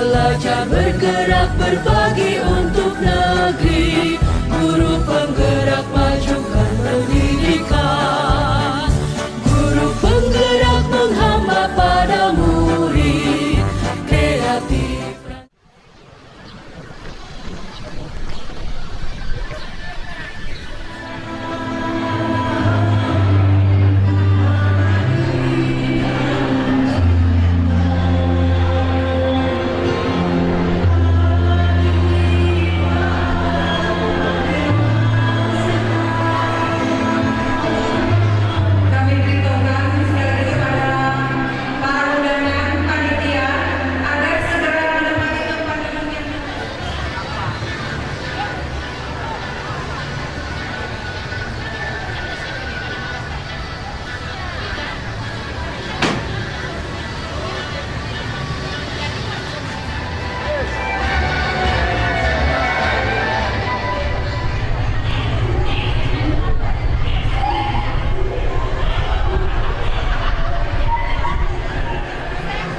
Pelajar bergerak berbagi untuk negeri, guru penggerak majukan pendidikan, guru penggerak menghamba pada murid, kreatif.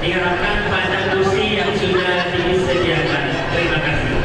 Diharapkan pada kursi yang sudah disediakan. Terima kasih.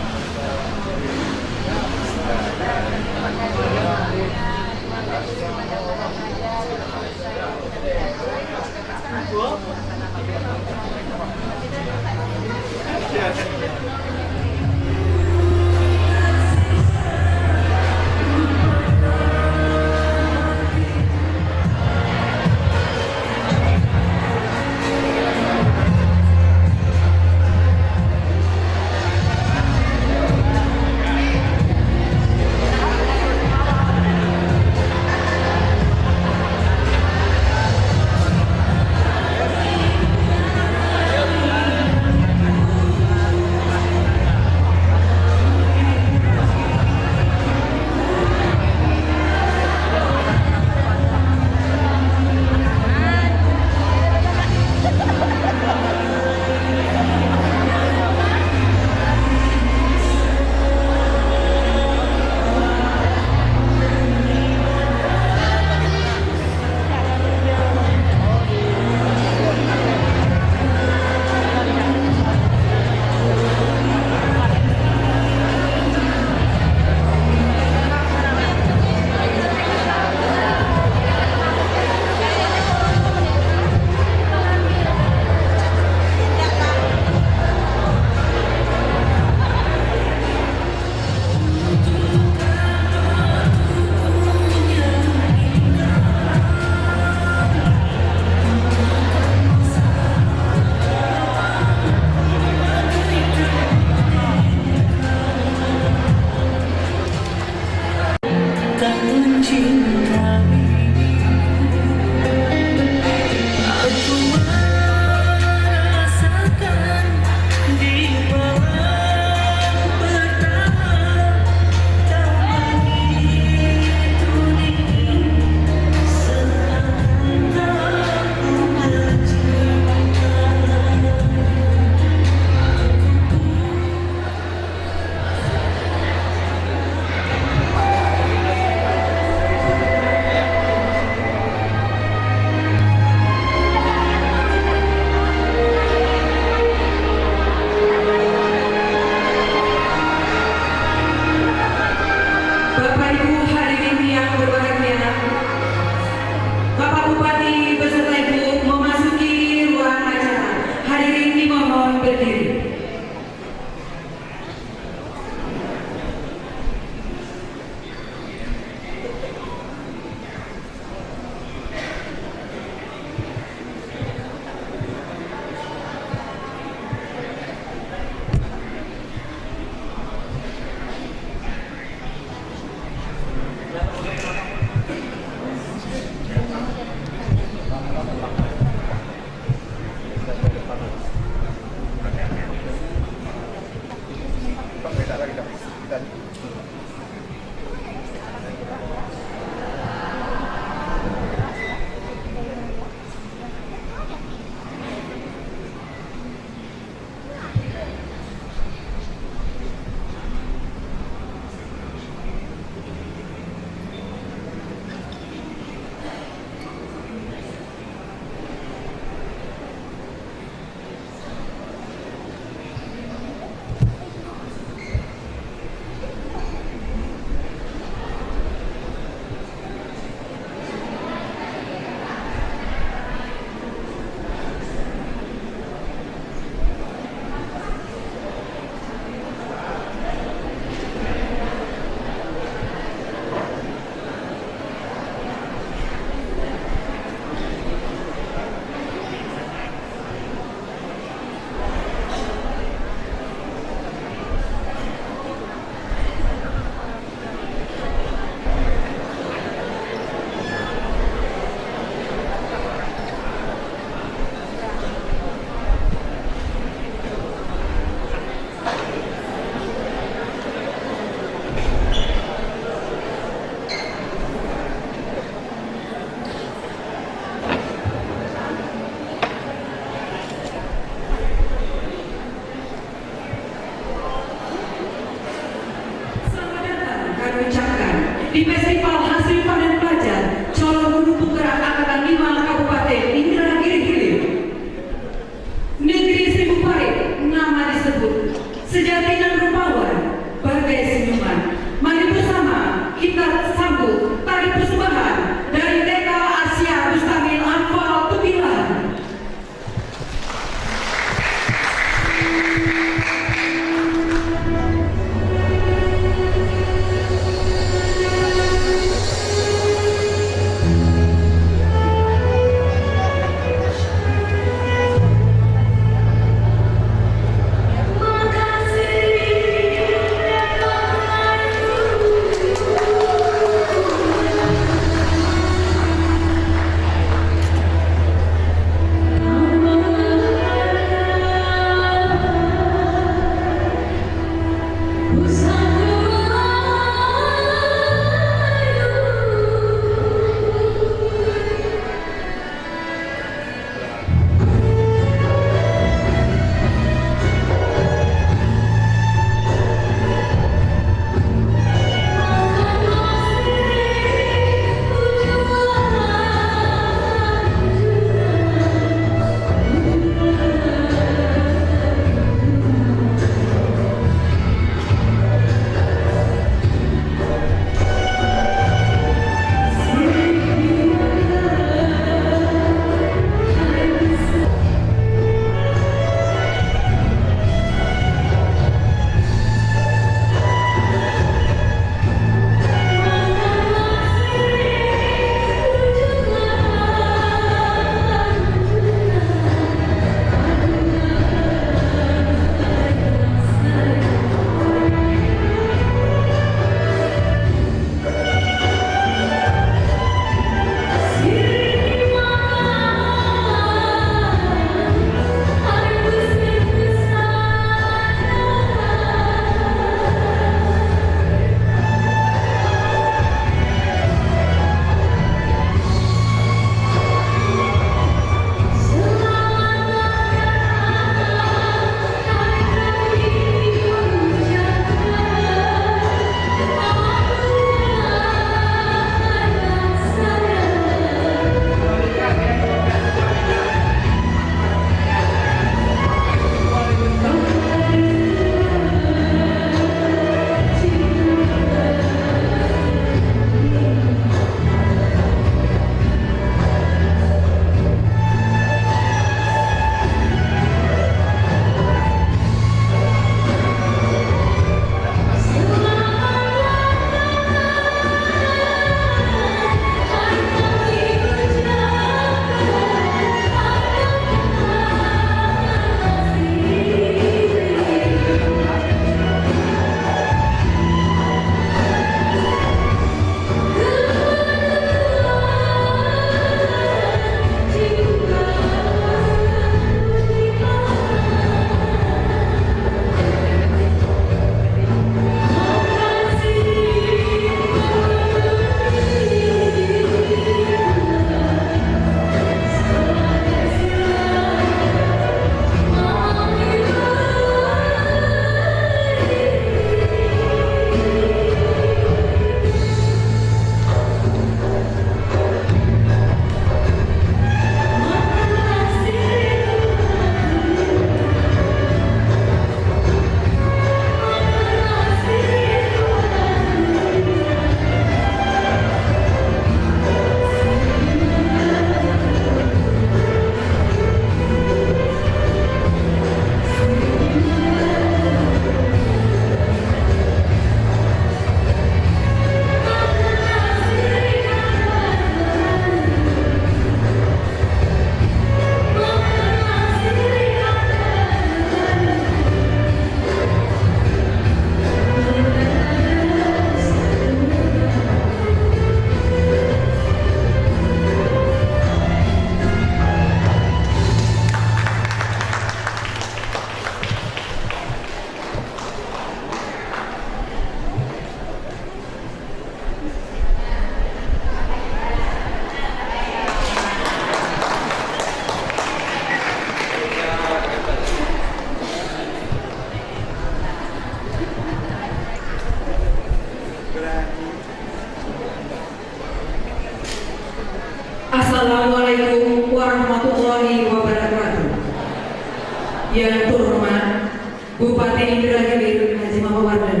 Yang terhormat Bupati Indragiri Haji Muhammad Wardan,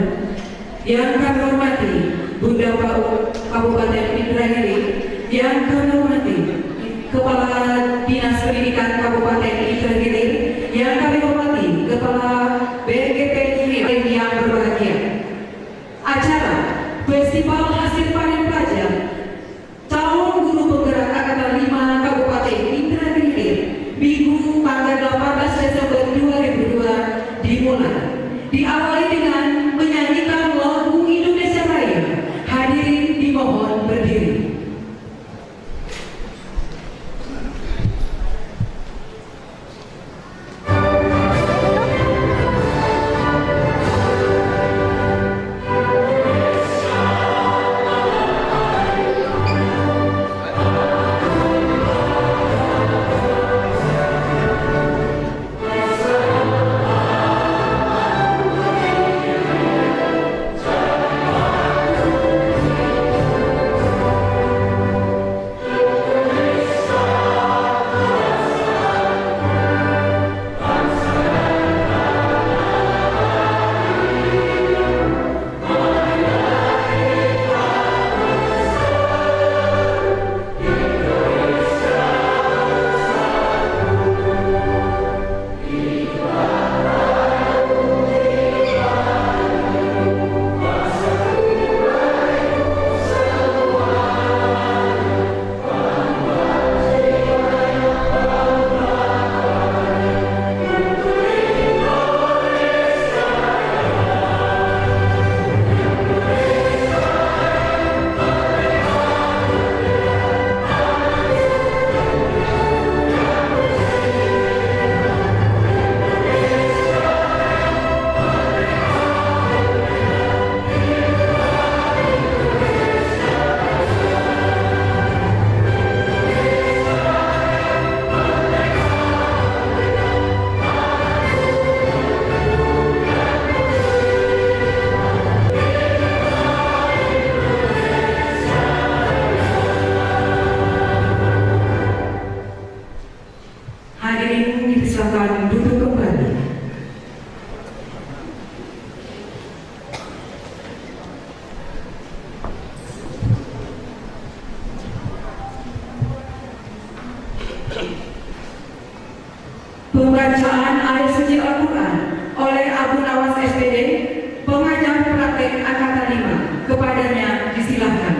yang kami hormati Bunda PAUD Kabupaten Indragiri, yang kami hormati Kepala Dinas Pendidikan Kabupaten Indragiri, yang kami hormati Kepala BGP yang berbahagia. Acara Festival Hasil Panen Pelajar Calon Guru Penggerak Angkatan 5 Kabupaten Indragiri Minggu tanggal 18 Desember 2002 dimulai. Diawali dengan menyanyikan lagu Indonesia Raya. Hadirin dimohon berdiri. Hadirin dipersilakan duduk kembali. Pembacaan ayat suci Al-Quran oleh Abu Nawas SPD, pengajar praktek Angkatan 5. Kepadanya disilahkan.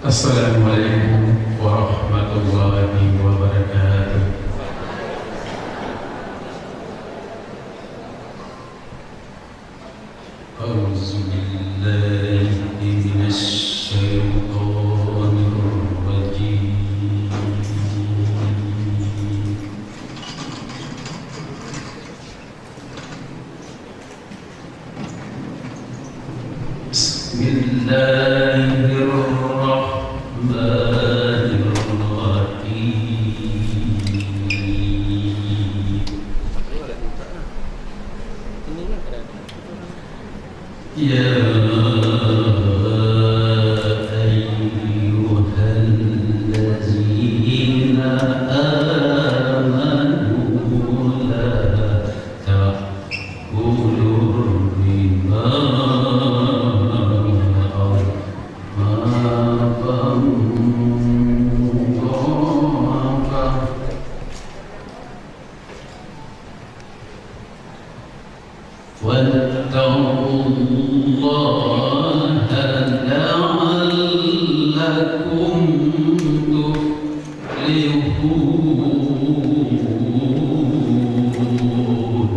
Assalamualaikum warahmatullahi wabarakatuh. A'udzu billahi minasy syaithanir rajim. Bismillahirrahmanirrahim. Ya ayyuhallazina amanu la ta'kulur riba واتقوا الله لعلكم تفلحون.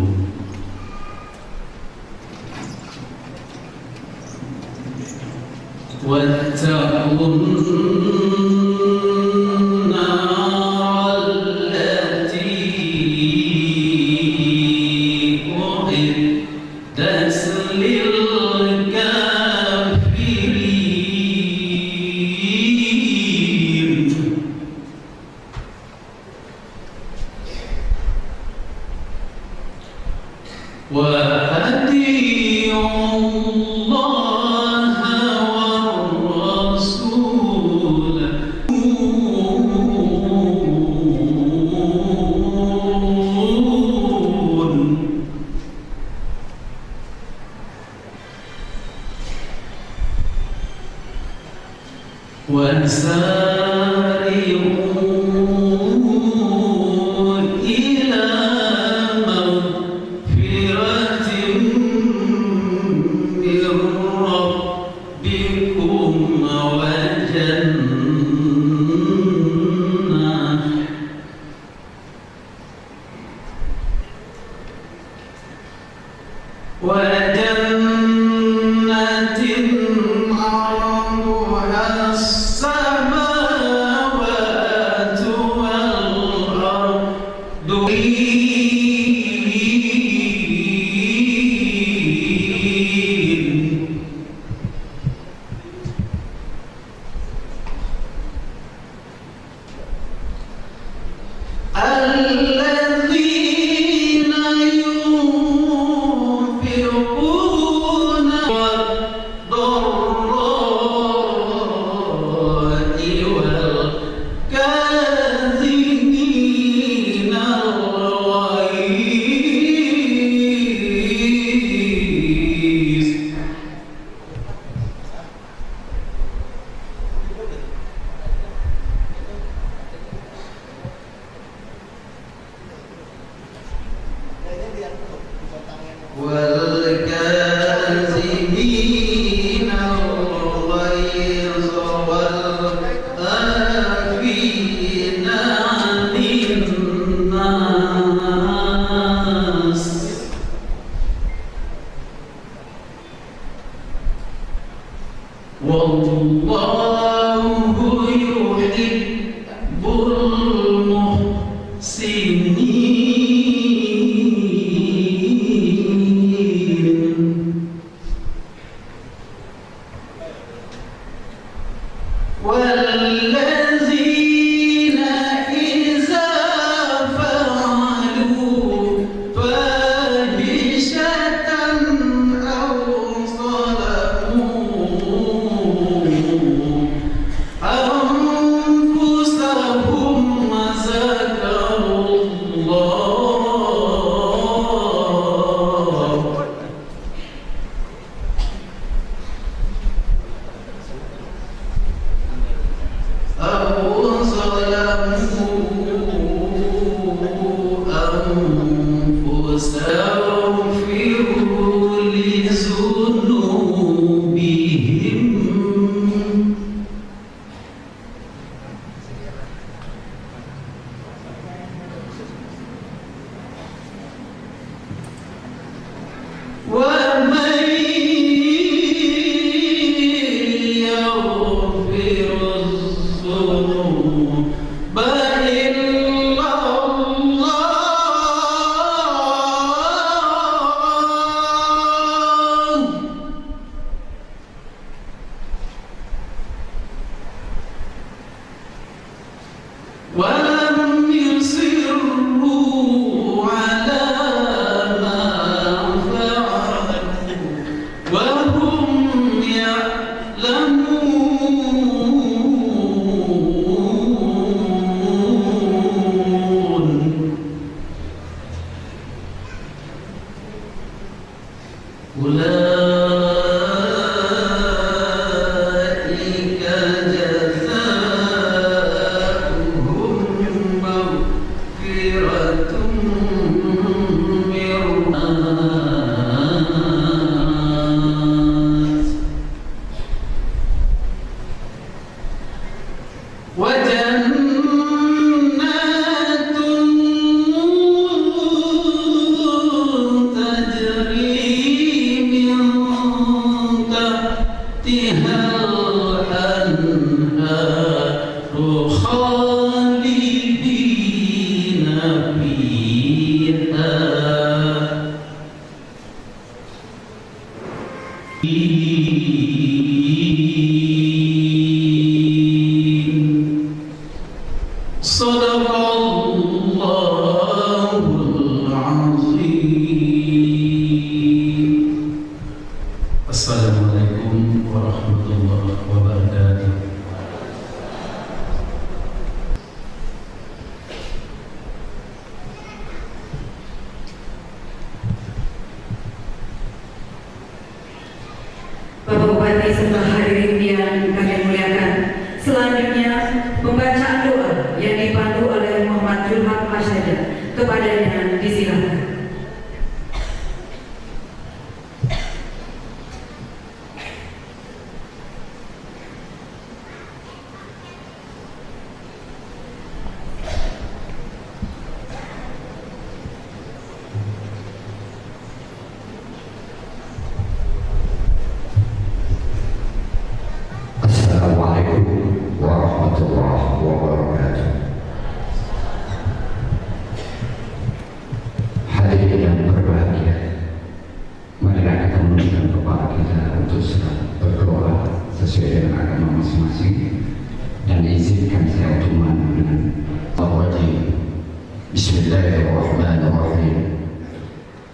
واتقوا النار التي أعدت للكافرين وسارعوا إلى مغفرة من ربكم وجنة عرضها السماوات والأرض الذين ينفقون الضراء والكاظمين الغيظ والكاظمين الغيظ والعافين عن الناس والله يحب المحسنين والذين إذا فعلوا فاحشة أو ظلموا أنفسهم ذكروا الله أو ظلموا أنفسهم فاغفروا لذنوبهم ومن يغفر الذنوب إلا الله ولم يصروا على ما فعلوا وهم يعلمون أولئك جزاؤهم مغفرة من الناس وجنات تجري من تحتها الأنهار خالدين فيها صدق الله العظيم. Assalamualaikum warahmatullahi wabarakatuh. Bapak Bupati serta hadirin yang kami muliakan, Zulhaq Masyada. Kepadanya disilakan. Assalamualaikum warahmatullahi wabarakatuh. Hadirin yang berbahagia, marilah kita menundukkan kepala kita untuk sedang berdoa sesuai dengan agama masing-masing, dan izinkan saya untuk memandu dengan al-wajib. Bismillahirrahmanirrahim.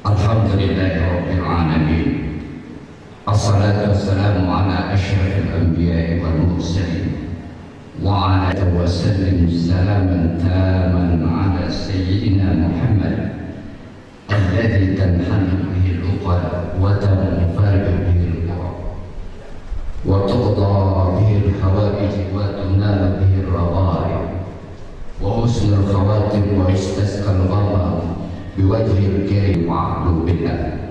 Alhamdulillahirabbil alamin. Assalatu wassalamu ala asyrafil anbiya'i wal mursalin wa ala wa sallim salaman taman ala sayyidina Muhammad alladhi tanhalu bihi al-uqad wa tanfariju bihi al-qurab wa tuqda bihi al-hawaij wa tunalu bihi al-ragha'ib wa husnul khawatim wa istasqa al-ghamam biwajhi al-karim wa'adu billah.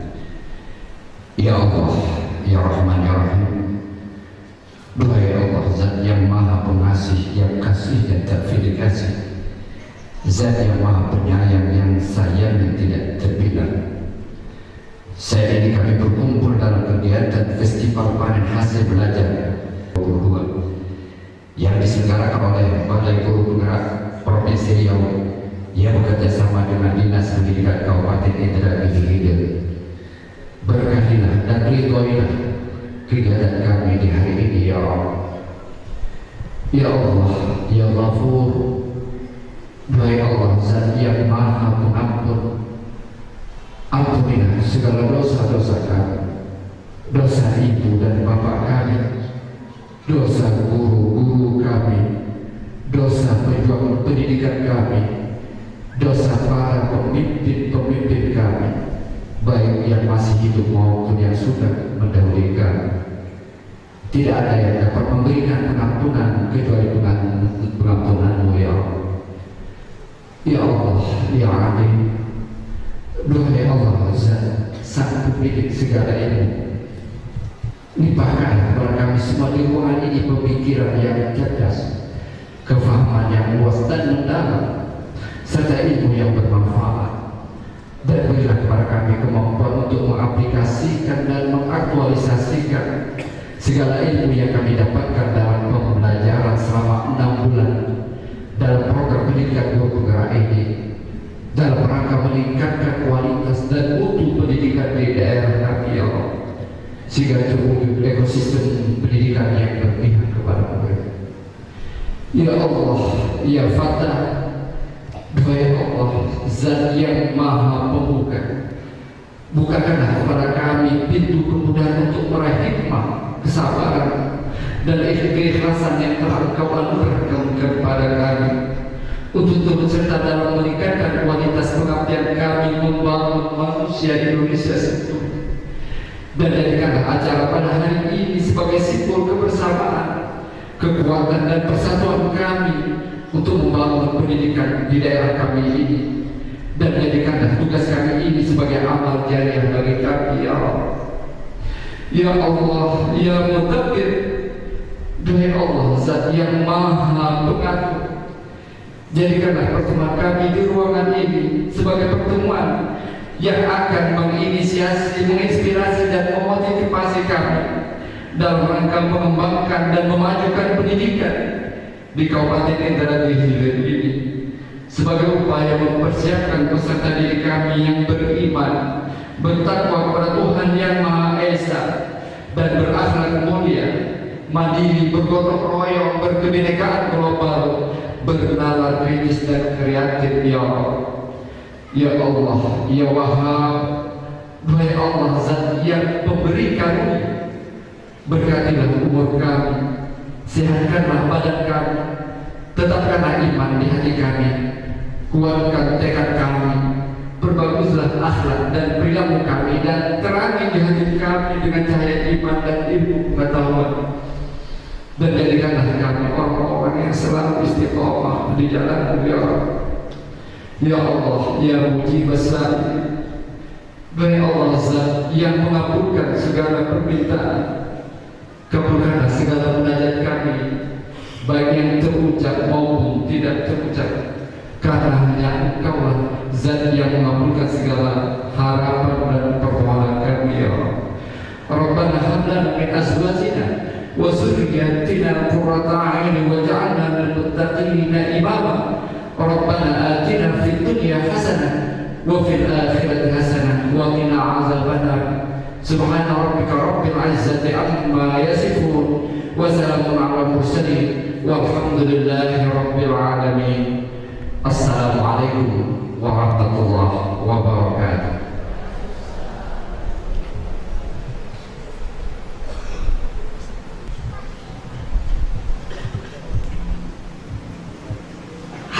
Ya Allah, Ya Rahman Ya Rahim, duhai Allah, Zat yang Maha Pengasih, yang kasih dan tak pilih kasih, Zat yang Maha Penyayang, yang sayang tidak terbilang. Saat ini kami berkumpul dalam kegiatan Festival Panen Hasil Belajar 22 yang diselenggarakan oleh Balai Guru Penggerak Provinsi Riau yang bekerjasama dengan Dinas Pendidikan Kabupaten Indramayu Hilir. Berkatilah dan ridhoilah kegiatan kami di hari ini, ya Allah. Ya Allah, Ya Ghafur, duhai Allah, Zat yang Maha Pengampun, ampunilah segala dosa-dosa kami, dosa ibu dan bapak kami, dosa guru-guru kami, dosa pejuang pendidikan kami, dosa para pemimpin-pemimpin kami, baik yang masih hidup maupun yang sudah mendahului kami. Tidak ada yang dapat memberikan pengampunan kecuali pengampunan-Mu, ya Allah. Ya Allah, Ya Alim, duhai Allah, Zat Sang Pemilik segala ilmu, limpahkan kepada kami semua di ruangan ini pemikiran yang cerdas, kefahaman yang luas dan mendalam, serta ilmu yang bermanfaat. Dan berilah kepada kami kemampuan untuk mengaplikasikan dan mengaktualisasikan segala ilmu yang kami dapatkan dalam pembelajaran selama 6 bulan dalam program pendidikan guru penggerak ini, dalam rangka meningkatkan kualitas dan mutu pendidikan di daerah kami, ya Allah, sehingga terwujud ekosistem pendidikan yang berpihak kepada mereka. Ya Allah, Ya Fatah, duhai Allah, Zat yang Maha Pembuka, bukakanlah kepada kami pintu kemudahan untuk meraih hikmah, kesabaran, dan keikhlasan yang telah Engkau anugerahkan kepada kami untuk turut serta dalam meningkatkan kualitas pengabdian kami membangun manusia Indonesia seutuhnya. Dan jadikanlah acara pada hari ini sebagai simbol kebersamaan, kekuatan dan persatuan kami untuk membangun pendidikan di daerah kami ini, dan jadikanlah tugas kami ini sebagai amal jariah bagi kami, ya Allah. Ya Allah, Ya Mutabbir, duhai Allah, Zat yang Maha Pengatur, jadikanlah pertemuan kami di ruangan ini sebagai pertemuan yang akan menginisiasi, menginspirasi dan memotivasi kami dalam rangka mengembangkan dan memajukan pendidikan di Kabupaten Indramayu Hilir ini, sebagai upaya mempersiapkan peserta didik kami yang beriman, bertakwa kepada Tuhan Yang Maha Esa, dan berakhlak mulia, mandiri, bergotong royong, berkebinekaan global, bernalar kritis dan kreatif, ya Allah. Ya Allah, Ya Wahhab, duhai Allah, Zat yang pemberi karunia, berkatilah umur kami, sehatkanlah badan kami, tetapkanlah iman di hati kami, kuatkan tekad kami, perbaguslah akhlak dan perilaku kami, dan terangi di hati kami dengan cahaya iman dan ilmu pengetahuan, dan jadikanlah kami orang-orang yang selalu istiqomah di jalan-Mu, ya Allah. Ya Allah, ya mujib as-sa'il, Baik Allah Zat yang mengabulkan segala permintaan, kabulkanlah segala munajat kami, baik yang terucap maupun tidak terucap, karena hanya Engkaulah Zat yang mengabulkan segala harapan dan permohonan kami, ya Allah. Rabbana hab lana min azwajina wa dzurriyyatina qurrata a'yun waj'alna lil muttaqina imama. Rabbana atina fid dunya hasanah wa fil akhirati hasanah wa qina adzabannar. Subhana rabbika rabbil izzati amma yasifun wa salamun 'alal mursalin walhamdulillahi rabbil alamin. Assalamualaikum warahmatullahi wabarakatuh.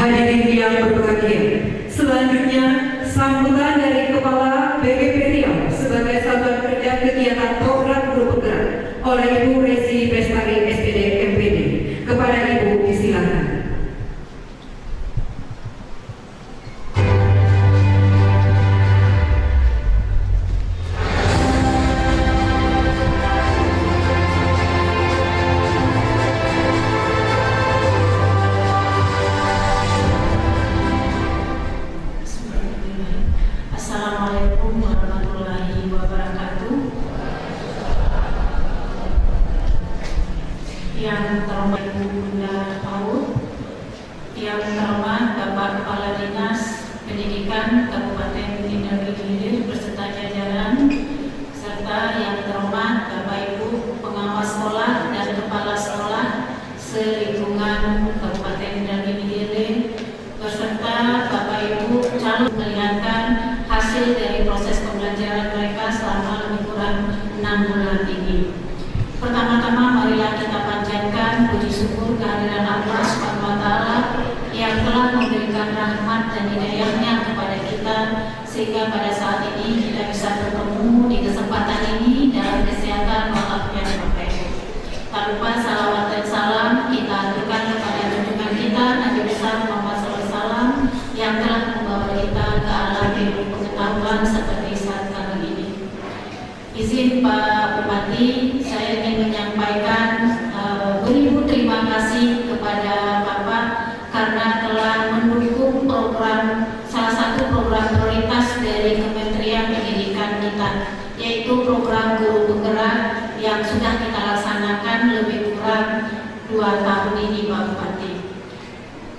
Hadirin yang berbahagia, selanjutnya sambutan dari Kepala BPP Riau sebagai satuan kerja kegiatan program guru penggerak oleh Ibu Resi Bestari SPD MPD. Kepada Ibu disilakan. Assalamualaikum warahmatullahi wabarakatuh. Yang terhormat Ibu Bunda Paud, yang terhormat Bapak Kepala Dinas Pendidikan Kabupaten Indragiri Hilir beserta jajaran, serta yang terhormat Bapak Ibu pengawas sekolah dan kepala sekolah selingkungan Kabupaten Indragiri Hilir beserta Bapak Ibu calon melihatkan hasil dari proses pembelajaran mereka selama lebih kurang 6 bulan ini. Pertama-tama marilah kita panjatkan puji syukur kehadiran Allah Subhanahu wa Ta'ala yang telah memberikan rahmat dan hidayahnya kepada kita sehingga pada saat ini kita bisa bertemu di kesempatan ini dalam kesehatan walafiat Bapak Ibu. Tak lupa salawat dan salam kita aturkan kepada junjungan kita Nabi besar Muhammad SAW yang telah membawa kita ke alam ilmu pengetahuan seperti saat kali ini. Izin Pak Bupati, saya ingin menyampaikan beribu terima kasih kepada Bapak karena telah mendukung program, salah satu program prioritas dari Kementerian Pendidikan kita, yaitu program guru penggerak yang sudah kita laksanakan lebih kurang 2 tahun ini Pak Bupati.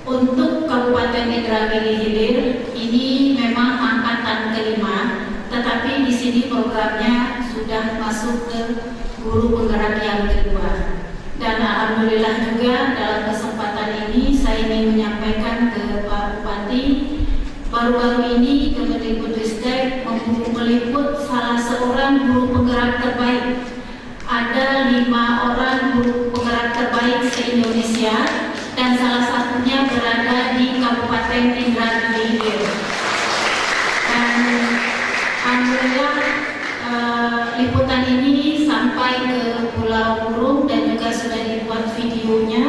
Untuk Kabupaten Indragiri Hilir ini memang angkatan kelima, tetapi di sini programnya sudah masuk ke guru penggerak yang kedua. Dan alhamdulillah juga dalam kesempatan ini saya ingin menyampaikan ke Pak Bupati, baru-baru ini Kemendikbudristek meliput salah seorang guru penggerak terbaik. Ada 5 orang guru penggerak terbaik se-Indonesia dan salah satunya berada di Kabupaten Indragiri Hilir. Dan alhamdulillah liputan ini sampai ke Pulau Burung dan juga sudah dibuat videonya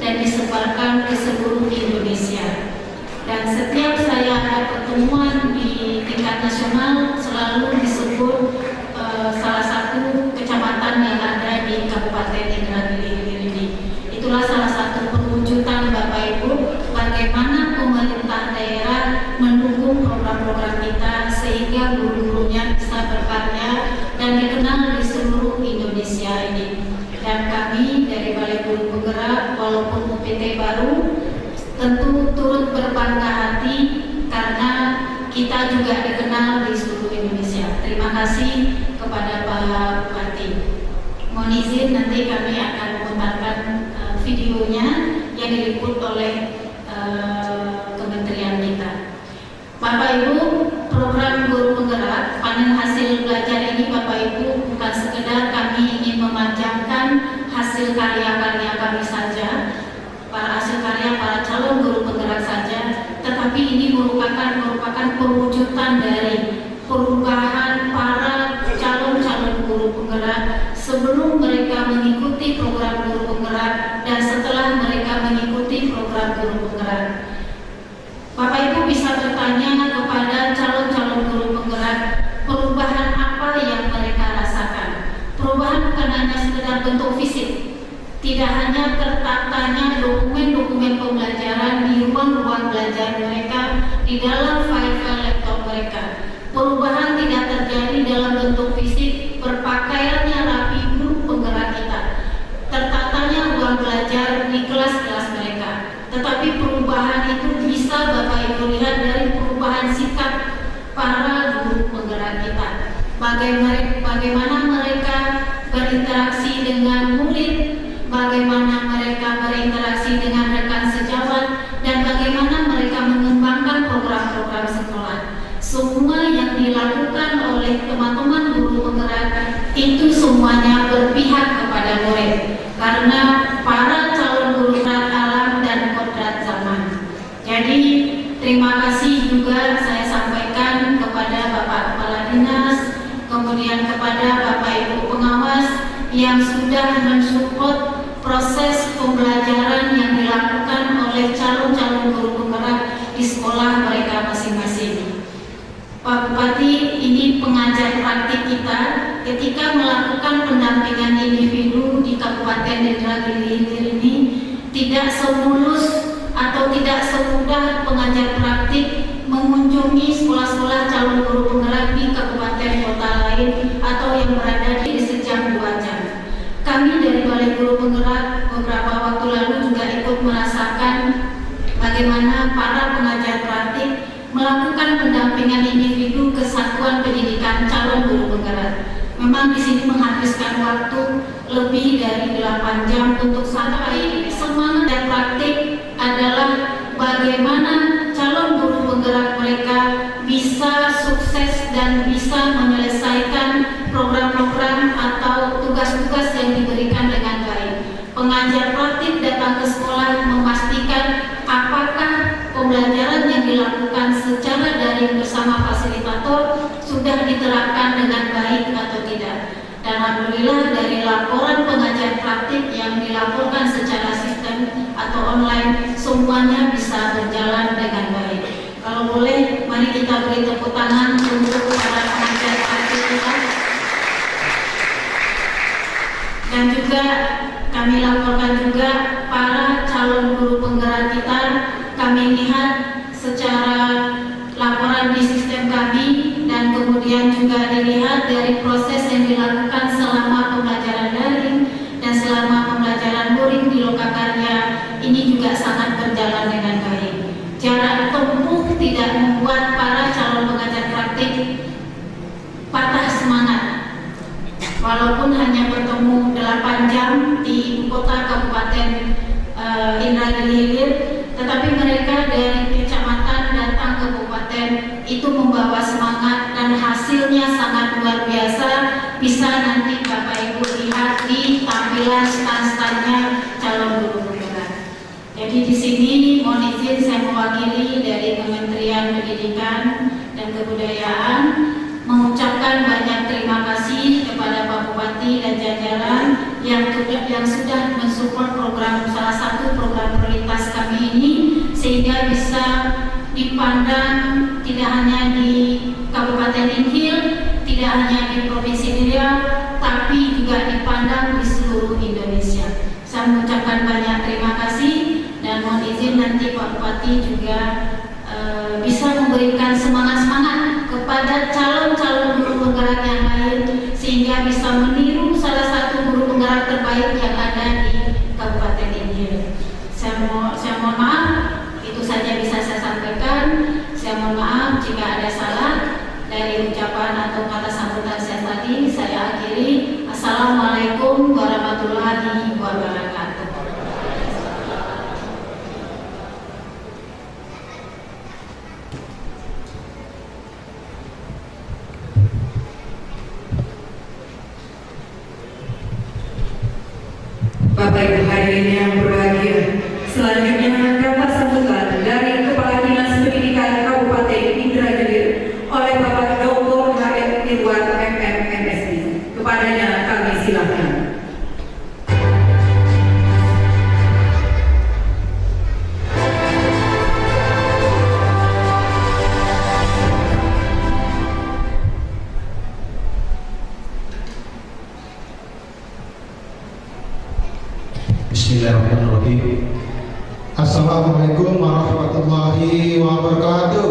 dan disebarkan ke seluruh Indonesia. Dan setiap saya ada pertemuan di tingkat nasional selalu disebut salah satu kecamatan yang ada di Kabupaten Indragiri Hilir ini. Itulah salah satu perwujudan Bapak Ibu bagaimana pemerintah daerah mendukung program-program kita sehingga guru-gurunya bisa berkarya dan dikenal di seluruh Indonesia ini. Dan kami dari Balai Guru Penggerak walaupun UPT baru tentu turut berbangga hati karena kita juga dikenal di seluruh Indonesia. Terima kasih kepada Pak Bupati. Mohon izin nanti kami akan memutarkan videonya yang diliput oleh kementerian kita. Bapak Ibu, program guru penggerak panen hasil belajar ini Bapak Ibu bukan sekedar kami ingin memanjangkan hasil karya-karya kami saja, hasil karya para calon guru penggerak saja, tetapi ini merupakan perwujudan dari perubahan para calon-calon guru penggerak sebelum mereka mengikuti program guru penggerak dan setelah mereka mengikuti program guru penggerak. Bapak Ibu bisa bertanya bukan hanya sekedar bentuk fisik, tidak hanya tertatanya dokumen-dokumen pembelajaran di ruang-ruang belajar mereka, di dalam file-file laptop mereka. Perubahan tidak terjadi dalam bentuk fisik, berpakaiannya rapi guru penggerak kita, tertatanya ruang belajar di kelas-kelas mereka. Tetapi perubahan itu bisa Bapak Ibu lihat dari perubahan sikap para guru penggerak kita. Bagaimana mereka berinteraksi dengan murid, bagaimana mereka berinteraksi dengan rekan sejawat, dan bagaimana mereka mengembangkan program-program sekolah. Semua yang dilakukan oleh teman-teman guru penggerak itu semuanya berpihak kepada murid, karena para calon guru alam dan kodrat zaman. Jadi terima kasih juga saya sampaikan kepada Bapak Kepala Dinas, kemudian kepada Bapak Ibu pengawas yang sudah mensupport proses pembelajaran yang dilakukan oleh calon-calon guru penggerak di sekolah mereka masing-masing. Pak Bupati, ini pengajar praktik kita ketika melakukan pendampingan individu di Kabupaten Indragiri Hilir ini tidak semulus atau tidak semudah pengajar praktik mengunjungi sekolah-sekolah calon guru penggerak di kabupaten kota lain atau yang berada di sejam 2 jam. Kami dari Balai Guru Penggerak beberapa waktu lalu juga ikut merasakan bagaimana para pengajar praktik melakukan pendampingan individu ke satuan pendidikan calon guru penggerak. Memang di sini menghabiskan waktu lebih dari 8 jam untuk sampai semangat dan praktik adalah bagaimana calon guru penggerak mereka bisa sukses dan bisa menyelesaikan program-program atau tugas-tugas yang diberikan dengan baik. Pengajar praktik datang ke sekolah memastikan apakah pembelajaran yang dilakukan secara daring bersama fasilitator sudah diterapkan dengan baik atau tidak. Dan alhamdulillah dari laporan pengajar praktik yang dilaporkan secara sistem atau online semuanya bisa berjalan dengan baik. Kalau boleh, mari kita beri tepuk tangan untuk para pengajar praktik kita. Dan juga kami laporkan juga para calon guru penggerak kita, kami lihat secara laporan di sistem kami dan kemudian juga dilihat dari proses yang dilakukan selama pembelajaran daring dan selama pembelajaran luring di Lokakarya ini juga sangat berjalan dengan baik. Jarak tempuh tidak membuat para calon pengajar praktik patah semangat. Walaupun hanya bertemu 8 jam di kota Kabupaten Indragiri Hilir, tetapi mereka dari kecamatan datang ke kabupaten itu membawa semangat dan hasilnya sangat luar biasa. Bisa nanti Bapak Ibu lihat di tampilan stand-standnya calon guru penggerak. Jadi di sini mohon izin saya mewakili dari Kementerian Pendidikan dan Kebudayaan mengucapkan banyak terima kasih kepada Pak Bupati dan jajaran yang sudah mensupport program, salah satu program prioritas kami ini, sehingga bisa dipandang tidak hanya di Kabupaten Inhil, tidak hanya di Provinsi Riau, tapi juga dipandang di seluruh Indonesia. Saya mengucapkan banyak terima kasih dan mohon izin nanti Pak Bupati juga bisa memberikan semangat-semangat kepada calon-calon guru penggerak yang lain sehingga bisa meniru salah satu guru penggerak terbaik yang ada di Kabupaten Inhil. Saya mohon maaf, itu saja bisa saya sampaikan. Saya mohon maaf jika ada salah dari ucapan atau kata sambutan saya tadi. Saya akhiri. Assalamualaikum warahmatullahi wabarakatuh. Bapak Ibu hadirin yang berbahagia, selanjutnya dapat sambutan dari Kepala Dinas Pendidikan Kabupaten Indragiri oleh Bapak Dr. H.M. Irwan MM MSI. Kepadanya kami silakan. Bismillahirrahmanirrahim. Assalamualaikum warahmatullahi wabarakatuh.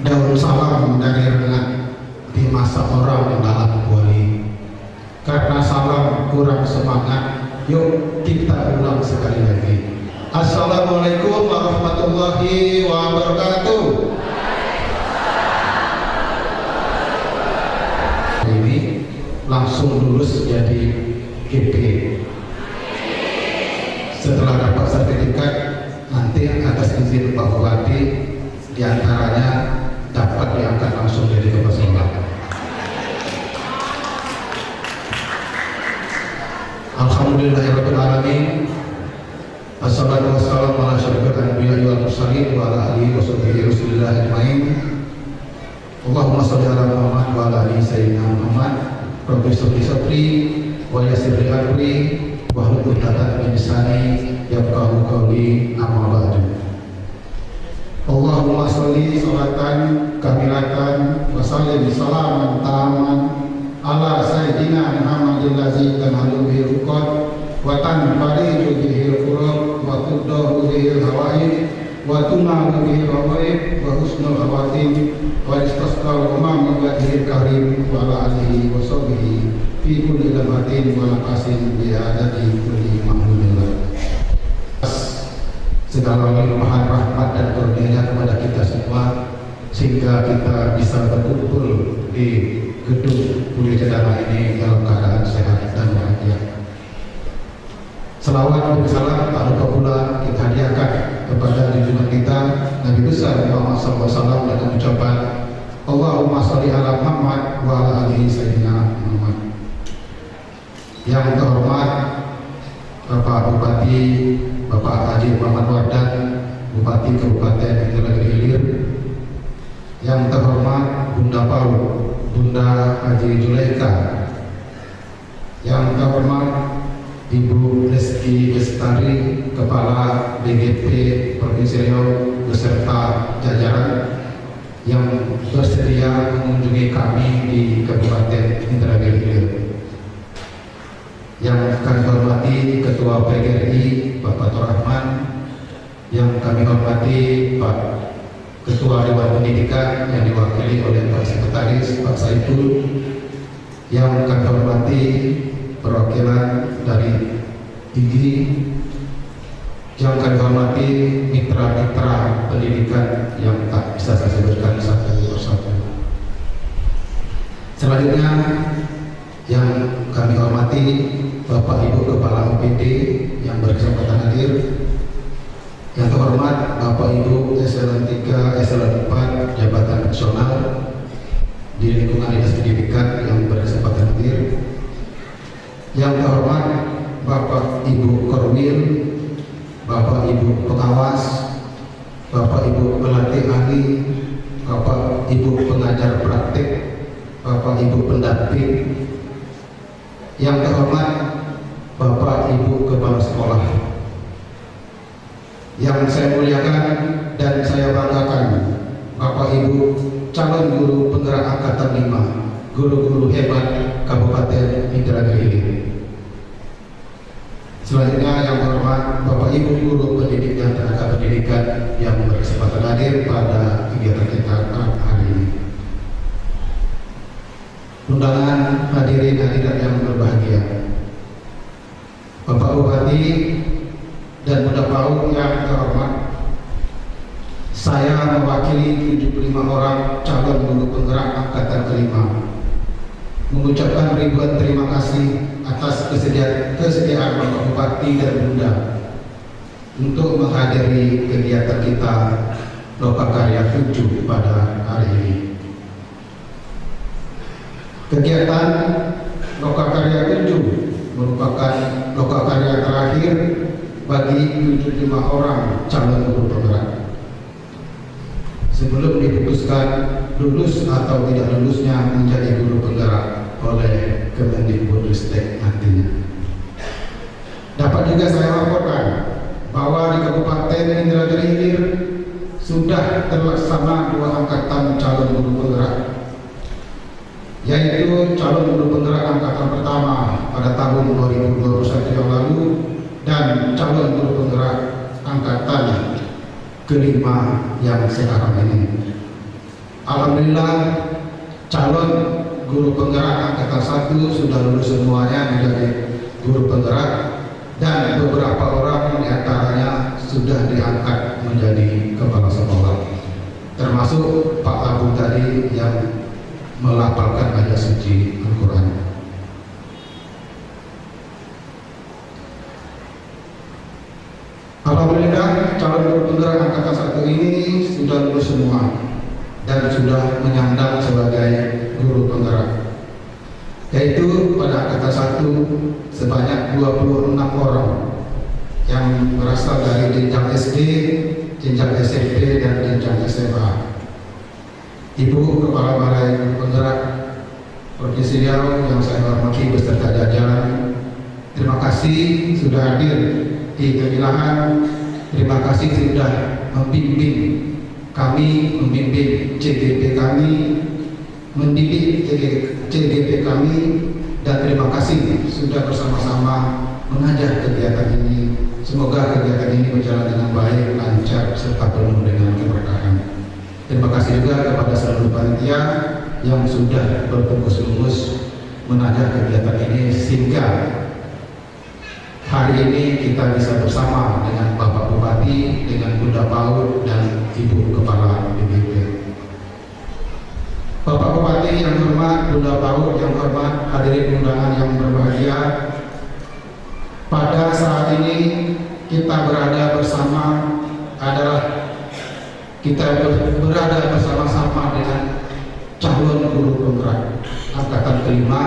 Daun salam dari rengat di masa orang dalam kuali. Karena salam kurang semangat, yuk kita ulang sekali lagi. Assalamualaikum warahmatullahi wabarakatuh. Ini langsung lulus jadi GP. Setelah dapat sertifikat, nanti atas izin Pak Bupati diantaranya dapat diangkat langsung jadi kepala sekolah. Alhamdulillahirabbil alamin. Assalatu wassalamu ala asyrofil anbiya'i wal mursalin wa ala alihi wa sahbihi rasulillah ajmain. Allahumma shalli ala Muhammad wa ala ali sayyidina Muhammad. Rabbi shrah sadri wa yassir li amri wa hlul 'uqdatam min lisani yafqahu qawli, amma ba'du. Allahumma sholli sholatan kamilatan wa sallim salaman taman ala sayyidina Muhammadin lazi tanhalu bihi ruqad wa tanfariju bihi al-qurab wa tuddahu bihi al-hawaid wa tunalu bihi al-hawaid wa husnul khawatim wa istasqa umam wajhil karim wa ala alihi wa sahbihi fi kulli lamatin wa naqasin bi adadi kulli mahmudillah. Segala limpahan rahmat dan karunia kepada kita semua sehingga kita bisa berkumpul di gedung kuliah cedana ini dalam keadaan sehat dan bahagia. Selawat dan salam tak lupa pula kita hadiahkan kepada junjungan kita Nabi besar Muhammad SAW dengan ucapan Allahumma sholli ala Muhammad wa ala alihi sayyidina Muhammad. Yang terhormat Bapak Bupati Bapak Haji Muhammad Wardan, Bupati Kabupaten Indragiri Hilir. Yang terhormat Bunda Pau, Bunda Haji Juleika. Yang terhormat Ibu Reski Bestari, Kepala BGP Provinsi Riau beserta jajaran yang bersedia mengunjungi kami di Kabupaten Indragiri Hilir. Yang kami hormati Ketua PGRI Bapak Tor Rahman, yang kami hormati Pak Ketua Dewan Pendidikan yang diwakili oleh Pak Sekretaris Pak Saiful, yang kami hormati perwakilan dari IGI, yang kami hormati mitra-mitra pendidikan yang tak bisa saya sebutkan satu persatu. Selanjutnya yang kami hormati Bapak Ibu Kepala OPD yang berkesempatan hadir, yang terhormat Bapak Ibu Eselon 3, Eselon 4 Jabatan Nasional di lingkungan Dinas Pendidikan yang berkesempatan hadir, yang terhormat Bapak Ibu Korwil, Bapak Ibu Pengawas, Bapak Ibu Pelatih Ahli, Bapak Ibu Pengajar Praktik, Bapak Ibu Pendamping, yang terhormat Bapak Ibu Kepala Sekolah. Yang saya muliakan dan saya banggakan Bapak Ibu calon guru penggerak angkatan 5, guru-guru hebat Kabupaten Indragiri Hilir. Selanjutnya yang terhormat Bapak Ibu guru pendidik dan tenaga pendidikan yang berkesempatan hadir pada kegiatan kita hari ini. Undangan hadirin hadirat yang berbahagia, Bapak Bupati dan Bunda Pau yang terhormat, saya mewakili 75 orang calon guru penggerak angkatan kelima mengucapkan ribuan terima kasih atas kesediaan Bapak Bupati dan Bunda untuk menghadiri kegiatan kita Lokakarya 7 pada hari ini. Kegiatan Lokakarya 7 merupakan lokakarya terakhir bagi 75 orang calon guru penggerak sebelum diputuskan lulus atau tidak lulusnya menjadi guru penggerak oleh Kemendikbudristek nantinya. Dapat juga saya laporkan bahwa di Kabupaten Indragiri Hilir sudah terlaksana 2 angkatan calon guru penggerak yaitu calon guru penggerak angkatan pertama pada tahun 2021 yang lalu dan calon guru penggerak angkatan kelima yang sekarang ini. Alhamdulillah, calon guru penggerak angkatan 1 sudah lulus semuanya menjadi guru penggerak, dan beberapa orang diantaranya sudah diangkat menjadi kepala sekolah, termasuk Pak Abu tadi yang melafalkan ayat suci Al-Quran. Alhamdulillah, calon guru penggerak angkatan 1 ini sudah lulus semua dan sudah menyandang sebagai guru penggerak, yaitu pada angkatan 1 sebanyak 26 orang yang berasal dari jenjang SD, jenjang SMP, dan jenjang SMA. Ibu Kepala Balai Penggerak Provinsi Riau yang saya hormati beserta jajaran, terima kasih sudah hadir di kegilaan. Terima kasih sudah membimbing kami, membimbing CGP kami, mendidik CGP kami, dan terima kasih sudah bersama-sama mengajar kegiatan ini. Semoga kegiatan ini berjalan dengan baik, lancar, serta penuh dengan keberkahan. Terima kasih juga kepada seluruh panitia yang sudah berfokus-fokus mengajar kegiatan ini sehingga hari ini kita bisa bersama dengan Bapak Bupati, dengan Bunda PAUD, dan Ibu Kepala BPP. Bapak Bupati yang hormat, Bunda PAUD yang hormat, hadirin undangan yang berbahagia, pada saat ini kita berada bersama berada bersama-sama dengan calon guru penggerak angkatan kelima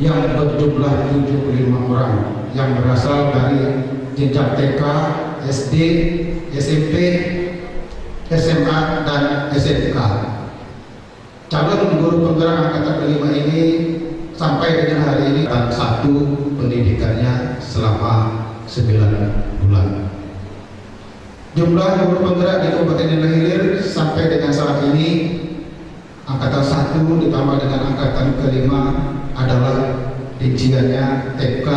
yang berjumlah 75 orang yang berasal dari jenjang TK, SD, SMP, SMA, dan SMK. Calon guru penggerak angkatan kelima ini sampai dengan hari ini dan 1 pendidikannya selama 9 bulan. Jumlah guru penggerak di Kabupaten Indra Hilir sampai dengan saat ini angkatan 1 ditambah dengan angkatan kelima adalah rinciannya TK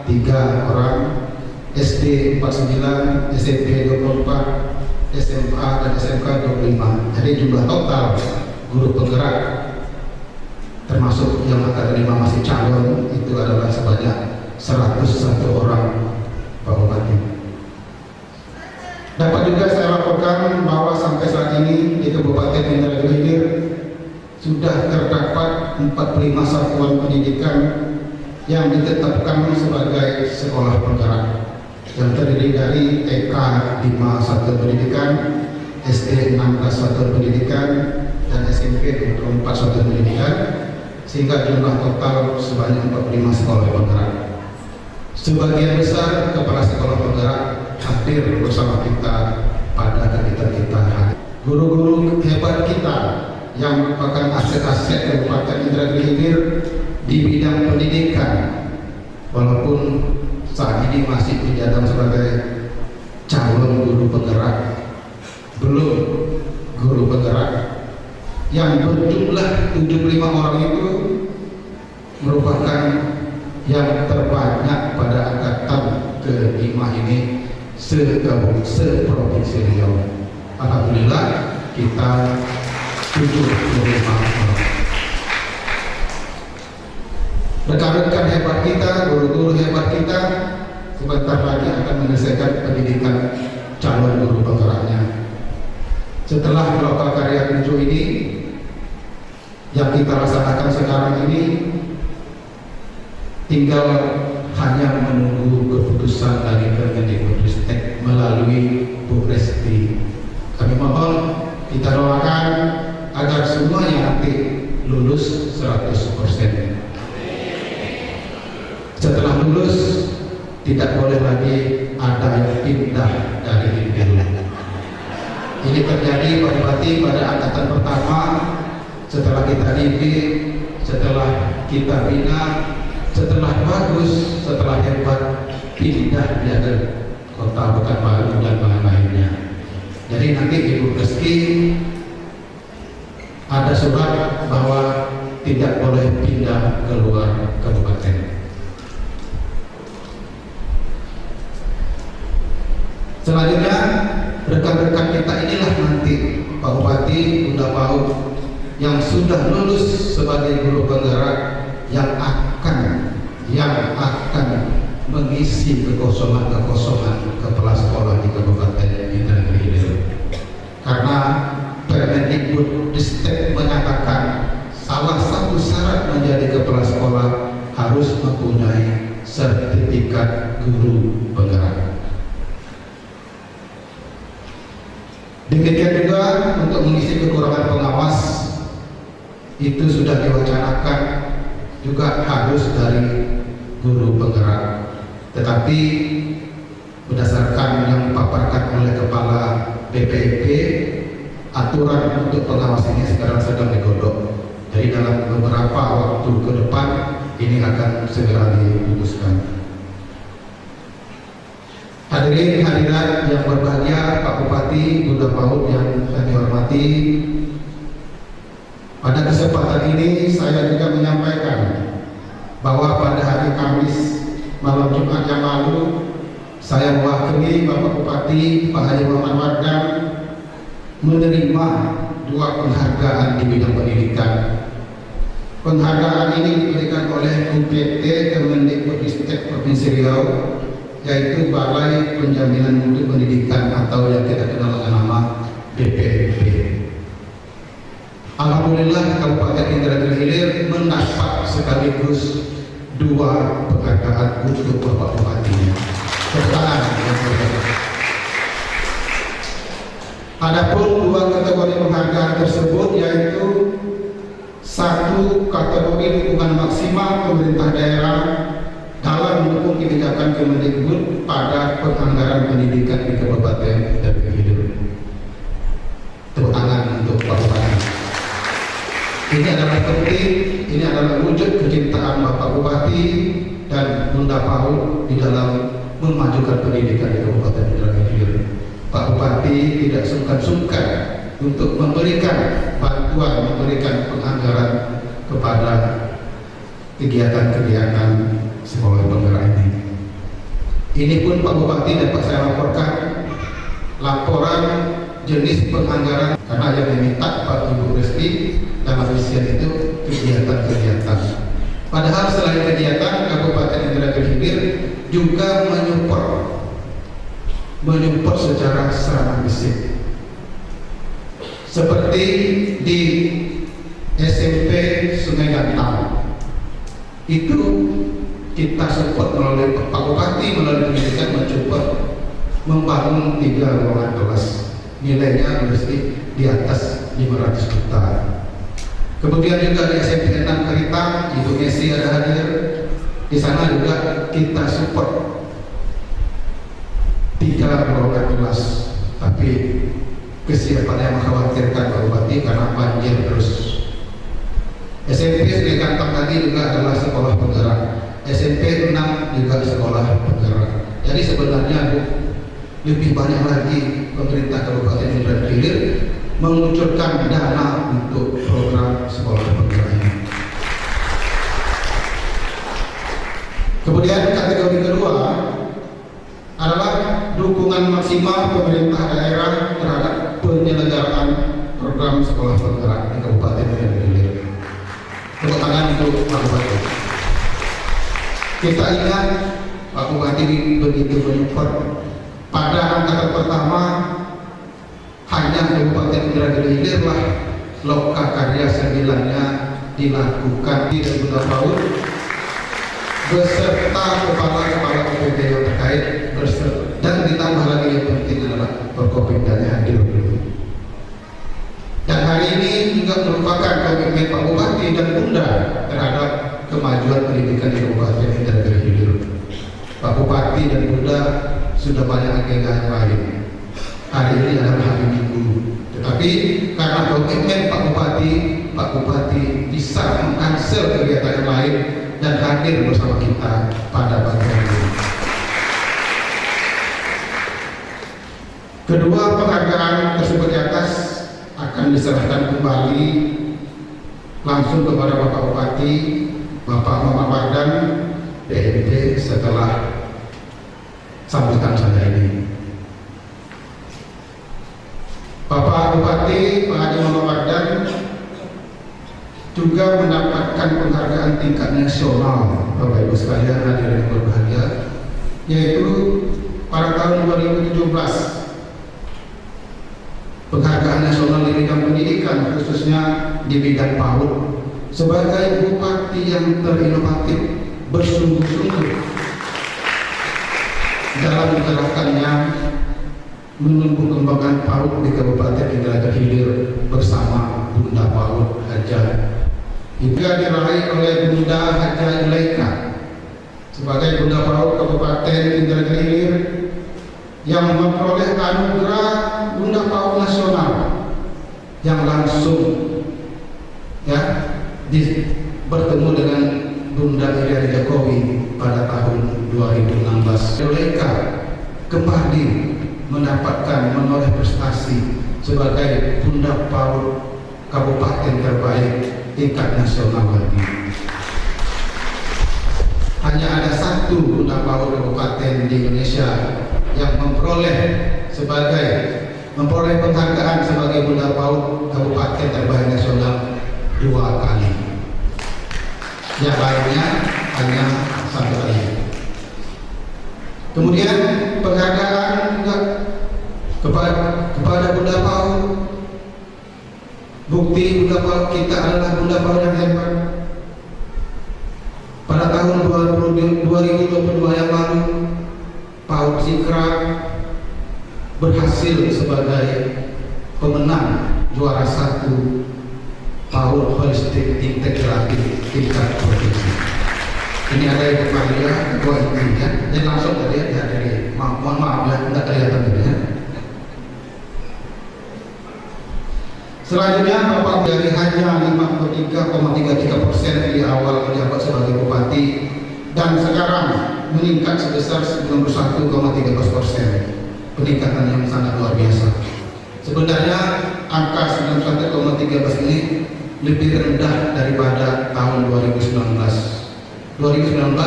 3 orang, SD 49, SMP 24, SMA dan SMK 25. Jadi jumlah total guru penggerak termasuk yang angkatan 5 masih calon itu adalah sebanyak 101 orang, Pak Bupati. Dapat juga saya laporkan bahwa sampai saat ini di Kabupaten Indra Hilir sudah terdapat 45 satuan pendidikan yang ditetapkan sebagai sekolah penggerak yang terdiri dari TK 5 satuan pendidikan, SD 16 satuan pendidikan, dan SMP 24 satuan pendidikan, sehingga jumlah total sebanyak 45 sekolah penggerak. Sebagian besar kepala sekolah penggerak hadir bersama kita pada kegiatan kita. Guru-guru hebat kita yang merupakan aset-aset Kabupaten Indra Hilir di bidang pendidikan, walaupun saat ini masih dijabat sebagai calon guru penggerak, belum guru penggerak, yang berjumlah 75 orang itu merupakan yang terbanyak pada angkatan kelima ini se-Provinsi Riau. Alhamdulillah kita 75 orang. Rekan-rekan hebat kita, guru-guru hebat kita sebentar lagi akan menyelesaikan pendidikan calon guru penggeraknya. Setelah lokal karya 7 ini yang kita laksanakan sekarang ini, tinggal hanya menunggu keputusan dari Kemendikbudristek melalui Bu Resti. Kami mohon kita doakan agar semuanya nanti lulus 100%. Setelah lulus tidak boleh lagi ada yang pindah dari IPL. Ini terjadi Pak Bupati pada angkatan pertama, setelah kita didik, setelah kita bina, setelah bagus, setelah hebat, pindah dia ke Kota Pekanbaru dan lain-lainnya. Jadi nanti Ibu Reski ada surat bahwa tidak boleh pindah keluar kabupaten. Selanjutnya, rekan-rekan kita inilah nanti Pak Bupati, Bunda PAUD yang sudah lulus sebagai guru penggerak yang akan mengisi kekosongan kepala sekolah di Kabupaten Indragiri Hilir. Karena Permendikbud menyatakan salah satu syarat menjadi kepala sekolah harus mempunyai sertifikat guru penggerak. Demikian juga untuk mengisi kekurangan pengawas itu sudah diwacanakan juga harus dari guru penggerak. Tetapi berdasarkan yang dipaparkan oleh Kepala BPIP, aturan untuk pengawas ini sekarang sedang digodok. Jadi dalam beberapa waktu ke depan ini akan segera diputuskan. Hadirin hadirat yang berbahagia, Pak Bupati, Bunda PAUD yang saya hormati, pada kesempatan ini saya juga menyampaikan bahwa pada hari Kamis malam Jumat yang lalu saya mewakili Bapak Bupati Pak Haji Muhammad Wardam menerima 2 penghargaan di bidang pendidikan. Penghargaan ini diberikan oleh UPT Kemendikbudristek Provinsi Riau, yaitu Balai Penjaminan Mutu Pendidikan atau yang kita kenal dengan nama BPMP. Alhamdulillah Kabupaten Indragiri Hilir mendapat sekaligus 2 penghargaan untuk Bapak Bupatinya. Pertanyaan yang berbeda. Adapun 2 kategori penghargaan tersebut yaitu 1 kategori dukungan maksimal pemerintah daerah dalam mendukung kebijakan Kemendikbud pada penganggaran pendidikan di Kabupaten Indragiri Hilir. Tepuk tangan untuk Pak Bupati. Ini adalah penting, ini adalah wujud kecintaan Bapak Bupati dan Bunda PAUD di dalam memajukan pendidikan di Kabupaten Indragiri Hilir. Pak Bupati tidak sungkan-sungkan untuk memberikan bantuan, memberikan penganggaran kepada kegiatan-kegiatan sekolah penggerak ini. Ini pun Pak Bupati dapat saya laporkan laporan jenis penganggaran karena yang diminta Pak Ibu Resti dalam isian itu kegiatan-kegiatan. Padahal selain kegiatan, Kabupaten Indragiri Hilir juga menyupport secara sarana fisik. Seperti di SMP Sungai Gantang itu kita support melalui Pak Bupati melalui pendidikan mensupport membangun 3 ruangan kelas, nilainya mesti di atas 500 juta. Kemudian juga di SMP 6 Keritang, Ibu Messi ada hadir. Di sana juga kita support 3 ruangan kelas, tapi kesiapan yang mengkhawatirkan Pak Bupati karena banjir terus. SMP Sungai Gantang tadi juga adalah sekolah penggerak, SMP 6 juga sekolah penggerak. Jadi sebenarnya lebih banyak lagi pemerintah Kabupaten Indragiri Hilir mengucurkan dana untuk program sekolah penggerak ini. Kemudian kategori kedua adalah dukungan maksimal pemerintah daerah terhadap penyelenggaraan program sekolah penggerak di Kabupaten Indragiri Hilir. Tepuk tangan untuk Pak Bupati. Kita ingat Pak Bupati begitu menyupport. Pada angkatan pertama hanya Kabupaten Indragiri Hilir lah lokakarya 9-nya dilakukan di Bunda PAUD beserta kepala-kepala UPT yang terkait dan ditambah lagi yang penting adalah Forkopimdanya hadir. Dan hari ini juga merupakan komitmen Pak Bupati dan Bunda terhadap kemajuan pendidikan di Kabupaten Indragiri Hilir. Pak Bupati dan Bunda sudah banyak agenda yang lain. Hari ini adalah hari Minggu, tetapi karena komitmen Pak Bupati bisa mengcancel kegiatan yang lain dan hadir bersama kita pada pagi hari ini. Kedua penghargaan tersebut di atas akan diserahkan kembali langsung kepada Bapak Bupati, Bapak Muhammad Wardan, BNPB setelah sambutan saya ini. Bapak Bupati Pak Haji Muhammad Wardan juga mendapatkan penghargaan tingkat nasional, Bapak Ibu sekalian hadirin yang berbahagia, yaitu pada tahun 2017 penghargaan nasional di bidang pendidikan khususnya di bidang PAUD sebagai bupati yang terinovatif bersungguh-sungguh dalam gerakannya menumbuh kembangkan PAUD di Kabupaten Indrajaya Hilir bersama Bunda PAUD Haja. Juga diraih oleh Bunda Haja Ilaika sebagai Bunda PAUD Kabupaten Indrajaya Hilir yang memperoleh anugerah Bunda PAUD Nasional yang langsung bertemu dengan Bunda Iriana Jokowi pada tahun 2016. Ilaika kembali mendapatkan menoleh prestasi sebagai Bunda PAUD Kabupaten terbaik tingkat nasional lagi. Hanya ada satu Bunda PAUD Kabupaten di Indonesia yang memperoleh penghargaan sebagai Bunda PAUD Kabupaten terbaik nasional 2 kali. Yang lainnya hanya 1 kali. Kemudian penghargaan juga kepada Bunda PAUD. Bukti Bunda PAUD kita adalah Bunda PAUD yang hebat. Pada tahun 2022 yang lalu, PAUD Sikra berhasil sebagai pemenang juara 1 PAUD Holistik Integratif tingkat provinsi. Ini ada Ibu Maria, Ketua Intinya, dan langsung tadi dari mohon maaf ya, tidak kelihatan tadi ya. Selanjutnya Bapak dari hanya 53,33% di awal menjabat sebagai bupati dan sekarang meningkat sebesar 91,13%. Peningkatan yang sangat luar biasa. Sebenarnya angka 91,13 ini lebih rendah daripada tahun 2019. 2019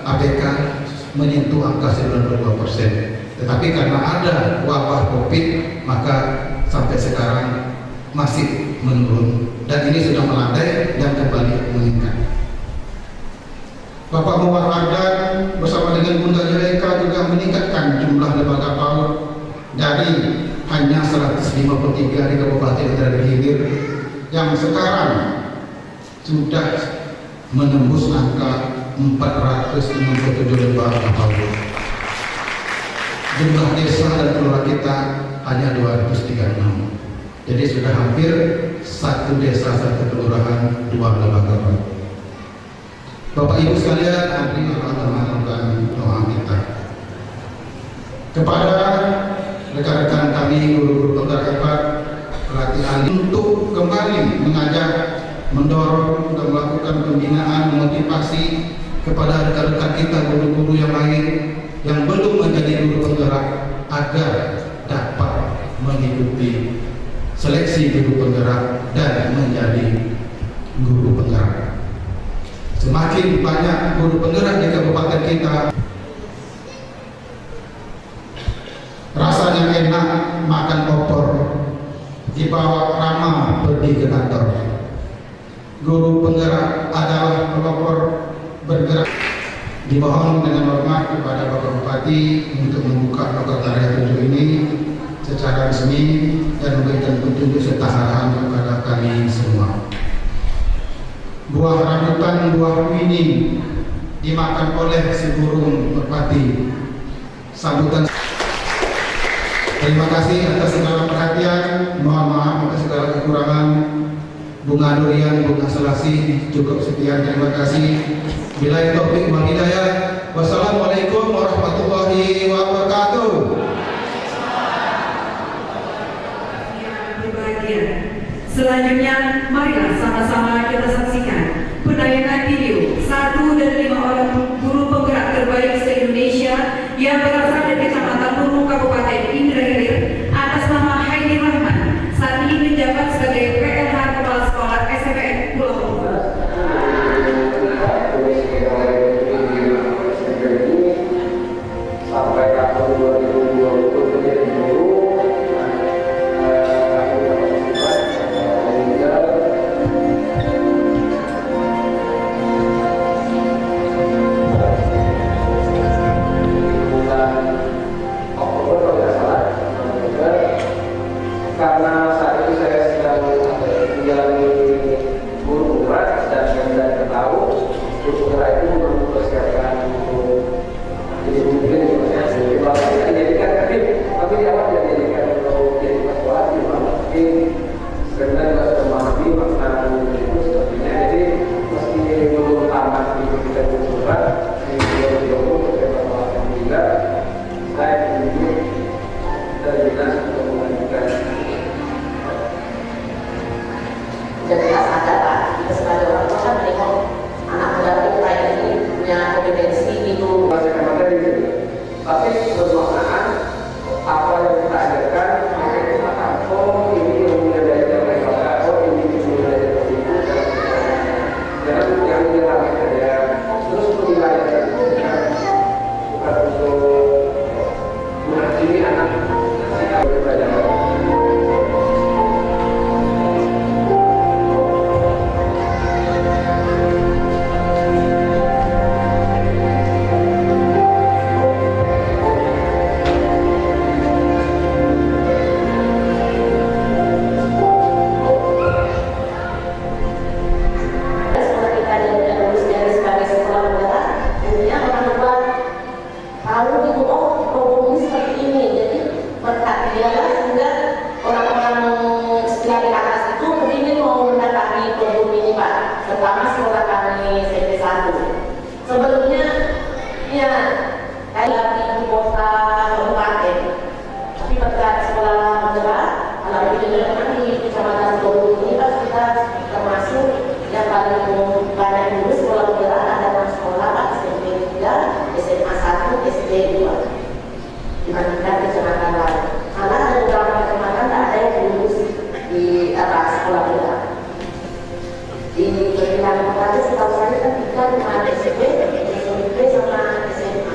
APK menyentuh angka 92%. Tetapi karena ada wabah Covid, maka sampai sekarang masih menurun dan ini sudah melandai dan kembali meningkat. Bapak Muhammad Wardan bersama dengan Bunda Ilaika juga meningkatkan jumlah lembaga PAUD dari hanya 153 di Kabupaten Indrajaya Hilir yang sekarang sudah menembus angka 467 lembaga PAUD. Jumlah desa dan kelurahan kita hanya 236. Jadi sudah hampir 1 desa 1 kelurahan 2 lembaga PAUD. Bapak Ibu sekalian, hadirin dan doa kita kepada rekan-rekan kami guru-guru penggerak hebat pelatihan untuk kembali mengajak, mendorong dan melakukan pembinaan motivasi kepada rekan-rekan kita guru-guru yang lain yang belum menjadi guru penggerak agar dapat mengikuti seleksi guru penggerak dan menjadi guru penggerak. Semakin banyak guru penggerak di kabupaten kita, rasanya enak makan opor, dibawa ramah pergi ke kantor. Guru penggerak adalah pelopor bergerak. Dimohon dengan hormat kepada Bapak Bupati untuk membuka lokal area 7 ini secara resmi dan memberikan petunjuk serta arahan kepada kami semua. Buah rambutan, buah kuning dimakan oleh si burung merpati. Sambutan. Terima kasih atas segala perhatian. Mohon maaf atas segala kekurangan. Bunga durian, bunga selasih. Cukup sekian. Terima kasih. Billahi taufiq wal hidayah. Wassalamualaikum warahmatullahi wabarakatuh. Selanjutnya, marilah sama-sama kita saksikan penayangan video 1 dari 5 orang guru penggerak terbaik se-Indonesia yang berasal dari Kecamatan Burung Kabupaten Indrajaya Hilir atas nama Haini Rahman, saat ini menjabat sebagai PLH Kepala Sekolah SMPN Pulau Jangan yang target saja terus penilaian bukan untuk menghakimi anak sikap belajar. Sebelumnya, ya, kayak di kota kabupaten, tapi berkat sekolah menengah, kalau di kecamatan Bogor ini pas kita termasuk yang paling banyak dulu sekolah menengah ada 6 sekolah, Pak, SMP 3, SMA 1, SD 2 dibandingkan kecamatan lain. Malah ada beberapa kecamatan tak ada yang lulus di atas sekolah menengah. Di Perkilan Kabupaten setahu saya kan 3 cuma SMP, SMP sama SMA.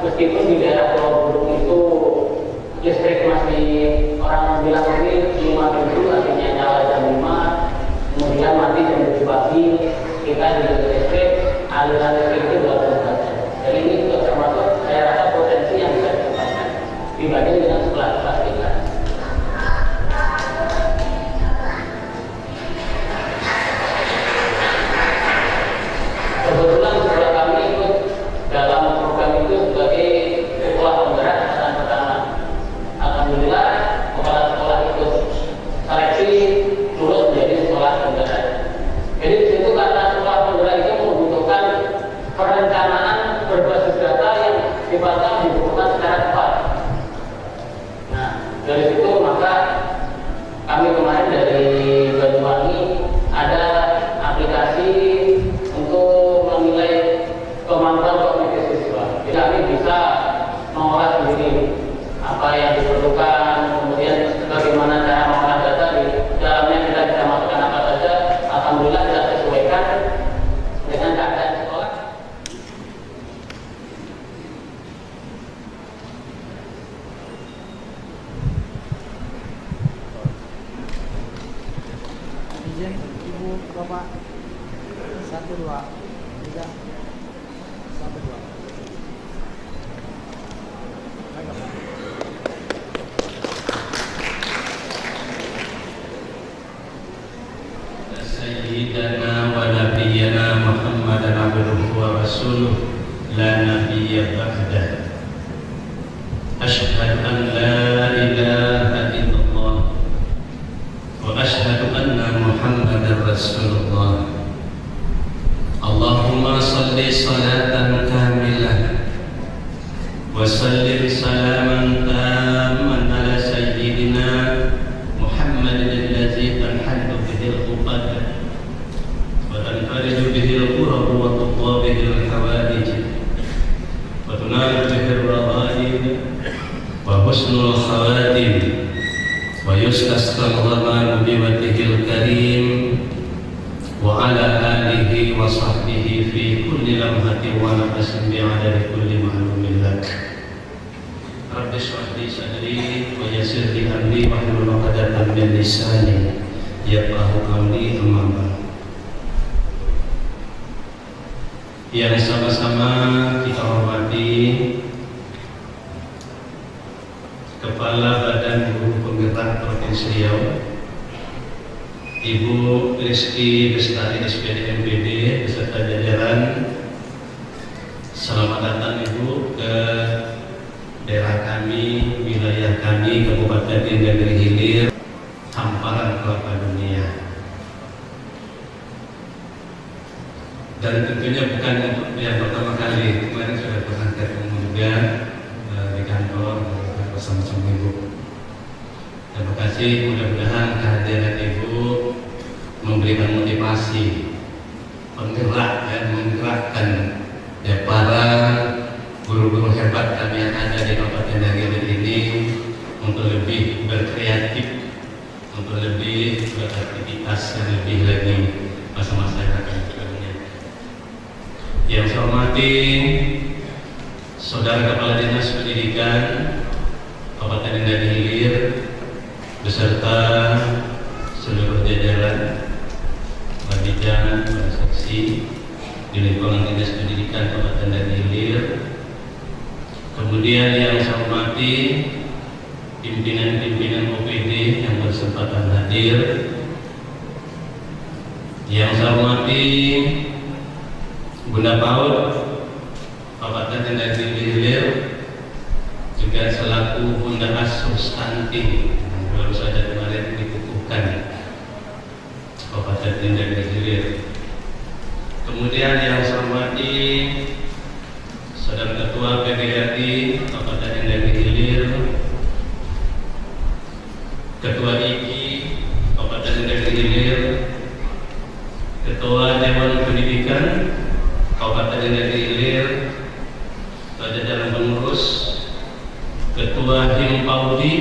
Meskipun di daerah Pulau Burung itu listrik masih orang bilang ini 5.000, artinya nyala jam 5, kemudian mati jam 7 pagi, kita di listrik, aliran listrik itu 24 jam. Jadi ini juga termasuk saya rasa potensi yang bisa dikembangkan dibanding dengan sekolah-sekolah kita. Kebetulan sekolah kami ikut dalam program Pak. 1, 2, 3, 1, 2. Ayo, Pak. Sayyidina wa nabiyyana Muhammadan abduhu wa rasuluh la nabiyya ba'dah. Asyhadu an la ilaha illallah wa asyhadu anna Muhammadar Rasulullah. Allahumma salli salatan kamilah wa sallim salaman tamman ala sayyidina Muhammadin allazi tanhallu bihil uqad wa tanfariju bihil qurab wa tuqwa bihil hawadij wa tunalu bihil raghaib wa husnul khawatim wa yustasqal ghamam biwajhil karim wa ala alihi wa sahbihi fi kulli lamhatin wa nafasin bi'adadi kulli ma'lumin lak. Rabbi shrah li sadri wa yassir li amri wahlul 'uqdatam min lisani yafqahu qawli. Amma ba'd. Yang sama-sama kita hormati Kepala Badan Guru Penggerak Provinsi Riau, Ibu Rizky Bestari SPD MPD beserta jajaran. Selamat datang Ibu ke daerah kami, wilayah kami, Kabupaten Negeri Hilir, hamparan kelapa dunia. Dan tentunya bukan untuk yang pertama kali, kemarin sudah pernah ketemu juga di kantor bersama-sama Ibu. Terima kasih, mudah-mudahan kehadiran Ibu memberikan motivasi, penggerak dan menggerakkan para guru-guru hebat kami yang ada di Kabupaten Negeri ini untuk lebih berkreatif, untuk lebih beraktivitas yang lebih lagi masa-masa yang akan datang. Yang saya hormati Saudara Kepala Dinas Pendidikan Kabupaten Negeri Hilir beserta seluruh jajaran Babijan, Seksi di lingkungan Dinas Pendidikan Kabupaten Negeri Hilir. Kemudian yang saya hormati pimpinan-pimpinan OPD yang bersempatan hadir. Yang saya hormati Bunda PAUD Kabupaten Negeri Hilir, juga selaku Bunda Asuh Stunting yang baru saja kemarin dikukuhkan Kabupaten Negeri Hilir. Kemudian yang saya hormati Saudara Ketua PGRI Kabupaten Negeri Hilir, Ketua IKI Kabupaten Negeri Hilir, Ketua Dewan Pendidikan Kabupaten Negeri Hilir, jajaran pengurus, Ketua Him Paudi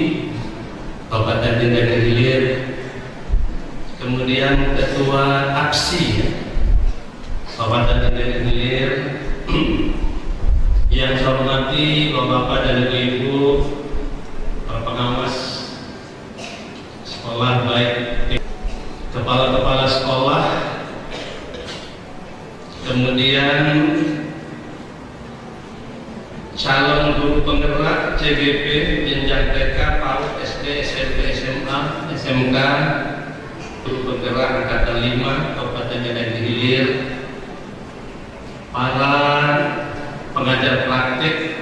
Kabupaten Negeri Hilir, kemudian Ketua Aksi Kabupaten Negeri Hilir, yang saya hormati Bapak dan Ibu para pengawas sekolah, baik kepala-kepala sekolah, kemudian calon guru penggerak CGP jenjang TK, PAUD, SD, SMP, SMA, SMK, guru penggerak angkatan 5 Kabupaten Negeri Hilir, para pengajar praktik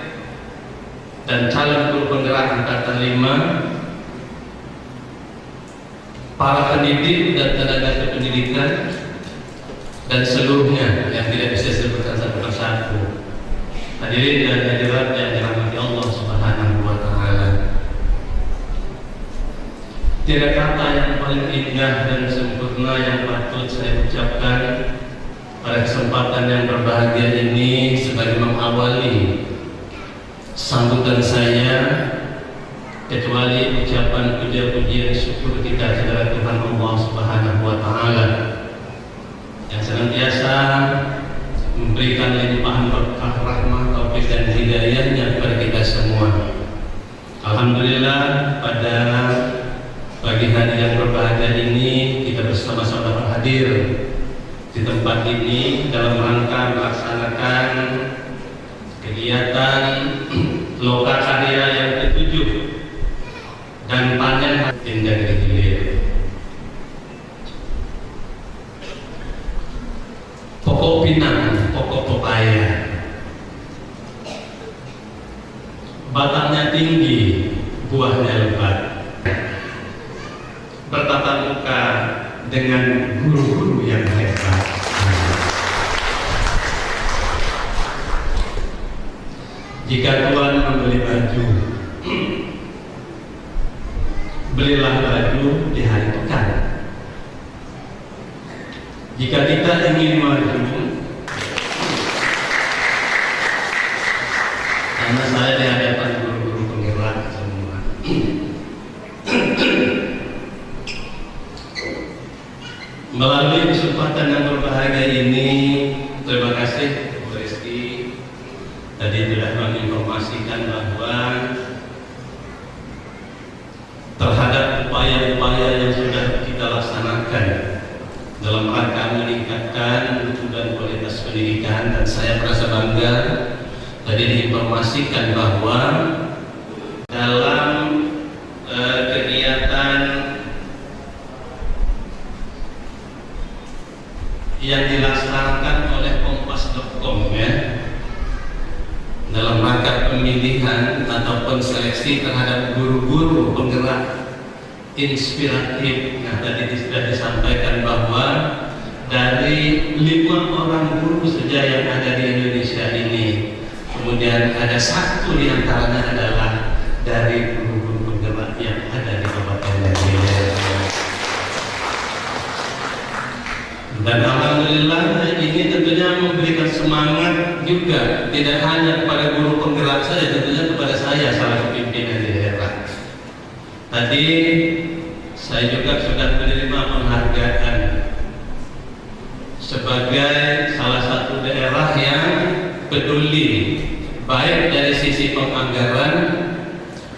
dan calon guru penggerak angkatan 5, para pendidik dan tenaga kependidikan, dan seluruhnya yang tidak bisa disebutkan satu persatu. Hadirin dan hadirat yang dirahmati Allah Subhanahu wa Ta'ala. Tiada kata yang paling indah dan sempurna yang patut saya ucapkan pada kesempatan yang berbahagia ini sebagai mengawali sambutan saya, kecuali ucapan puja-pujian syukur kita kepada Tuhan Allah Subhanahu wa Ta'ala yang senantiasa memberikan limpahan berkah, rahmat, taufik dan hidayahnya kepada kita semua. Alhamdulillah, pada pagi hari yang berbahagia ini kita bersama-sama hadir di tempat ini dalam rangka melaksanakan kegiatan lokakarya yang ke-7 dan panen Negeri Hilir. Pokok pinang, pokok pepaya, batangnya tinggi, buahnya lebat, bertatap muka dengan guru-guru yang hebat. Jika Tuhan membeli baju, belilah baju di hari pekan. Jika kita ingin maju, karena saya di hadapan guru-guru penggerak semua, melalui kesempatan yang berbahagia ini, terima kasih Bu Rizky tadi sudah menginformasikan bahwa terhadap upaya-upaya yang sudah kita laksanakan dalam rangka meningkatkan mutu dan kualitas pendidikan, dan saya merasa bangga tadi diinformasikan bahwa dalam kegiatan yang dilaksanakan oleh Kompas.com ya, dalam rangka pemilihan ataupun seleksi terhadap guru-guru penggerak inspiratif. Nah, tadi sudah disampaikan bahwa dari 5 orang guru saja yang ada di Indonesia ini, kemudian ada 1 di antaranya adalah dari guru-guru penggerak yang ada di Kabupaten Hilir. Dan alhamdulillah ini tentunya memberikan semangat juga, tidak hanya kepada guru penggerak saja, tentunya kepada saya selaku pimpinan di daerah. Tadi saya juga sudah menerima penghargaan sebagai salah satu daerah yang peduli baik dari sisi penganggaran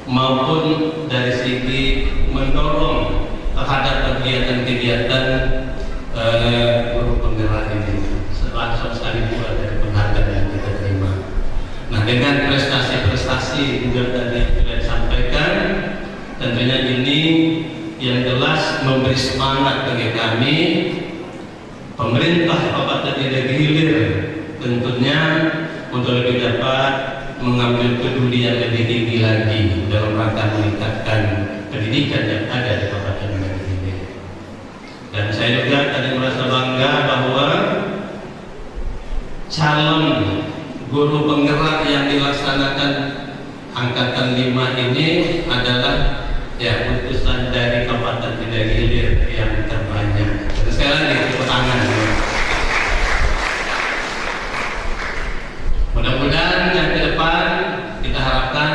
maupun dari segi mendorong terhadap kegiatan-kegiatan guru penggerak ini. Langsung sekali pula dari penghargaan yang kita terima. Nah, dengan prestasi-prestasi juga tadi sudah disampaikan, tentunya ini yang jelas memberi semangat bagi kami, pemerintah Kabupaten Negeri Hilir tentunya untuk lebih dapat mengambil peduli yang lebih tinggi lagi dalam rangka meningkatkan pendidikan yang ada di Kabupaten Negeri Hilir. Dan saya juga tadi merasa bangga bahwa calon guru penggerak yang dilaksanakan angkatan 5 ini adalah ya utusan dari Kabupaten Negeri Hilir yang terbanyak. Jadi sekali lagi tepuk tangan. Mudah-mudahan yang ke depan kita harapkan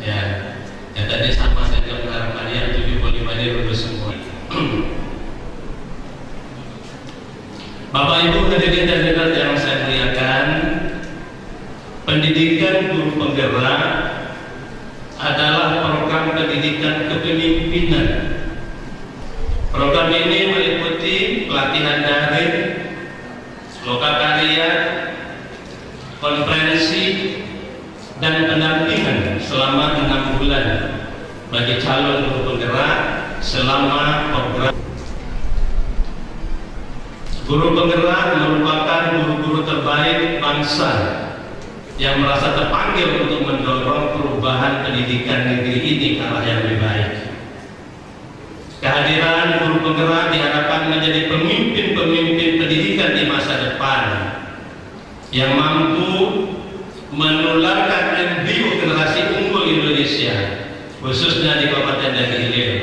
ya tadi sama saja mengharapkan yang 75 ini lulus semua. Bapak Ibu hadirin dan hadirat yang saya muliakan, pendidikan guru penggerak adalah program pendidikan kepemimpinan. Program ini meliputi pelatihan daring, lokakarya, konferensi, dan pendampingan selama 6 bulan bagi calon guru penggerak selama program. Guru penggerak merupakan guru-guru terbaik bangsa yang merasa terpanggil untuk mendorong perubahan pendidikan negeri ini ke arah yang lebih baik. Kehadiran guru penggerak diharapkan menjadi pemimpin-pemimpin pendidikan di masa depan yang mampu menularkan embrio generasi unggul Indonesia, khususnya di Kabupaten Negeri Hilir.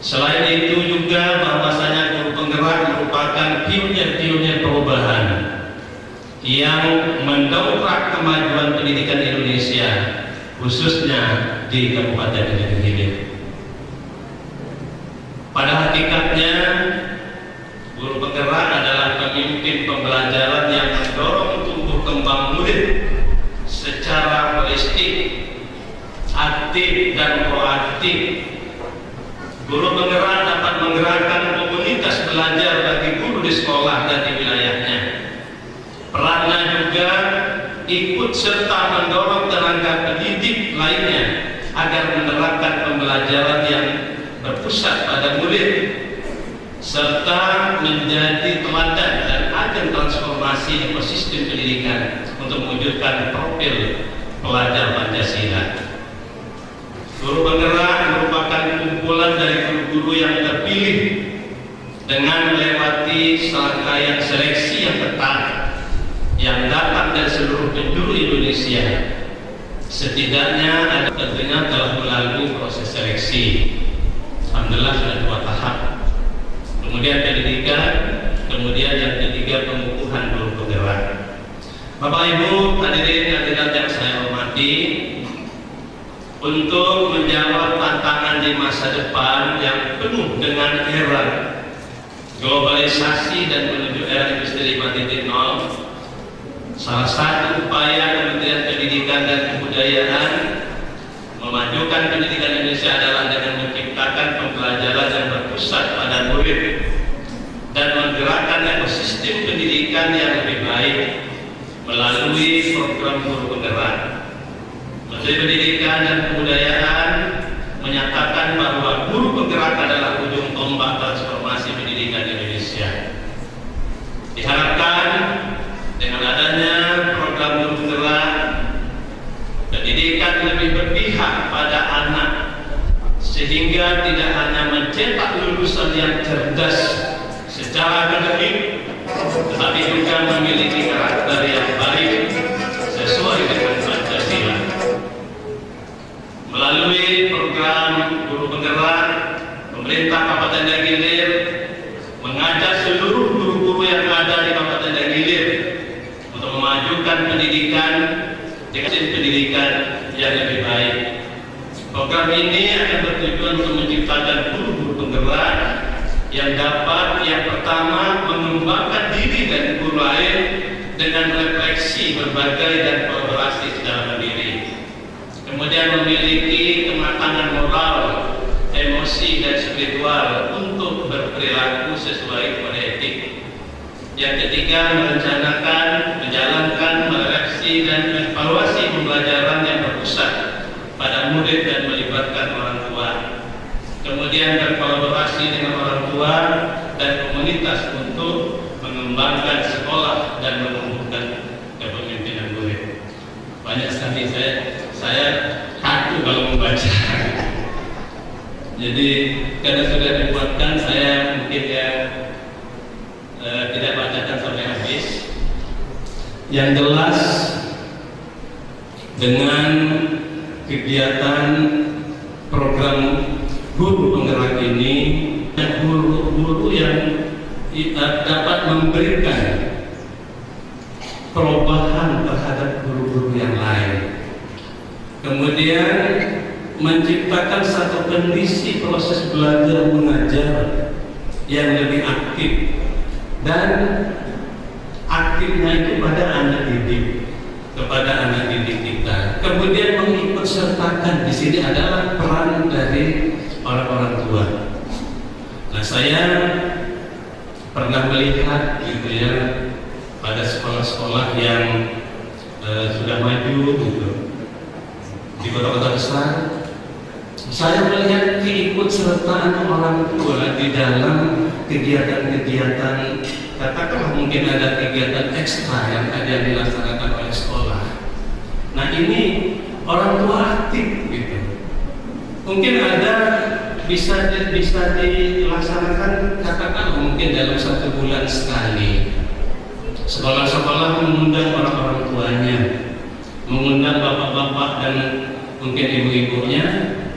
Selain itu juga bahwasanya guru penggerak merupakan pionir-pionir perubahan yang mendongkrak kemajuan pendidikan Indonesia, khususnya di Kabupaten Negeri Hilir. Pada hakikatnya, guru penggerak adalah pemimpin pembelajaran yang mendorong tumbuh kembang murid secara holistik, aktif dan proaktif. Guru penggerak dapat menggerakkan komunitas belajar bagi guru guru di sekolah dan di wilayahnya. Perannya juga ikut serta mendorong tenaga pendidik lainnya agar menerapkan pembelajaran yang berpusat pada murid serta menjadi teladan dan agen transformasi ekosistem pendidikan untuk mewujudkan profil pelajar Pancasila. Guru penggerak merupakan kumpulan dari guru-guru yang terpilih dengan melewati serangkaian seleksi yang ketat yang datang dari seluruh penjuru Indonesia. Setidaknya ada tentunya telah melalui proses seleksi. Alhamdulillah sudah 2 tahap. Kemudian pendidikan, kemudian yang ketiga pengukuhan guru penggerak. Bapak Ibu hadirin yang saya hormati, untuk menjawab tantangan di masa depan yang penuh dengan era globalisasi dan menuju era industri 4.0, salah satu upaya Kementerian Pendidikan dan Kebudayaan memajukan pendidikan Indonesia adalah dengan menciptakan pembelajaran yang berpusat pada murid dan menggerakkan ekosistem pendidikan yang lebih baik melalui program guru penggerak. Menteri Pendidikan dan Kebudayaan menyatakan bahwa guru penggerak adalah ujung tombak transformasi pendidikan Indonesia. Diharapkan dengan adanya program guru penggerak, pendidikan lebih berpihak pada anak sehingga tidak hanya mencetak lulusan yang cerdas secara akademik, tetapi juga memiliki karakter yang baik sesuai dengan Pancasila. Melalui program guru penggerak, pemerintah Kabupaten Dagilir mengajak seluruh guru-guru yang ada di Kabupaten Dagilir untuk memajukan pendidikan dengan pendidikan yang lebih baik. Program ini akan bertujuan untuk menciptakan guru-guru penggerak yang dapat yang pertama mengembangkan diri dan guru lain dengan refleksi berbagai dan kolaborasi secara mandiri. Kemudian memiliki kematangan moral, emosi dan spiritual untuk berperilaku sesuai kode etik. Yang ketiga, merencanakan, menjalankan, merefleksi dan evaluasi pembelajaran yang berpusat pada murid dan melibatkan orang tua. Kemudian berkolaborasi dengan orang tua dan komunitas untuk mengembangkan sekolah dan menumbuhkan kepemimpinan murid. Banyak sekali saya kaku kalau membaca. Jadi karena sudah dibuatkan, saya mungkin tidak bacakan sampai habis. Yang jelas dengan kegiatan program guru penggerak ini, guru-guru yang dapat memberikan perubahan terhadap guru-guru yang lain. Kemudian menciptakan satu kondisi proses belajar mengajar yang lebih aktif dan aktifnya itu pada anak didik, kepada anak didik kita. Kemudian mengikut sertakan di sini adalah peran dari orang-orang tua. Nah, saya pernah melihat gitu ya pada sekolah-sekolah yang sudah maju gitu di kota-kota besar. Saya melihat keikutsertaan orang tua di dalam kegiatan-kegiatan, katakanlah mungkin ada kegiatan ekstra yang dilaksanakan oleh sekolah. Nah, ini orang tua aktif gitu. Mungkin ada bisa dilaksanakan katakanlah mungkin dalam 1 bulan sekali. Sekolah-sekolah mengundang orang-orang tuanya, mengundang bapak-bapak dan mungkin ibu-ibunya,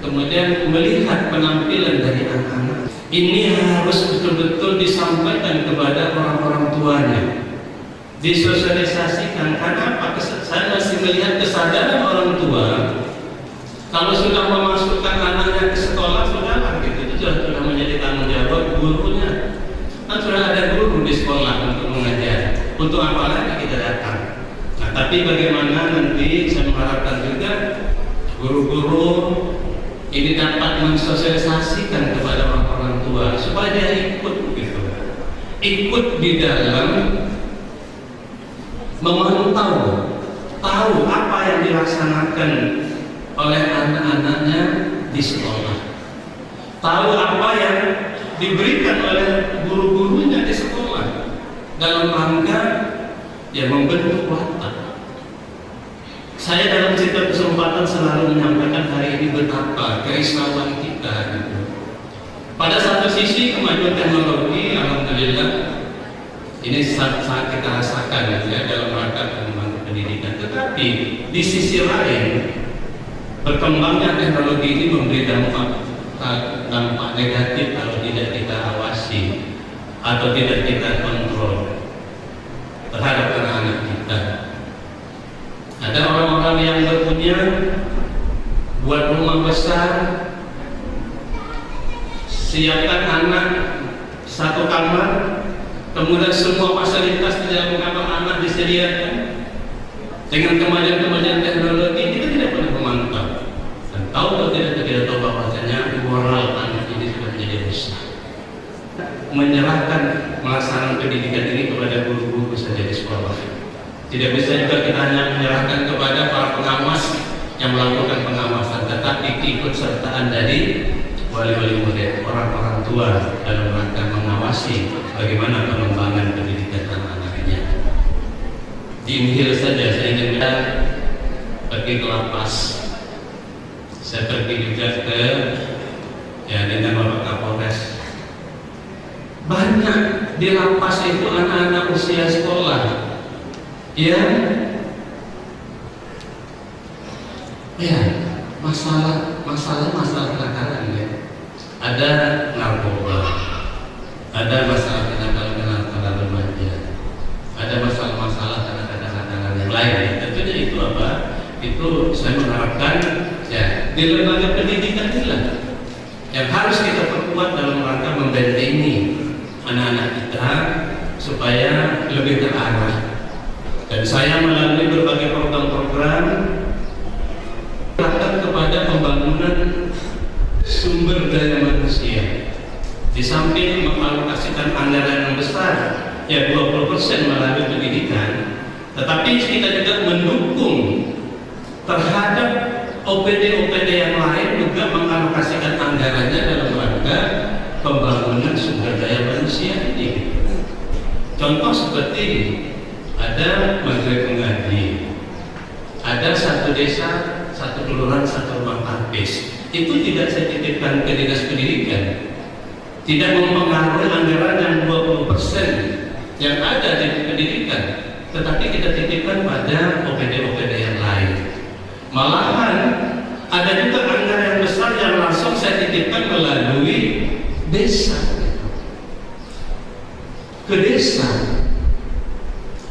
kemudian melihat penampilan dari anak-anak. Ini harus betul-betul disampaikan kepada orang-orang tuanya, disosialisasikan. Karena apa? Saya masih melihat kesadaran orang tua kalau sudah memasukkan anaknya ke sekolah, sudahlah gitu, itu sudah menjadi tanggung jawab gurunya. Kan sudah ada guru di sekolah untuk mengajar, untuk apa lagi kita datang? Nah, tapi bagaimana nanti saya mengharapkan juga guru-guru ini dapat mensosialisasikan kepada orang-orang tua supaya dia ikut gitu. ikut di dalam memantau, tahu apa yang dilaksanakan oleh anak-anaknya di sekolah, tahu apa yang diberikan oleh guru-gurunya di sekolah dalam rangka membentuk watak. Saya dalam setiap kesempatan selalu menyampaikan hari ini betapa kerisauan kita gitu. Pada satu sisi kemajuan teknologi, alhamdulillah, ini sangat kita rasakan dalam rangka pengembangan pendidikan. Tetapi di sisi lain, berkembangnya teknologi ini memberi dampak negatif kalau tidak kita awasi atau tidak kita kontrol terhadap anak-anak kita. Ada orang-orang yang berpunya buat rumah besar, siapkan anak satu kamar, kemudian semua fasilitas di dalam kamar anak disediakan. Dengan kemajuan teknologi kita tidak pernah memantau dan tahu atau tidak tahu bahwasanya moral anak ini sudah menjadi rusak. Menyerahkan melaksanakan pendidikan ini kepada guru-guru saja di sekolah. Tidak bisa juga kita hanya menyerahkan kepada para pengawas yang melakukan pengawasan, tetapi keikutsertaan dari wali-wali murid, orang-orang tua dalam rangka mengawasi bagaimana pengembangan pendidikan anak-anaknya. Diinhil saja saya ingin pergi ke lapas. Saya pergi juga ke dengan Bapak Kapolres. Banyak di lapas itu anak-anak usia sekolah yang masalah kenakalan ya. Ada narkoba, ada masalah kenakalan remaja, ada masalah kenakalan yang lain ya. Tentunya itu apa? Itu saya mengharapkan di lembaga pendidikan inilah yang harus kita perkuat dalam rangka membentengi anak-anak kita supaya lebih terarah. Dan saya melalui berbagai program-program akan kepada pembangunan sumber daya manusia. Di samping mengalokasikan anggaran yang besar, 20% melalui pendidikan, tetapi kita juga mendukung terhadap OPD-OPD yang lain juga mengalokasikan anggarannya dalam rangka pembangunan sumber daya manusia ini. Contoh seperti ada majelis mengaji, ada satu desa, satu kelurahan, satu rumah tapis. Itu tidak saya titipkan ke dinas pendidikan, tidak mempengaruhi anggaran yang 20% yang ada di pendidikan, tetapi kita titipkan pada OPD-OPD yang lain. Malahan ada juga anggaran yang besar yang langsung saya titipkan melalui desa, ke desa.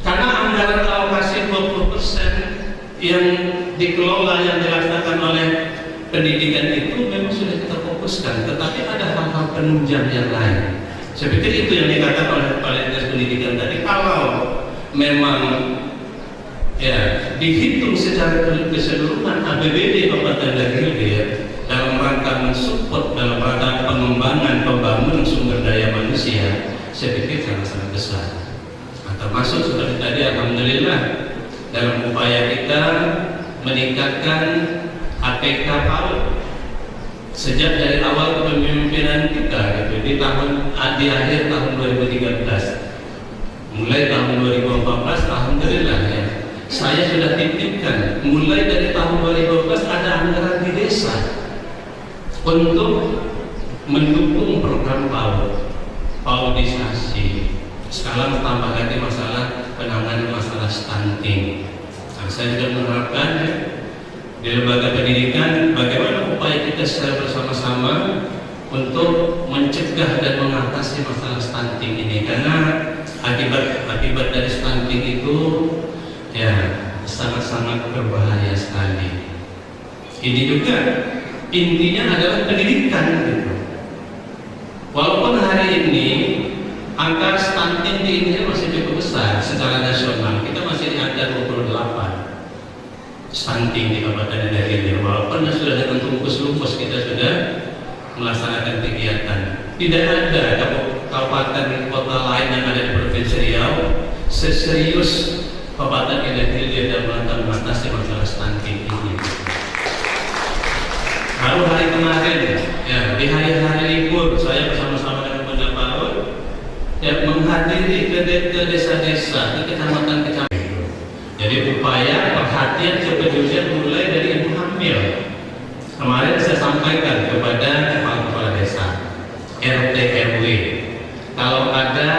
Karena anggaran alokasi 20% yang dikelola, yang dilaksanakan oleh pendidikan itu memang sudah kita fokuskan, tetapi ada hal-hal penunjang yang lain. Saya pikir itu yang dikatakan oleh Kepala Dinas Pendidikan tadi. Kalau memang dihitung secara keseluruhan APBD Kabupaten Dagelir dalam rangka mensupport dalam rangka pengembangan pembangunan sumber daya manusia, saya pikir sangat-sangat besar. Termasuk seperti tadi, alhamdulillah dalam upaya kita meningkatkan APK PAUD sejak dari awal kepemimpinan kita gitu, di akhir tahun 2013, mulai tahun 2014, alhamdulillah ya, saya sudah titipkan mulai dari tahun 2012 ada anggaran di desa untuk mendukung program PAUDisasi. Sekarang tambah lagi masalah penanganan masalah stunting. Nah, saya juga mengharapkan di lembaga pendidikan bagaimana upaya kita secara bersama-sama untuk mencegah dan mengatasi masalah stunting ini, karena akibat dari stunting itu sangat-sangat berbahaya sekali. Ini juga intinya adalah pendidikan gitu. Walaupun hari ini angka stunting di Indonesia masih cukup besar secara nasional, kita masih di angka 28 stunting di Kabupaten Dagelir. Walaupun sudah dengan lumpus kita sudah melaksanakan kegiatan, tidak ada kabupaten kota lain yang ada di Provinsi Riau, seserius Kabupaten Indah Hilir dalam mengatasi masalah stunting ini. Baru hari kemarin, ya, di hari-hari libur, saya bersama-sama dengan Bunda PAUD ya, menghadiri ke desa-desa, ke kecamatan-kecamatan. Jadi upaya perhatian kepedulian mulai dari ibu hamil. Kemarin saya sampaikan kepada kepala-kepala desa, RT RW, kalau ada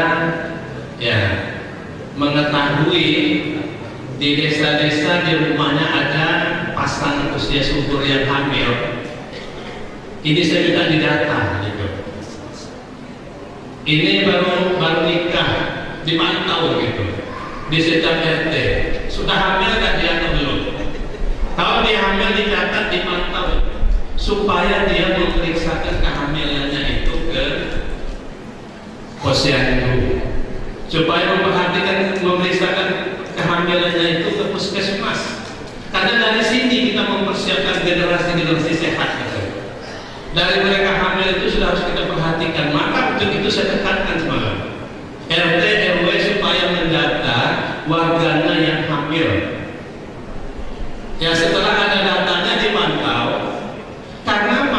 ya mengetahui di desa-desa di rumahnya ada pasangan usia subur yang hamil, ini saya minta didata gitu. Ini baru nikah, dimantau gitu di setiap RT, sudah hamil kan dia atau belum? Kalau dia hamil dicatat, dimantau supaya dia memeriksakan kehamilannya itu ke posyandu, supaya memeriksakan kehamilannya itu ke puskesmas. Karena dari sini kita mempersiapkan generasi sehat gitu. Dari mereka hamil itu sudah harus kita perhatikan. Maka untuk itu saya tekankan semalam RT RW supaya mendata warganya yang hamil. Ya, setelah ada datanya dimantau. Karena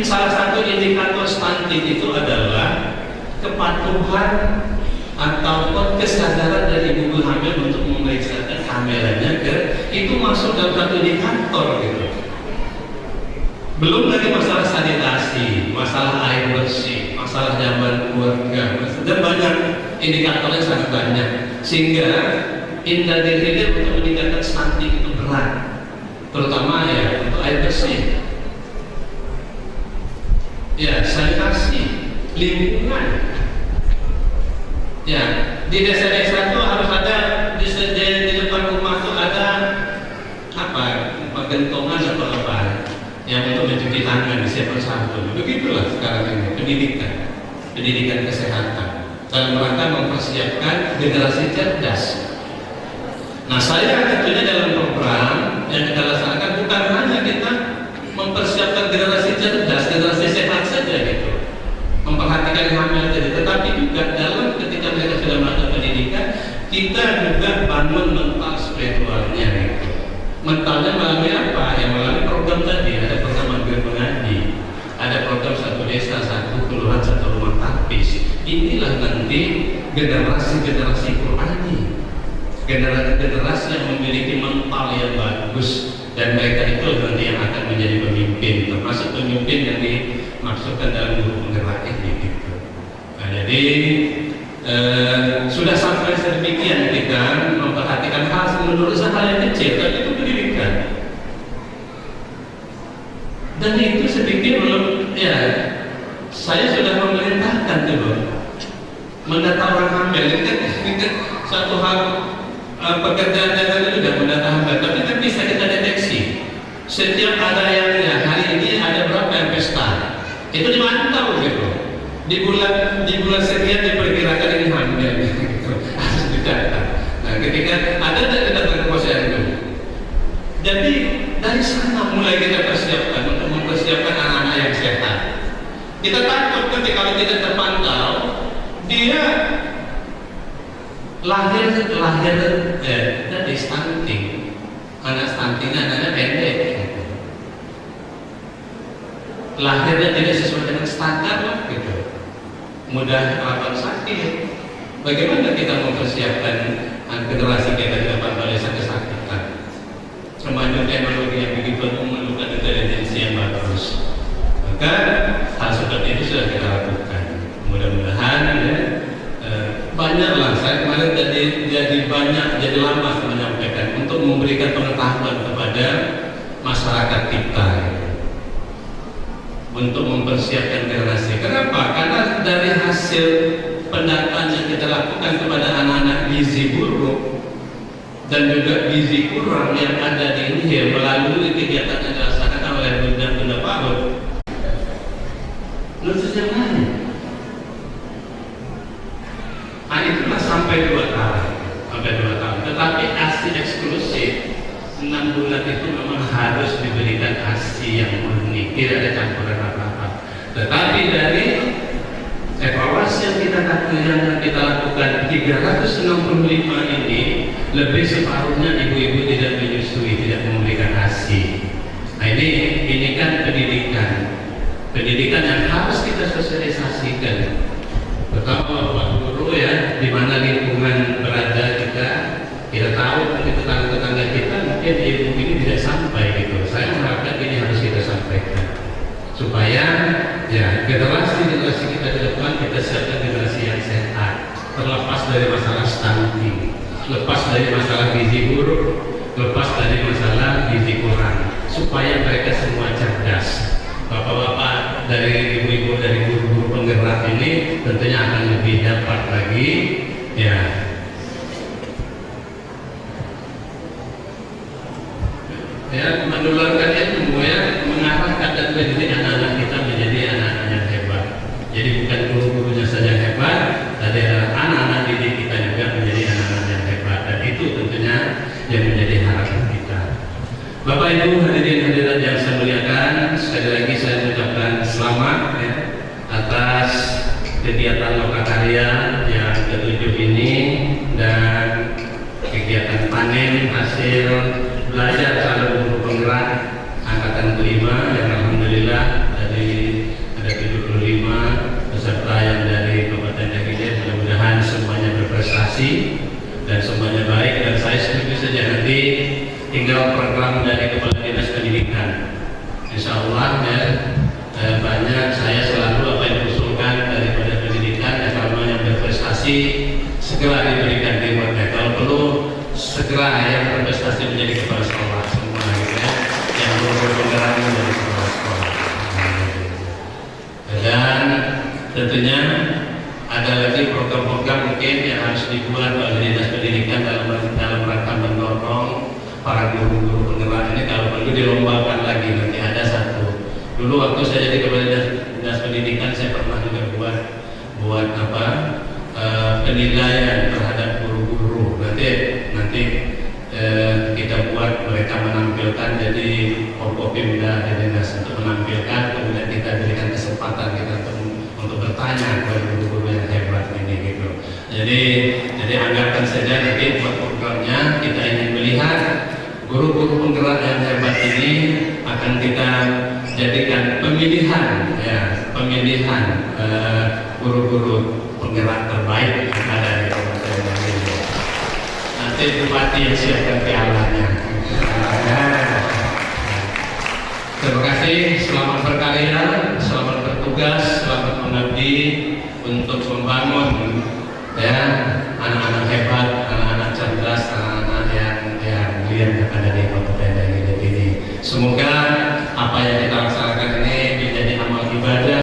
salah satu indikator stunting itu adalah kepatuhan ataupun kesadaran dari ibu hamil untuk memeriksakan kehamilannya itu masuk dalam satu indikator gitu. Belum lagi masalah sanitasi, masalah air bersih, masalah nyaman keluarga, dan banyak indikatornya sangat banyak. Sehingga Indah Hilir untuk meningkatkan stunting itu berat, terutama ya untuk air bersih, ya sanitasi, lingkungan. Ya, di desa-desa itu harus ada di depan rumah itu ada apa? Gentongan atau apa? Yang untuk mencuci tangan disiapkan sabun. Begitulah sekarang ini pendidikan kesehatan dalam rangka mempersiapkan generasi cerdas. Nah, saya tentunya dalam program yang kita laksanakan bukan hanya kita mempersiapkan generasi cerdas, generasi sehat saja gitu, memperhatikan hamil tadi, tetapi juga dalam ketika mereka sudah melakukan pendidikan, kita juga bangun mental spiritualnya gitu. Mentalnya melalui apa? Yang melalui program tadi, ada program Mampir Mengaji, ada program satu desa, satu kelurahan, satu rumah tapis. Inilah nanti generasi Qurani, generasi yang memiliki mental yang bagus, dan mereka itu nanti yang akan menjadi pemimpin, termasuk pemimpin yang dimaksudkan dalam guru penggerak ini gitu. Nah, jadi sudah sampai sedemikian kita memperhatikan hal menurut saya hal yang kecil, tapi itu pendidikan. Dan itu sedikit belum, ya saya sudah memerintahkan dulu mendata orang hamil. Ini kan satu hal pekerjaan yang juga mendata hamil, tapi kan bisa kita deteksi. Setiap ada yang ya, hari ini ada berapa yang pesta, itu dimantau gitu. Di bulan sekian diperkirakan ini hamil gitu. Harus didata. Nah, ketika ada datang ke posyandu. Jadi dari sana mulai kita persiapkan untuk mempersiapkan anak-anak yang sehat. Kita takut ketika kalau tidak terpantau, dia lahir dari stunting. Anak stunting anaknya pendek. Lahirnya tidak sesuai dengan standar lah gitu. Mudah rawan sakit. Bagaimana kita mempersiapkan generasi kita di depan balesa kesakitan? Kemajuan teknologi yang begitu memerlukan intelijensi yang bagus. Maka hal seperti itu sudah kita lakukan. Mudah-mudahan ya, banyaklah. Saya kemarin jadi lama menyampaikan untuk memberikan pengetahuan kepada masyarakat kita. Untuk mempersiapkan generasi. Kenapa? Karena dari hasil pendataan yang kita lakukan kepada anak-anak gizi buruk dan juga gizi kurang yang ada di India melalui kegiatan yang dilaksanakan oleh Bunda PAUD, lulus yang lain. Nah, itulah sampai 2 tahun. Tetapi ASI eksklusif 6 bulan itu memang harus diberikan ASI yang murni, tidak ada campuran apa-apa. Tetapi dari Evaluasi yang kita lakukan 365 ini lebih separuhnya ibu-ibu tidak menyusui, tidak memberikan ASI. Nah ini kan pendidikan yang harus kita sosialisasikan. Pertama Pak Guru ya, di mana lingkungan berada kita tahu nanti tetangga-tetangga kita mungkin ilmu ini tidak sampai gitu. Saya mengharapkan ini harus kita sampaikan supaya ya generasi kita ke depan kita siapkan generasi yang sehat, terlepas dari masalah stunting, lepas dari masalah gizi buruk, lepas dari masalah gizi kurang, supaya mereka semua cerdas. Bapak-bapak dari ibu-ibu dari guru-guru penggerak ini tentunya akan lebih dapat lagi ya menularkan ilmu ya, mengarahkan dan mendidik anak-anak kita menjadi anak-anak yang hebat. Jadi bukan guru-gurunya saja hebat, tapi anak-anak didik kita juga menjadi anak-anak yang hebat, dan itu tentunya yang menjadi harapan kita. Bapak Ibu hadirin hadirat yang saya muliakan, sekali lagi saya mengucapkan selamat ya, atas kegiatan lokakarya yang ke-7 ini dan kegiatan panen hasil belajar calon guru penggerak angkatan kelima yang alhamdulillah dari ada 75 peserta yang dari Kabupaten Dagilir. Mudah-mudahan semuanya berprestasi dan semuanya baik, dan saya setuju saja nanti tinggal program dari Kepala Dinas Pendidikan. Insya Allah ya, banyak saya selalu apa yang diusulkan daripada pendidikan ya, kalau yang berprestasi segera diberikan reward ya, kalau perlu segera yang berprestasi menjadi kepala sekolah semua gitu ya, yang bergerak menjadi kepala sekolah. Dan tentunya ada lagi program-program mungkin yang harus dibuat oleh Dinas Pendidikan dalam rangka mendorong para guru-guru penggerak ini, kalau perlu dilombakan lagi. Nanti ada satu, dulu waktu saya jadi kepala Dinas Pendidikan saya pernah juga buat penilaian terhadap guru-guru. Nanti kita buat mereka menampilkan, jadi Forkopimda Dinas untuk menampilkan, kemudian kita berikan kesempatan kita untuk bertanya kepada guru-guru yang hebat ini gitu. Jadi anggarkan saja nanti buat programnya, kita ingin melihat guru-guru penggerak yang hebat ini akan kita jadikan pemilihan guru-guru penggerak terbaik yang ada di Kabupaten Dagilir. Nanti bupati yang siapkan pialanya. Terima kasih, selamat berkarya, selamat bertugas, selamat mengabdi untuk membangun ya anak-anak hebat, anak-anak cerdas, anak-anak yang mulia yang ada di Kabupaten Dagilir ini. Semoga apa yang kita laksanakan ini menjadi amal ibadah.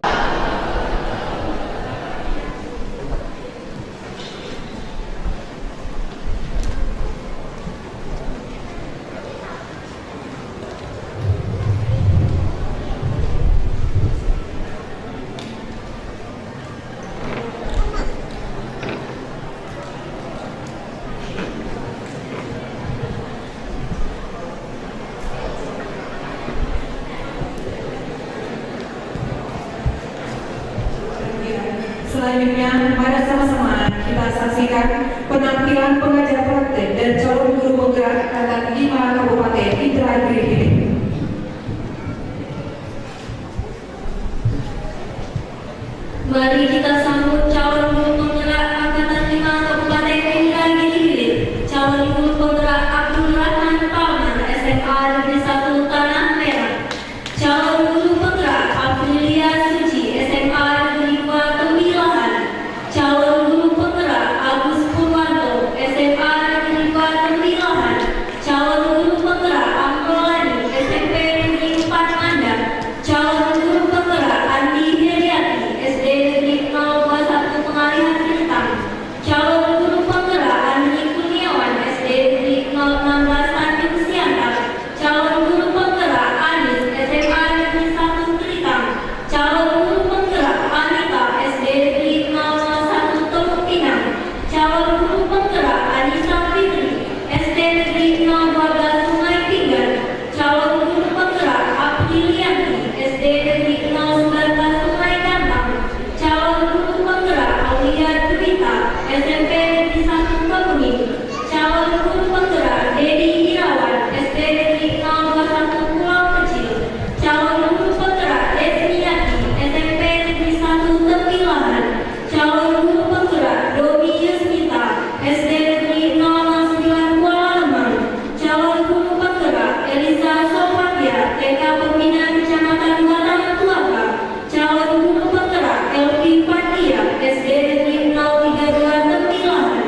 Selanjutnya, mari sama-sama kita saksikan penampilan pengajar praktek dan calon guru penggerak angkatan 5 Kabupaten Indragiri. Mari kita sambut calon guru penggerak angkatan 5 Kabupaten Indragiri, calon guru penggerak Abdul Rahman Palmer, SMA Negeri 1 Tanah Merah, calon guru penggerak Aprilia Suci, SMA Negeri 2 Tembilahan, calon guru penggerak Agus Purwanto, SMA Negeri 2 Tembilahan, calon guru penggerak Amrolani, SMP Negeri 4 Mandar, calon guru penggerak Andi Heriati, SD Negeri 0 Eliza Sofia, TK Pembina Kecamatan Batang Tuaka. Calon guru penggerak Elvi Fatia, SD Negeri 032 Tembilahan.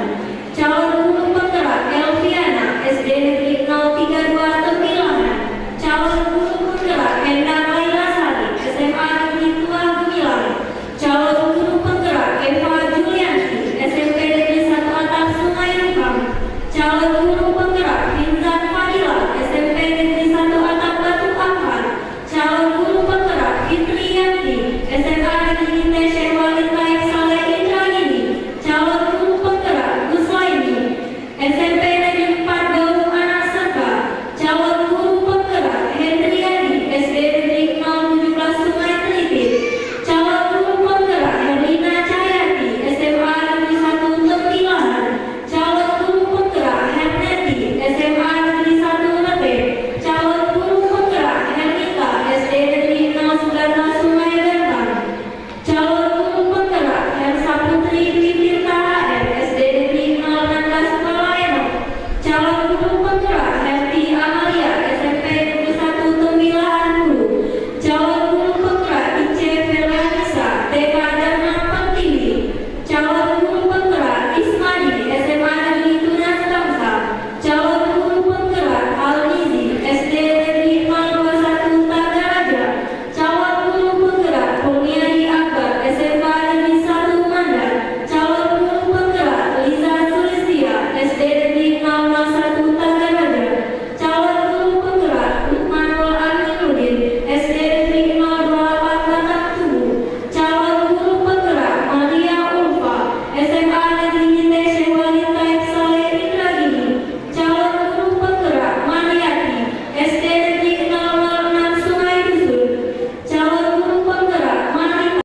Calon guru penggerak Elviana, SD Negeri 032 Tembilahan. Calon guru penggerak Endang Laila Sari, SMA Negeri 2 Gemilang. Calon guru penggerak Eva Julianti, SMP Negeri 1 Atap Sungai Rukam. Calon guru penggerak Vinzan Fadila, SMP Negeri 1 Atap Batu Ampar. Calon guru penggerak Fitriyanti, SMA Negeri Syekh Walid Taib Saleh Indragiri. Calon guru penggerak Guslaini, SMP Negeri 4 Galuh Anak Seka. Calon guru penggerak Hendriani, SD Negeri 017 Sungai Telipit. Calon guru penggerak Herlina Cahyati, SMA Negeri 1 Tembilahan. Calon guru penggerak Herneti, SMA Negeri 1 Lebet. Calon guru penggerak Hernita, SD Negeri 019 Sungai Bentang. Calon guru penggerak Hersa Putri Dwi Tirta HR, SD Negeri 016 Sukalayana. Calon guru penggerak Herti Amalia, SMP Negeri 1 Tembilahan Guru. Calon guru penggerak Ice Ferlanisa, TK Dharma Pertiwi. Calon guru penggerak Ismadi, SMA Negeri Tunas Bangsa. Calon guru penggerak Alnizi, SD Negeri 021 Tagaraja. Calon guru penggerak Purniadi Akbar, SMK Negeri 1 Mandar. Calon guru penggerak Liza Sulistia, SD Negeri 001 Tagaraja. Calon guru penggerak Lukmanul Aminuddin, SD Negeri 028 Batak Tubuh. Calon guru penggerak Maria Ulfa, SMA Negeri Syekh Walid Taib Saleh Indragiri. Calon guru penggerak Mariati, SD Negeri 006 Sungai Dusun. Calon guru penggerak Marita.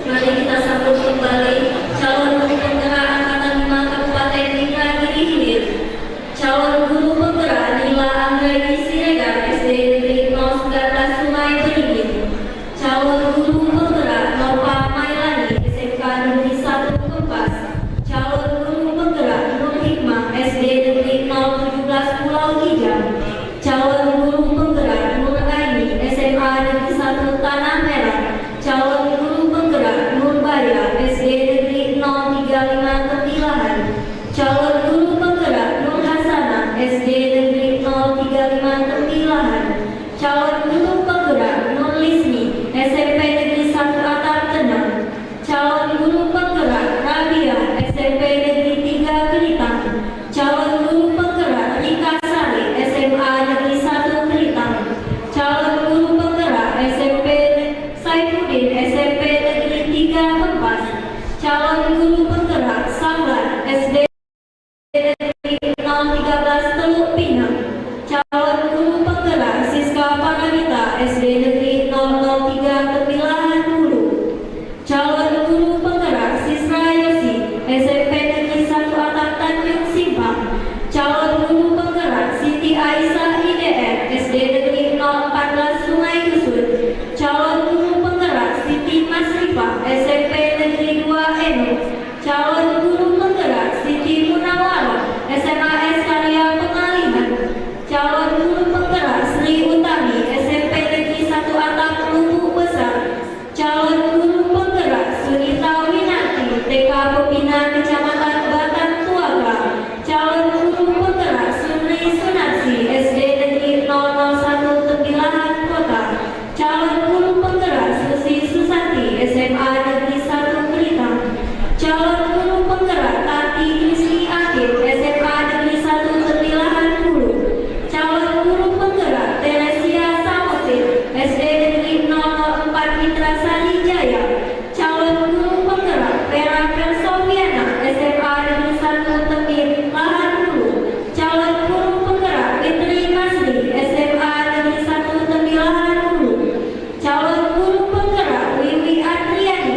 Mari kita sambut kembali calon guru penggerak Angkatan 5 Kabupaten Indragiri Hilir. Calon guru penggerak Nila Anggraini Siregar, SD Negeri 019 Sungai Beringin. Calon guru penggerak Nova Mailani, SMK Negeri 1 Kempas. Calon guru penggerak Nur Hikmah, SD Negeri 017 Pulau Kijang. Calon guru penggerak Nur Aini, SMA Negeri 1 Tanah Merah. Calon 3 Kempas, calon guru penggerak Sambat SD Negeri 013 Teluk Pinang, calon guru penggerak Siska Panganita SD Negeri 003 Kepilahan Hulu, calon guru penggerak Sisra Yosi SMP Negeri 1 Atap Tanjung Simpang, calon guru penggerak Siti Aisyah IDR SD Negeri 014 Sungai Dusun, calon guru penggerak Siti Masrifah SMP Negeri 2 Enu, calon guru penggerak Siti Munawaro SMA Karya Pengalihan, calon guru penggerak Sri Utami SMP Negeri 1 Atap Lubuk Besar, calon guru penggerak Sunita Winati TK Pembina Kecamatan Batang Tuaga, calon guru penggerak Sunri Sunarsi SD Negeri 001 Tembilahan Kota, calon guru penggerak Susi Susati SMA Negeri 1 Pelitang, calon guru penggerak Tati Kristi Akhir SMA Negeri 1 Tembilahan Hulu, calon guru penggerak Teresia Samotin SD Negeri 004 Indrasari Jaya, calon guru penggerak Vera Persoviana SMA Negeri 1 Tembir Lahan Hulu, calon guru penggerak Fitri Kasri SMA Negeri 1 Tembilahan Hulu, calon guru penggerak Wiwi Adriani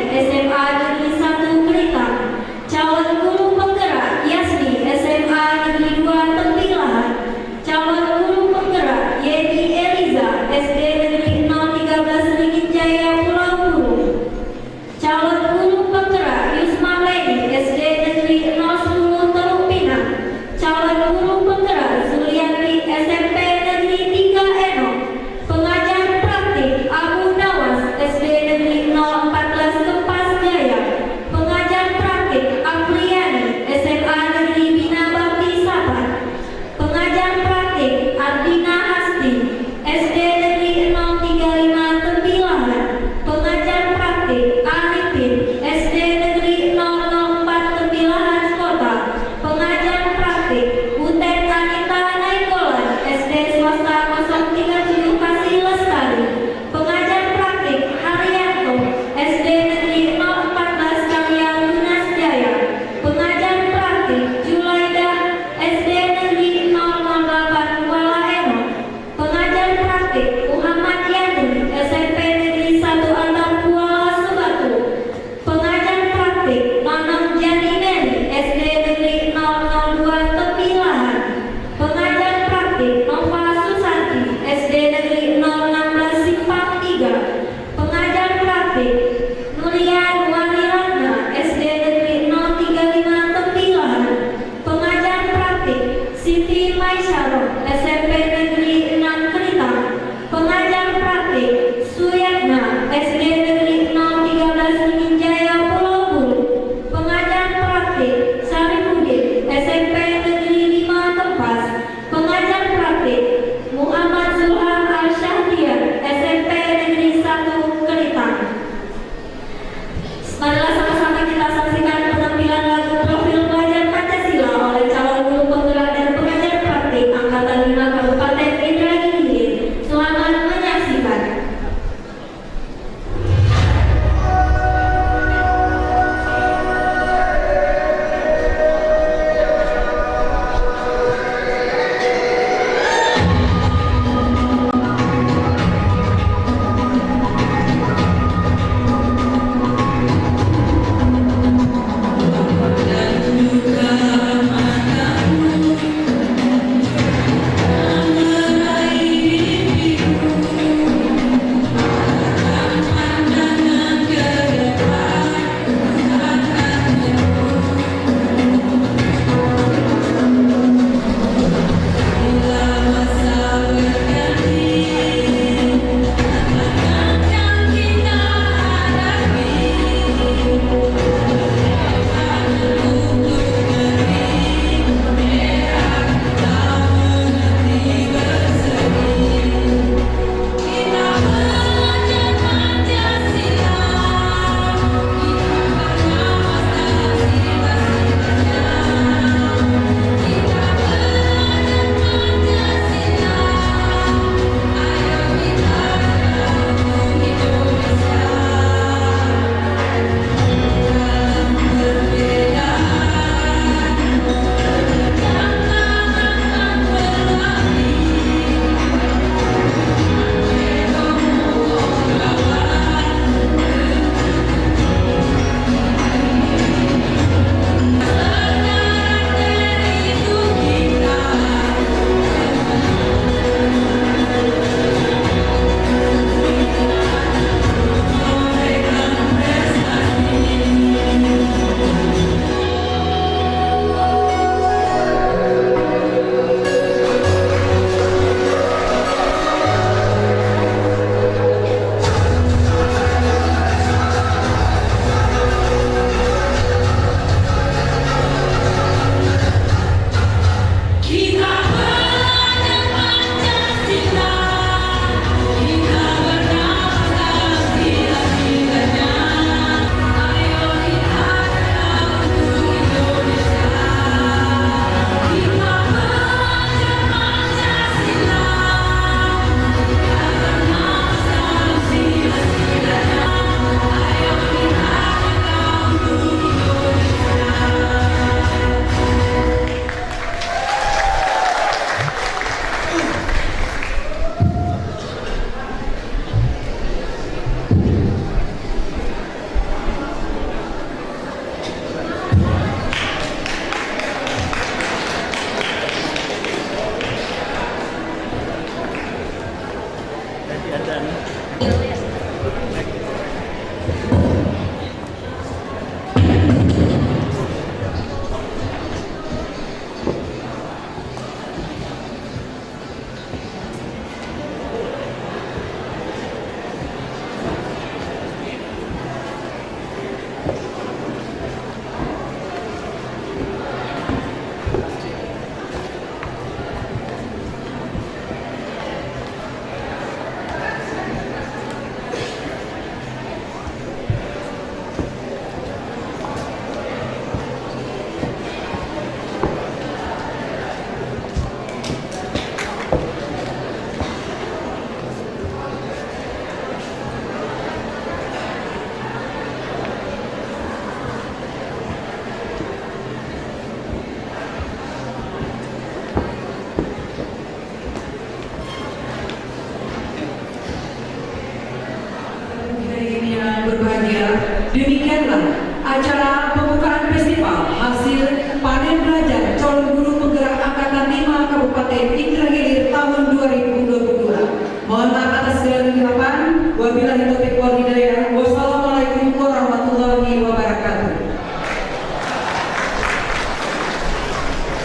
Demikianlah acara pembukaan festival hasil panen belajar calon guru penggerak Angkatan 5 Kabupaten Indragiri tahun 2022. Mohon maaf atas segala kehilafan. Wabillahi taufiq wal hidayah. Wassalamualaikum warahmatullahi wabarakatuh.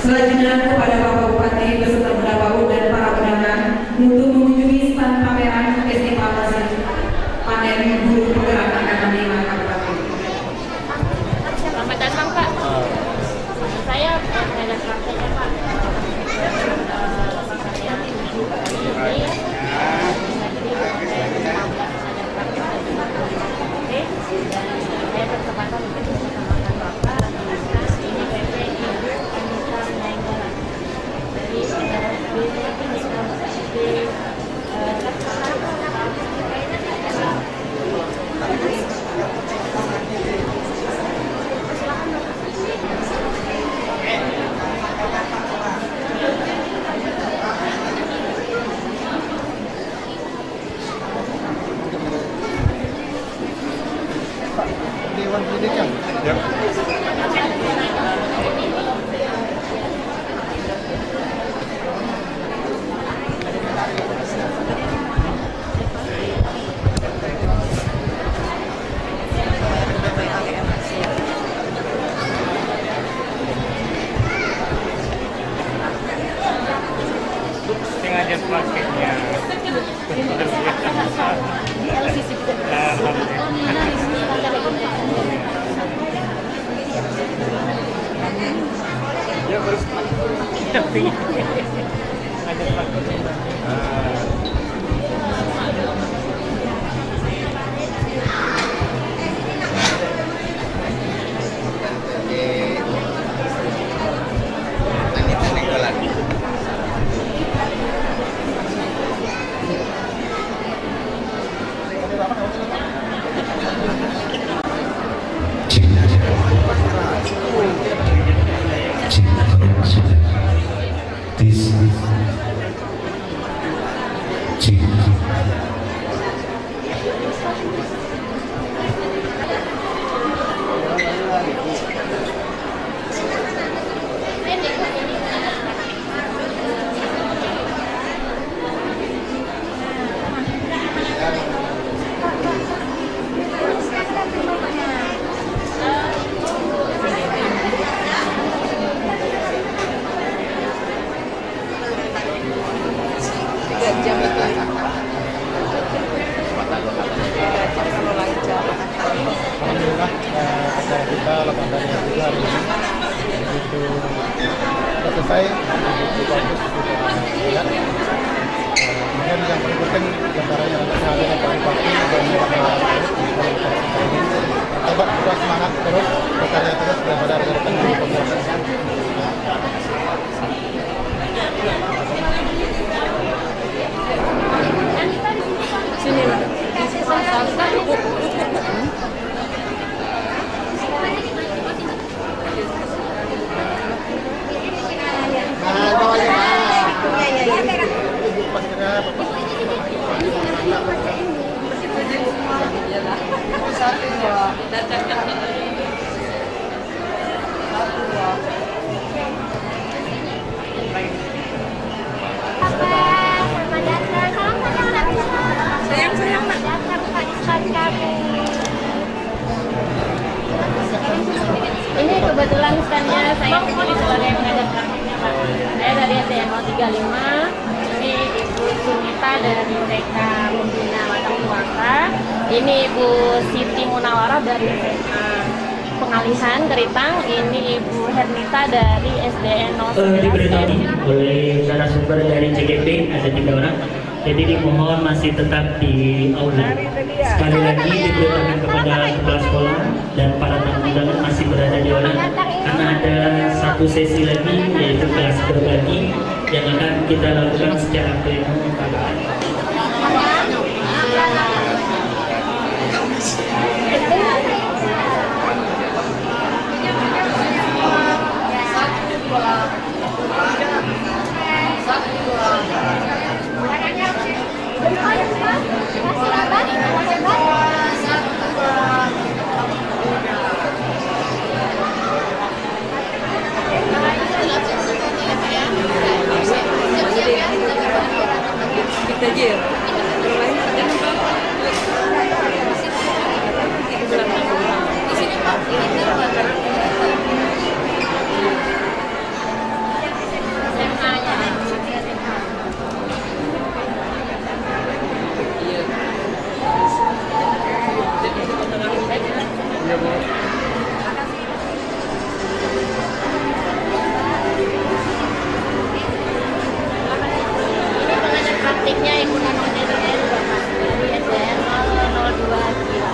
Selanjutnya kepada Bapak Bupati beserta Bunda Paut dan para undangan untuk mengunjungi stand pameran festival hasil panen guru penggerak Angkatan 5 Kabupaten. Selamat datang Pak. Saya ada prakteknya Pak. Saya berkesempatan untuk bersama Bapak ini PP Anissa Nainggolan dari Dewan Pendidikan. Yap. Sengaja pakainya. Ya baru tapi ada Alhamdulillah acara kita 8 hari yang lalu hari ini begitu selesai, begitu bagus, begitu lihat. Kemudian yang paling penting diantaranya adalah dengan Pak Bupati dan hebat, kuat semangat terus, berkarya terus daripada rekan-rekan guru penggerak. sini Pak. Ini kebetulan standnya saya sendiri sebagai pengajar prakteknya Pak. Saya dari SDN 035. Ini Ibu Sunita dari TK Pembina Ladang Suaka. Ini Ibu Siti Munawarah dari SMA Pengalihan Keritang. Ini Ibu Hernita dari SDN 011. Diberitahu oleh narasumber dari CGP ada 3 orang. Jadi dimohon masih tetap di aula. Sekali lagi diberitakan kepada kepala sekolah dan para tamu undangan masih berada di aula karena ada satu sesi lagi yaitu kelas berbagi yang akan kita lakukan secara pleno. ya Bu. Ini pengajar praktiknya Ibu Nanong DDN Bapak dari SDN 002 Gila.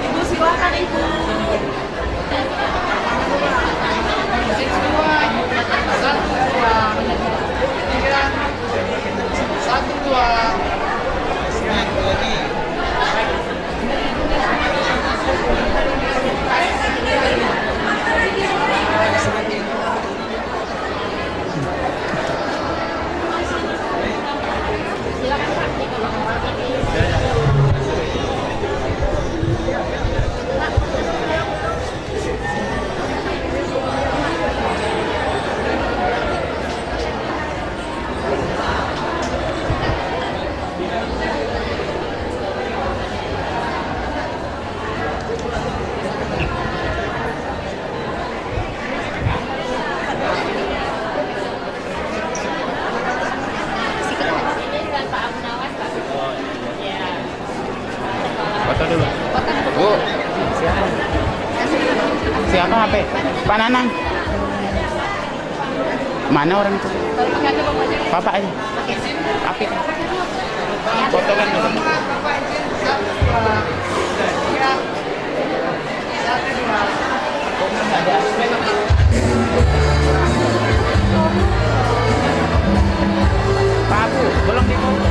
Ibu silakan Ibu. Satu dua. Foto dulu. Bu. Siapa HP? Pak Nanang. Mana orang itu? Bapak aja. Apik. Foto kan dulu. Pak Bu, belum difoto.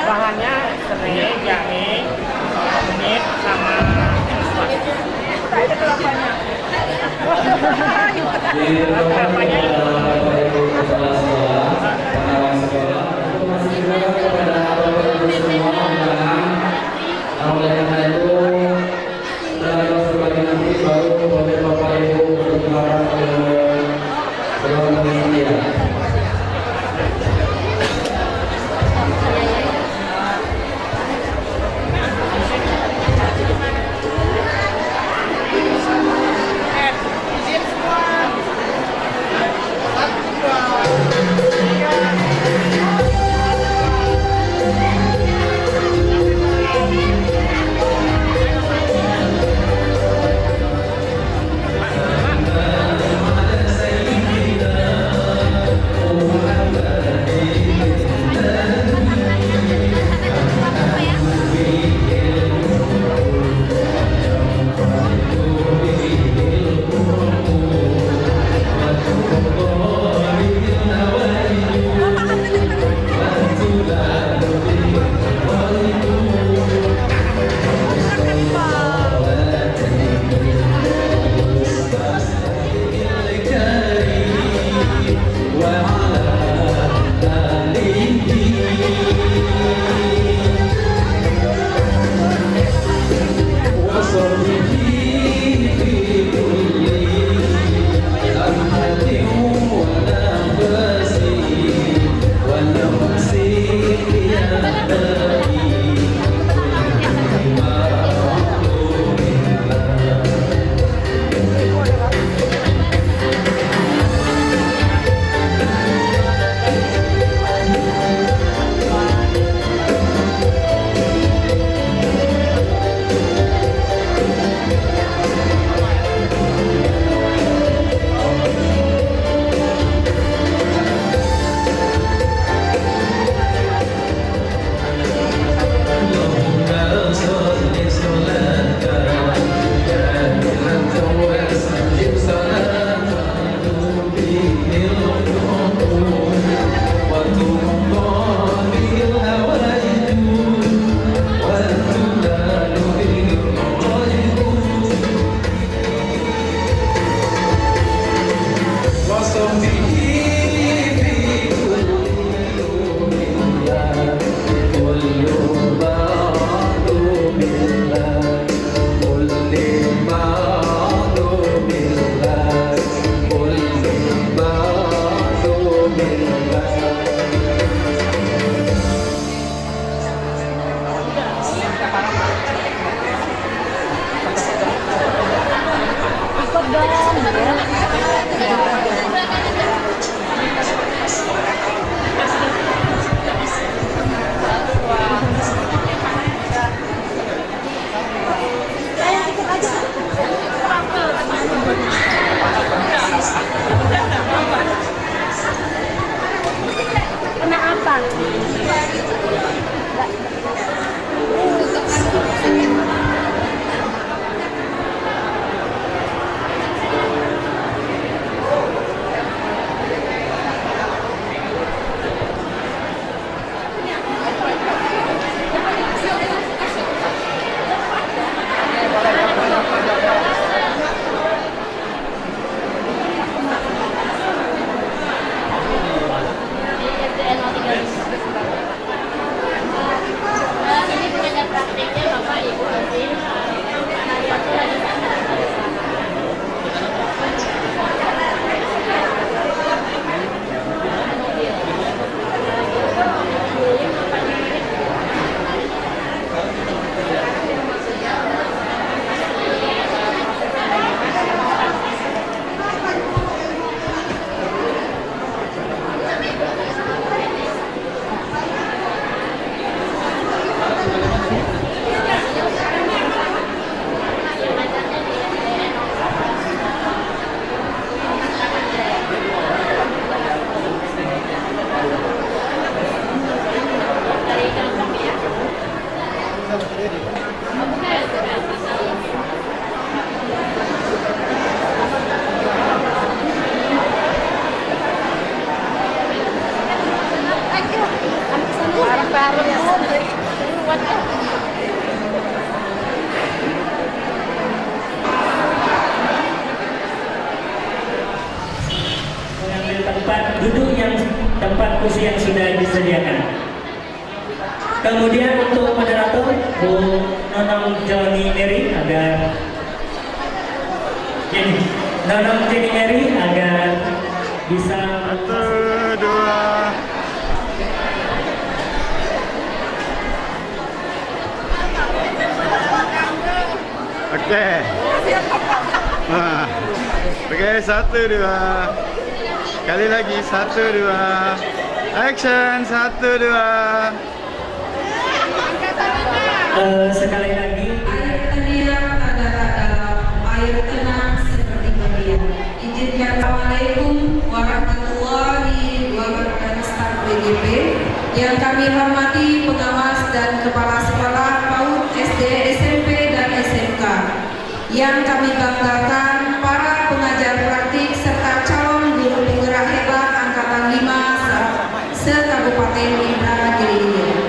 Bahannya serai, jahe, kunyit, sama kelapanya. Kelapanya oleh karena itu sebagai nanti baru boleh Bapak Ibu berbicara ke ruang media. Mengambil tempat duduk yang tempat kursi yang sudah disediakan. Kemudian untuk moderator Bu Nonong Joni Eri agar Nonong Joni Eri agar bisa 1, 2. Oke. Nah. Oke, 1, 2. Sekali lagi 1, 2. Action 1, 2. Sekali lagi Air terdiam adalah air tenang seperti berlian. Izinkan Assalamualaikum warahmatullahi wabarakatuh staf BGP yang kami hormati pengawas dan kepala sekolah PAUD, SD, SMP dan SMK. Yang kami banggakan para pengajar praktik serta calon guru penggerak hebat angkatan 5 se-Kabupaten Indragiri.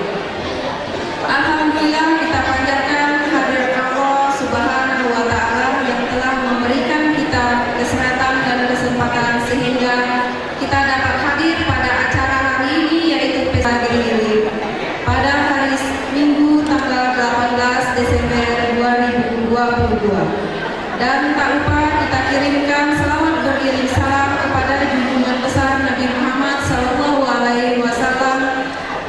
Alhamdulillah kita panjatkan hadirat Allah Subhanahu wa Ta'ala yang telah memberikan kita kesempatan dan kesempatan sehingga kita dapat hadir pada acara hari ini, yaitu Pesta Gili pada hari Minggu tanggal 18 Desember 2022. Dan tak lupa kita kirimkan selawat beriring salam kepada junjungan besar Nabi Muhammad SAW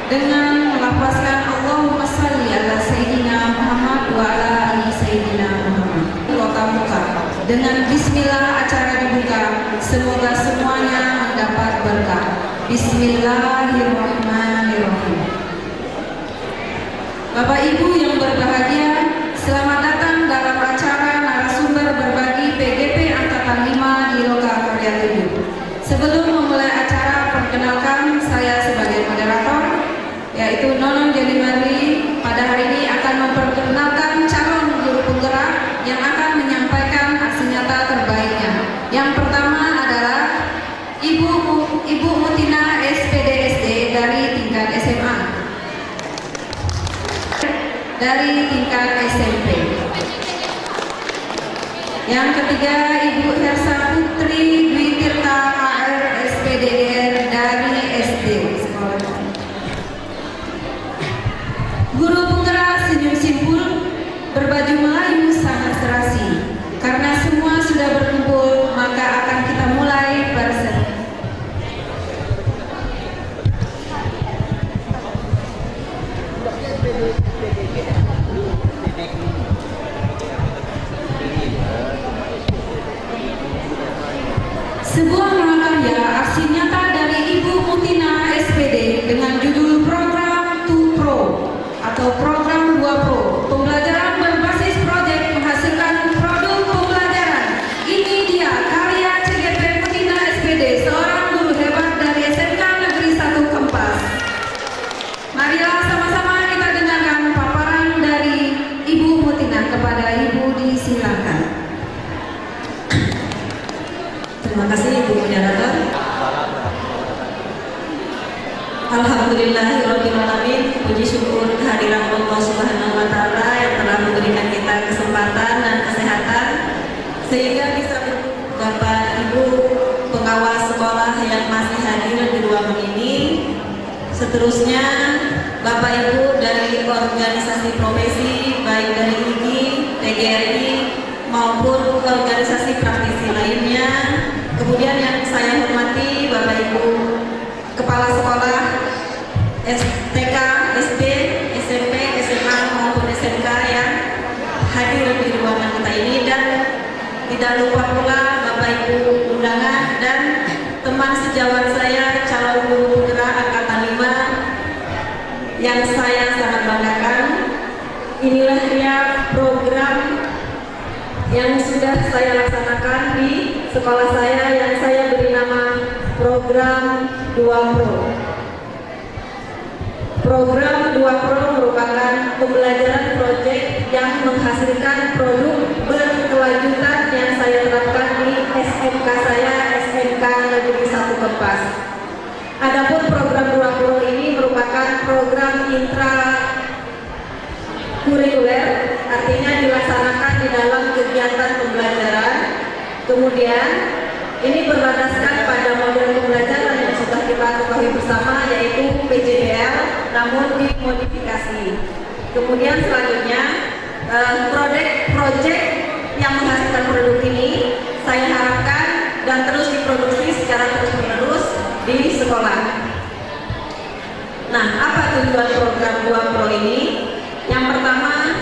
dengan melafazkan Allahumma shalli ala Sayyidina Muhammad wa ala ali Sayyidina Muhammad. Kota Muka dengan Bismillah acara dibuka, semoga semuanya mendapat berkah. Bismillahirrahmanirrahim. Bapak Ibu yang berbahagia, selamat datang dalam acara narasumber berbagi PGP Angkatan 5 di Loka Karya 7. Sebelum memulai acara, perkenalkan saya sebagai moderator, yaitu Nonong Joni Eri. Pada hari ini akan memperkenalkan calon guru penggerak yang akan menyampaikan aksi nyata terbaiknya. Yang pertama adalah Ibu Mutina SPDSD dari tingkat SMA, dari tingkat SMP. Yang ketiga Ibu Hersa Putri Dwi Tirta HR SPDR dari SD sekolah. Guru penggerak senyum simpul berbaju Melayu sangat serasi. Karena semua sudah berkumpul, maka akan kita mulai bersama. Sebuah mahakarya aksi nyata dari Ibu Mutina SPD dengan judul program 2 Pro atau program 2 Pro, pembelajaran berbasis proyek menghasilkan produk pembelajaran. Ini dia karya CGP Mutina SPD, seorang guru hebat dari SMK Negeri 1 Kempas. Marilah sama-sama kita dengarkan paparan dari Ibu Mutina. Kepada Ibu disilakan. Terima kasih Ibu moderator. Alhamdulillahirrahmanirrahim. Puji syukur kehadiran Allah Subhanahu wa Ta'ala yang telah memberikan kita kesempatan dan kesehatan sehingga bisa Bapak Ibu pengawas sekolah yang masih hadir di ruangan ini. Seterusnya Bapak Ibu dari organisasi profesi baik dari IGI, TGRI maupun organisasi praktisi lainnya. Kemudian yang saya hormati Bapak Ibu Kepala Sekolah STK, SD, SMP, SMA maupun SMK yang hadir di ruangan kita ini, dan tidak lupa pula Bapak Ibu undangan dan teman sejawat saya calon guru penggerak angkatan 5 yang saya sangat banggakan. Inilah dia program yang sudah saya laksanakan di sekolah saya yang saya beri nama program 2 Pro. Program 2 Pro merupakan pembelajaran proyek Kompas. Adapun program 2 Pro ini merupakan program intrakurikuler, artinya dilaksanakan di dalam kegiatan pembelajaran. Kemudian ini berlandaskan pada model pembelajaran yang sudah kita ketahui bersama, yaitu PJDL, namun dimodifikasi. Kemudian selanjutnya proyek yang menghasilkan produk ini saya harapkan dan terus diproduksi secara terus-menerus di sekolah. Nah, apa tujuan program 2 Pro ini? Yang pertama,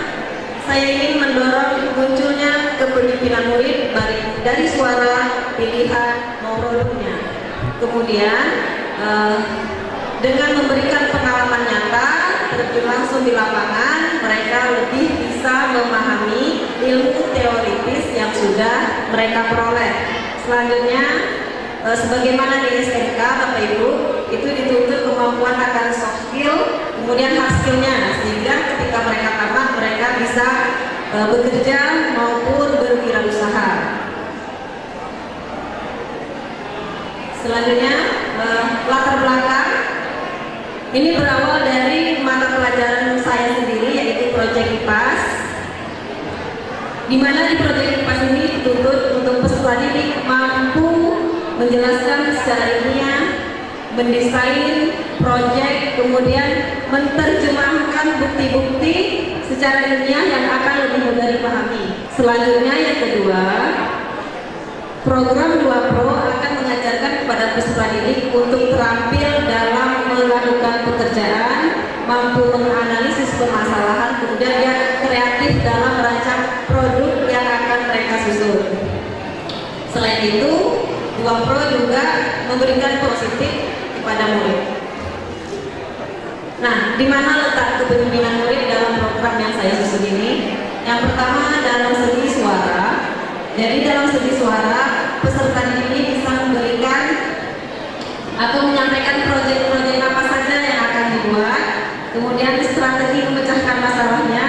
saya ingin mendorong munculnya kepemimpinan murid dari suara, pilihan, maupun produknya. Kemudian dengan memberikan pengalaman nyata terjun langsung di lapangan, mereka lebih bisa memahami ilmu teoritis yang sudah mereka peroleh. Selanjutnya, sebagaimana di SMK, Bapak Ibu, itu dituntut kemampuan akan soft skill, kemudian hard skillnya, sehingga ketika mereka tamat, mereka bisa bekerja maupun berwirausaha. Selanjutnya, latar belakang ini berawal dari mata pelajaran saya sendiri, yaitu Proyek IPAS, di mana di Proyek IPAS ini dituntut untuk peserta didik mampu menjelaskan secara ilmiah, mendesain proyek, kemudian menerjemahkan bukti-bukti secara ilmiah yang akan lebih mudah dipahami. Selanjutnya yang kedua, program 2 Pro akan mengajarkan kepada peserta didik untuk terampil dalam melakukan pekerjaan, mampu menganalisis permasalahan, kemudian dia kreatif dalam merancang produk yang akan mereka susun. Selain itu, 2 Pro juga memberikan positif kepada murid. Nah, di mana letak kepemimpinan murid dalam program yang saya susun ini? Yang pertama, dalam segi suara. Jadi dalam segi suara, peserta didik ini bisa memberikan atau menyampaikan proyek-proyek apa saja yang akan dibuat, kemudian strategi memecahkan masalahnya,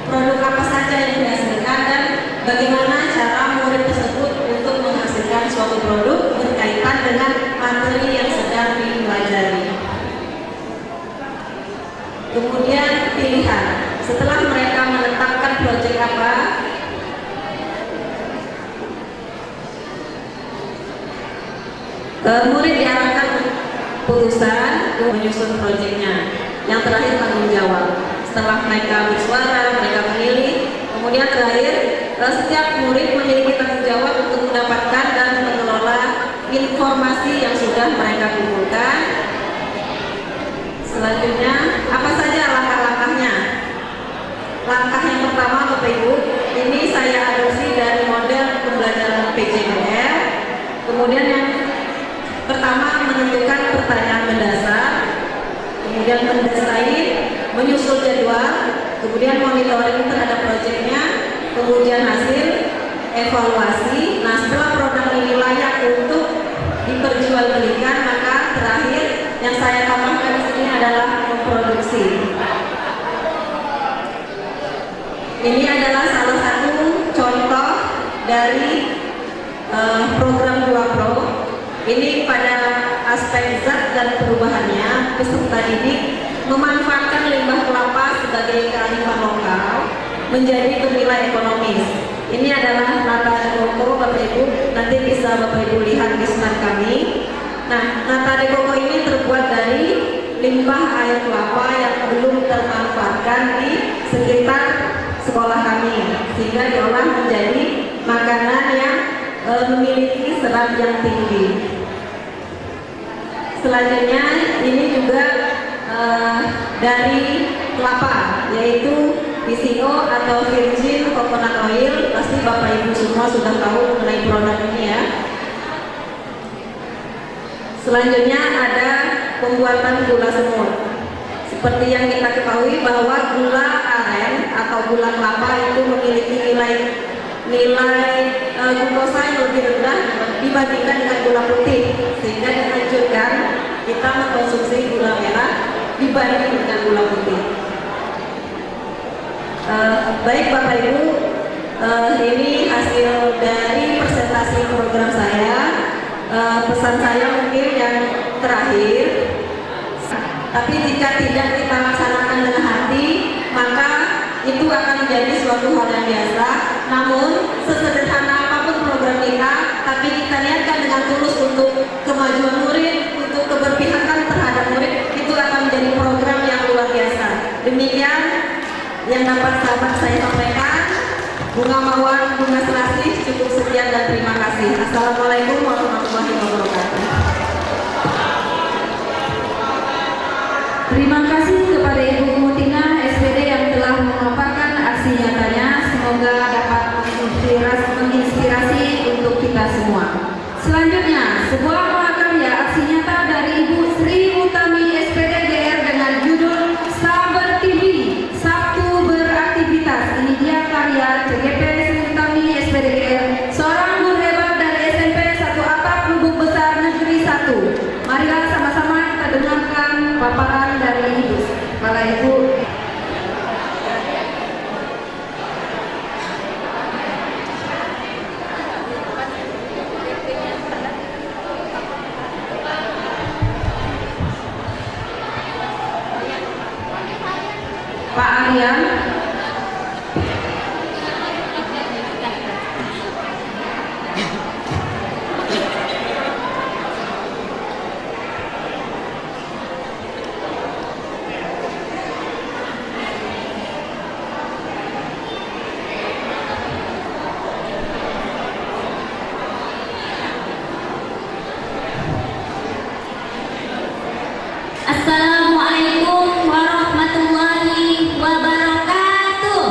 produk apa saja yang dihasilkan, dan bagaimana cara murid tersebut untuk menghasilkan suatu produk berkaitan dengan materi yang sedang dipelajari. Kemudian pilihan, setelah mereka menetapkan proyek apa, murid diarahkan putusan menyusun proyeknya. Yang terakhir tanggung jawab. Setelah mereka bersuara, mereka memilih. Kemudian terakhir, setiap murid memiliki tanggung jawab untuk mendapatkan dan mengelola informasi yang sudah mereka kumpulkan. Selanjutnya, apa saja langkah-langkahnya? Langkah yang pertama, Bapak Ibu, ini saya adopsi dari model pembelajaran PJDL. Kemudian yang pertama, menentukan pertanyaan mendasar, kemudian mendesain, menyusun jadwal, kemudian monitoring terhadap proyeknya, kemudian hasil, evaluasi. Nah, setelah produk ini layak untuk diperjualbelikan, maka terakhir yang saya tambahkan di sini adalah memproduksi. Ini adalah salah satu contoh dari program 2 Pro. Ini pada aspek zat dan perubahannya, peserta didik memanfaatkan limbah kelapa sebagai kearifan lokal menjadi bernilai ekonomis. Ini adalah nata de coco, Bapak Ibu, nanti bisa Bapak Ibu lihat di stand kami. Nah, nata de coco ini terbuat dari limbah air kelapa yang belum termanfaatkan di sekitar sekolah kami, sehingga diolah menjadi makanan yang memiliki serat yang tinggi. Selanjutnya ini juga dari kelapa, yaitu VCO atau Virgin Coconut Oil. Pasti Bapak Ibu semua sudah tahu mengenai produk ini ya. Selanjutnya ada pembuatan gula semut. Seperti yang kita ketahui bahwa gula aren atau gula kelapa itu memiliki nilai glukosa yang lebih rendah dibandingkan dengan gula putih, sehingga dianjurkan kita mengkonsumsi gula merah dibanding dengan gula putih. Baik Bapak Ibu, ini hasil dari presentasi program saya. pesan saya mungkin yang terakhir, tapi jika tidak kita laksanakan dengan hati, maka itu akan menjadi suatu hal yang biasa. Namun sesederhana apapun program kita, tapi kita niatkan dengan tulus untuk kemajuan murid, untuk keberpihakan terhadap murid, itu akan menjadi program yang luar biasa. Demikian yang dapat sahabat saya sampaikan. Bunga Mawar, Bunga Selasih, cukup sekian dan terima kasih. Assalamualaikum warahmatullahi wabarakatuh. Terima kasih kepada Ibu Mutina SPD yang telah memaparkan aksi nyatanya. Semoga dapat menginspirasi untuk kita semua. Selanjutnya, sebuah mahakarya aksi nyata dari Ibu Sri Utami SPD GR dengan judul Sabar TV, Sabtu Beraktivitas. Ini dia karya CGP Sri Utami SPD GR, seorang guru hebat dari SMP 1 Atap Lubuk Besar Negeri 1. Marilah sama-sama kita dengarkan paparan dari Ibu. Kepala Ibu. Pak Aryan. Assalamualaikum warahmatullahi wabarakatuh.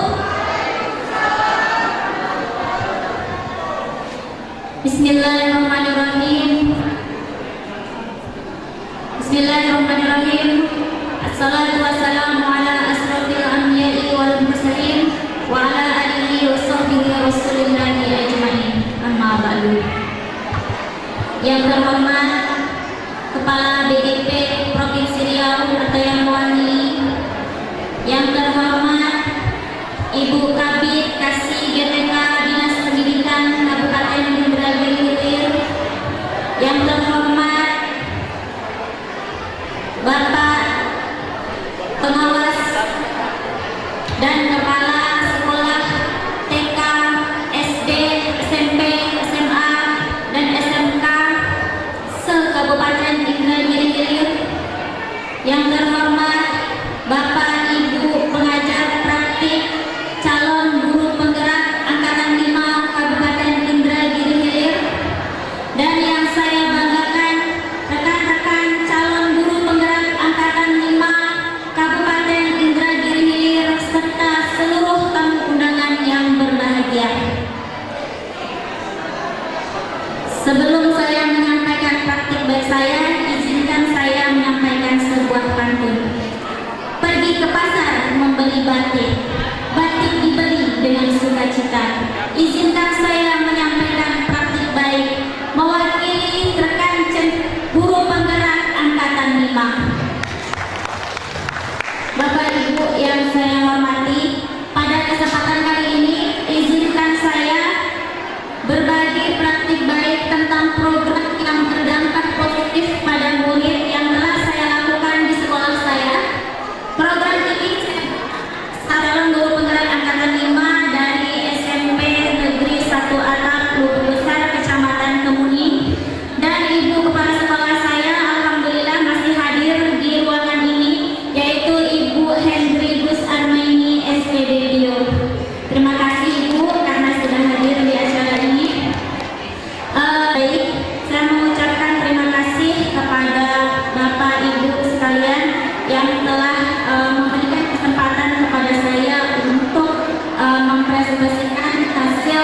Bismillahirrahmanirrahim. Bismillahirrahmanirrahim. Assalatu wassalamu ala asrofil anbiya'i wal mursalin wa ala alihi wa sahbihi rasulillahi ajma'in. Amma ba'du. Yang terhormat Kepala BGP Provinsi Riau atau yang mewakili, yang terhormat Ibu Kabid Kasih GTK Dinas Pendidikan Kabupaten Indragiri Hilir, yang terhormat Bapak Pengawas dan Kepala Sekolah TK, SD, SMP, SMA, dan SMK se-Kabupaten Indragiri Hilir, yang terhormat Bapak Ibu pengajar praktik calon guru penggerak Angkatan 5 Kabupaten Indragiri Hilir, dan yang saya banggakan rekan-rekan calon guru penggerak Angkatan 5 Kabupaten Indragiri Hilir serta seluruh tamu undangan yang berbahagia. Sebelum saya menyampaikan praktik baik saya, izinkan saya menyampaikan sebuah pantun. Pergi ke pasar membeli batik, batik dibeli dengan sukacita. Izinkan saya menyampaikan praktik baik, mewakili rekan guru penggerak Angkatan 5. Bapak Ibu yang saya hormati, pada kesempatan kali ini izinkan saya berbagi praktik baik tentang program yang berdampak positif pada murid yang telah saya lakukan di sekolah saya. Program ini calon guru penggerak Angkatan 5 dari SMP Negeri 1 Atap Lubuk Besar Kecamatan Kemuning, dan Ibu Kepala Sekolah saya alhamdulillah masih hadir di ruangan ini, yaitu Ibu Hendrigus Armaini SPD Dio. Terima kasih Ibu karena sudah hadir di acara ini. Baik, saya mengucapkan terima kasih kepada Bapak Ibu sekalian yang telah memberikan kesempatan kepada saya untuk mempresentasikan hasil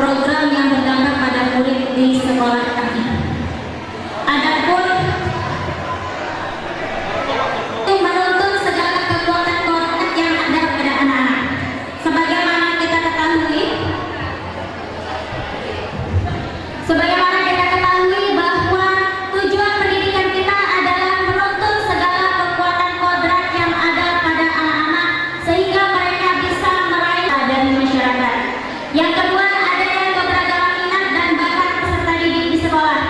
program yang berdampak pada murid di sekolah kami. Adapun menuntun segala kekuatan kodrat yang ada pada anak-anak. Sebagaimana kita ketahui bahwa tujuan pendidikan kita adalah menuntun segala kekuatan kodrat yang ada pada anak-anak sehingga mereka bisa meraih dari masyarakat. Yang kedua, adanya keberagaman minat dan bakat peserta didik di sekolah.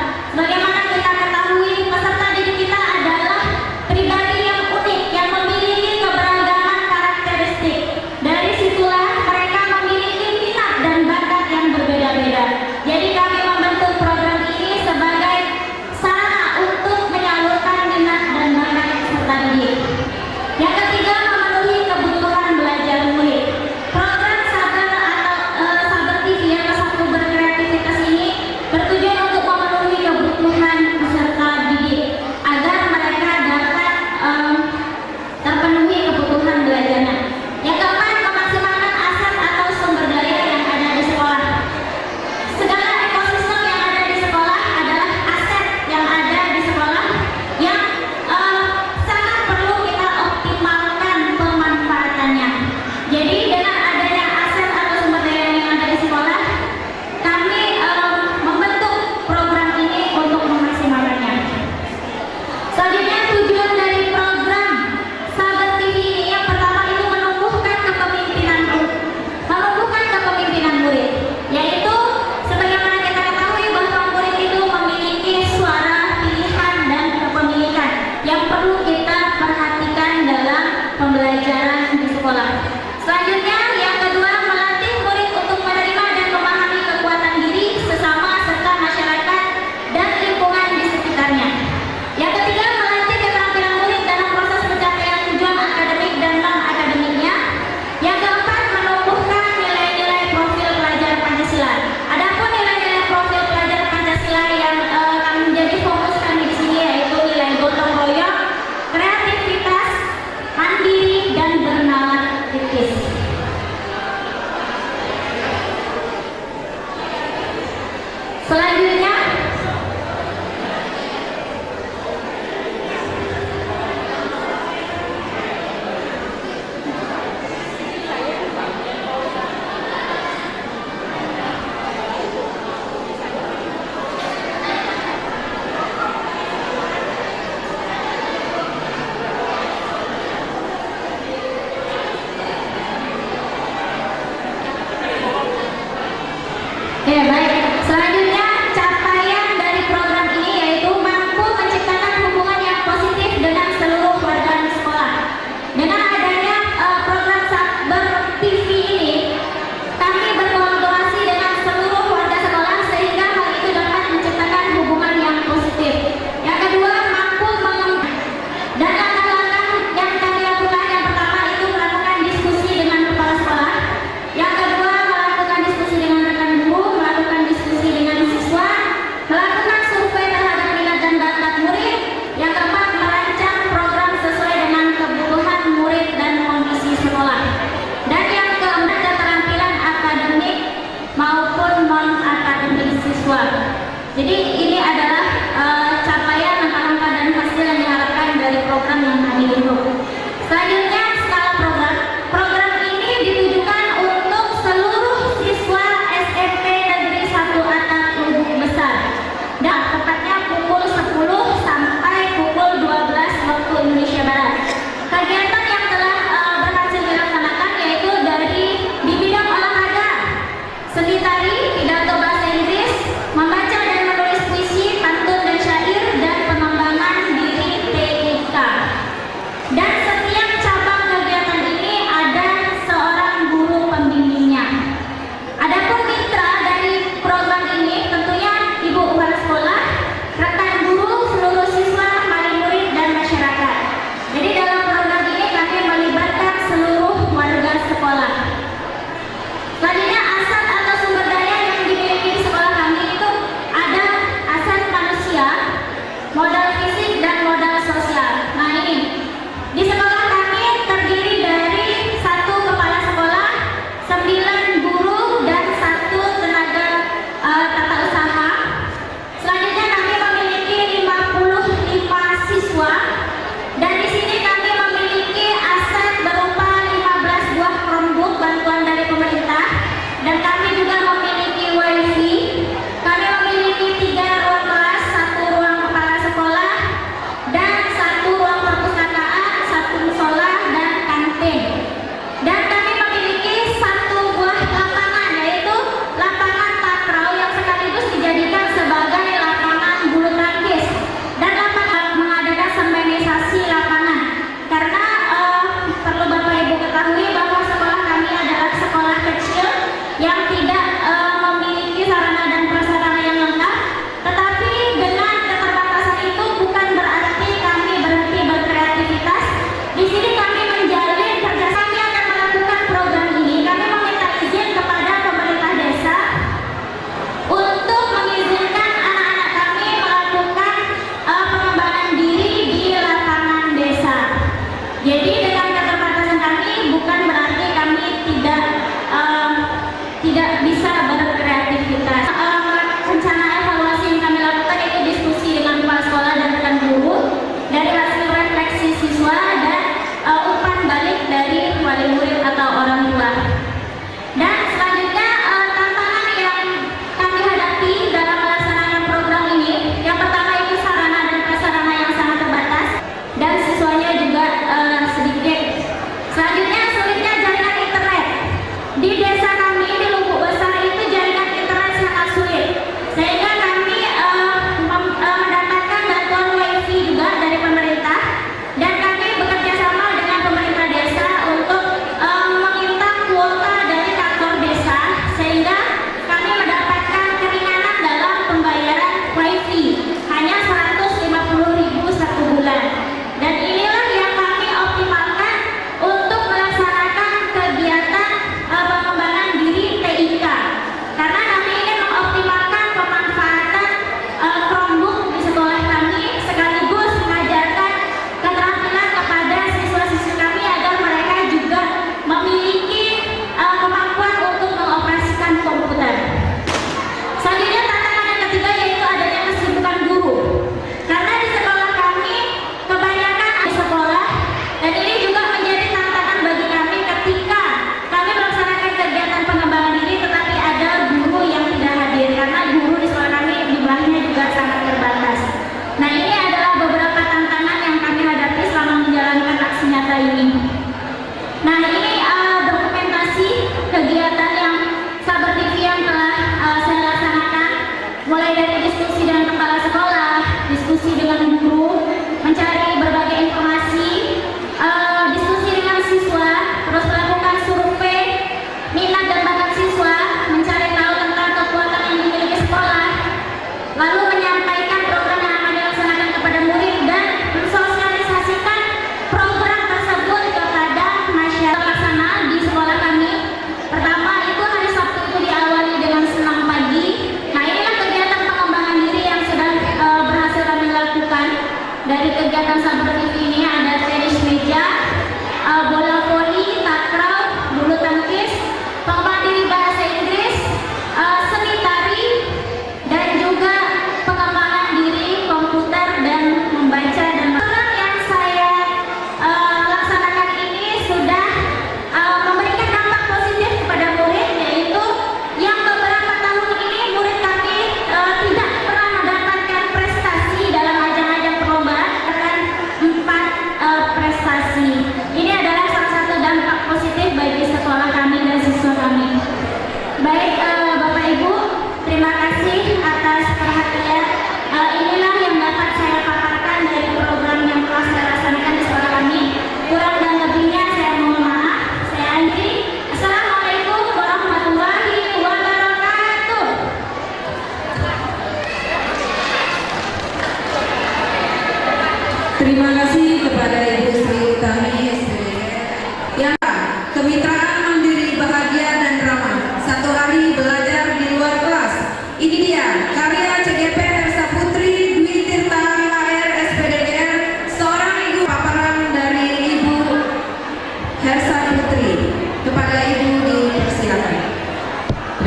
Jadi ini adalah capaian langkah-langkah dan hasil yang diharapkan dari program yang kami bentuk. Selanjutnya skala program. Program ini ditujukan untuk seluruh siswa SMP Negeri 1 Atap Lubuk Besar. Dan tepatnya pukul 10 sampai pukul 12 waktu Indonesia Barat. Kegiatan yang telah berhasil dilaksanakan yaitu dari di bidang olahraga, seni tari, pidato bahasa Inggris, membaca dan menulis puisi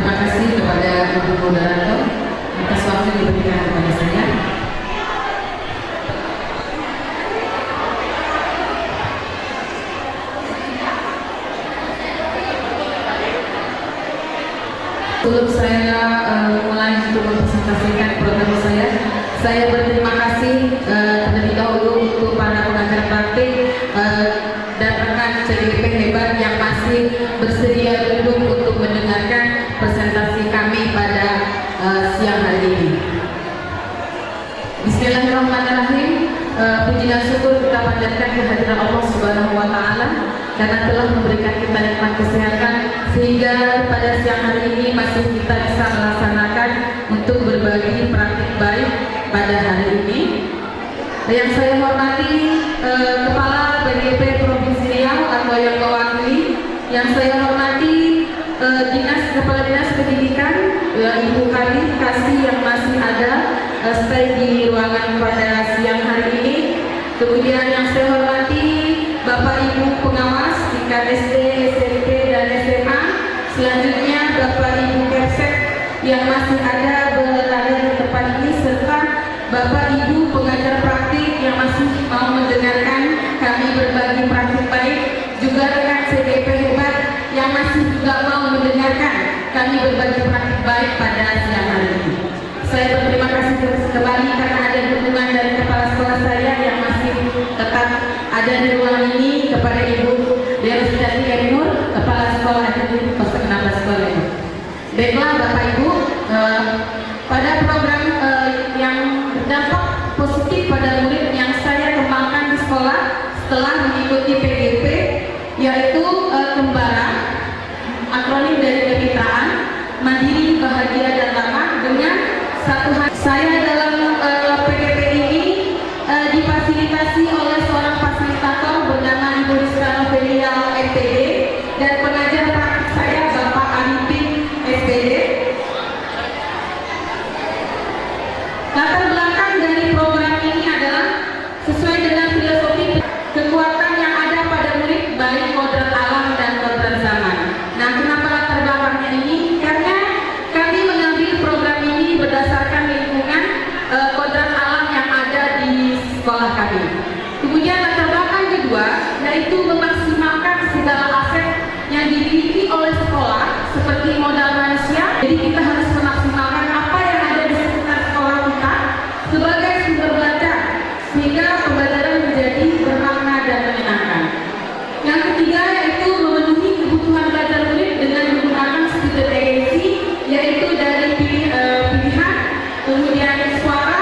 berterima kasih kepada Ibu Moderator atas waktu yang diberikan kepada saya. Sebelum saya mulai untuk mempresentasikan program saya berterima kasih terlebih dahulu untuk para pengajar praktik dan rekan CGP hebat yang masih bersedia duduk untuk mendengarkan presentasi kami pada siang hari ini. Bismillahirrahmanirrahim. Puji dan syukur kita panjatkan kehadiran Allah Subhanahu wa Ta'ala karena telah memberikan kita nikmat kesehatan sehingga pada siang hari ini masih kita bisa melaksanakan untuk berbagi praktik baik pada hari ini. Yang saya hormati Kepala BGP Provinsi Riau atau yang mewakili, yang saya hormati Kepala Dinas Pendidikan, Ibu Kadif Kasih yang masih ada stay di ruangan pada siang hari ini. Kemudian yang saya hormati Bapak Ibu pengawas tingkat SD, SMP dan SMA. Selanjutnya Bapak Ibu Kepsek yang masih ada berada di tempat ini serta Bapak Ibu pengajar praktik yang masih mau mendengarkan kami berbagi praktik baik, juga rekan CGP hebat yang masih juga mau mendengarkan kami berbagi praktik baik pada siang hari ini. Saya berterima kasih kembali karena ada dukungan dari kepala sekolah saya yang masih tetap ada di ruang ini, kepada Ibu Derosidati Nur, Kepala Sekolah Negeri 016 Sekolah ini. Baiklah Bapak Ibu, pada program yang berdampak positif pada murid yang saya kembangkan di sekolah setelah mengikuti PGP, yaitu Kembara, akronim dari kemitraan, mandiri, bahagia dan ramah. Dengan satu hal, saya dalam PGP ini difasilitasi oleh seorang fasilitator bernama Ibu Rizka Novelia SPD dan pengajar praktik saya Bapak Arifin SPD. Latar belakang dari program ini adalah sesuai dengan filosofi kekuatan yang ada pada murid baik kodrat alam dan kodrat zaman. Nah, kenapa latar belakangnya ini? Karena kami mengambil program ini berdasarkan lingkungan kodrat alam yang ada di sekolah kami. Kemudian latar belakang kedua yaitu memaksimalkan segala aset yang dimiliki oleh sekolah seperti modal manusia. Jadi kita harus memaksimalkan apa yang ada di sekitar sekolah kita sebagai sumber belajar sehingga pembelajaran menjadi bermakna dan menyenangkan. Yang ketiga yaitu memenuhi kebutuhan belajar murid dengan menggunakan student agency, yaitu dari pilihan, kemudian suara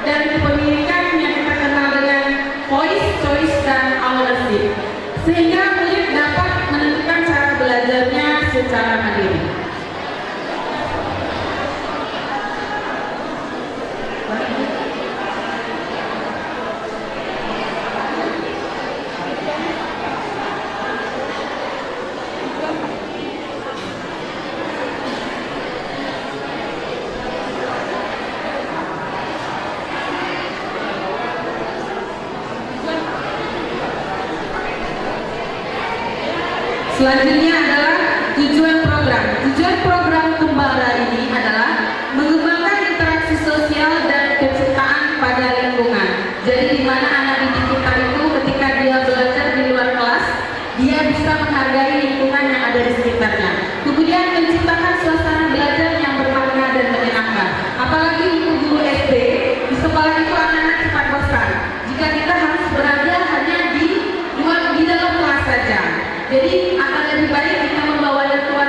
dan kepemilikan yang kita kenal dengan voice, choice dan ownership, sehingga murid dapat menentukan cara belajarnya secara mandiri. Selanjutnya adalah tujuan program. Tujuan program Kembara ini adalah mengembangkan interaksi sosial dan kecintaan pada lingkungan. Jadi di mana anak didik kita itu ketika dia belajar di luar kelas, dia bisa menghargai lingkungan yang ada di sekitarnya. Kemudian menciptakan suasana belajar yang bermakna dan menyenangkan. Apalagi untuk guru SD, di sekolah itu anak-anak cepat bosan jika kita harus berada hanya di dalam kelas saja. Jadi akan lebih baik kita membawanya keluar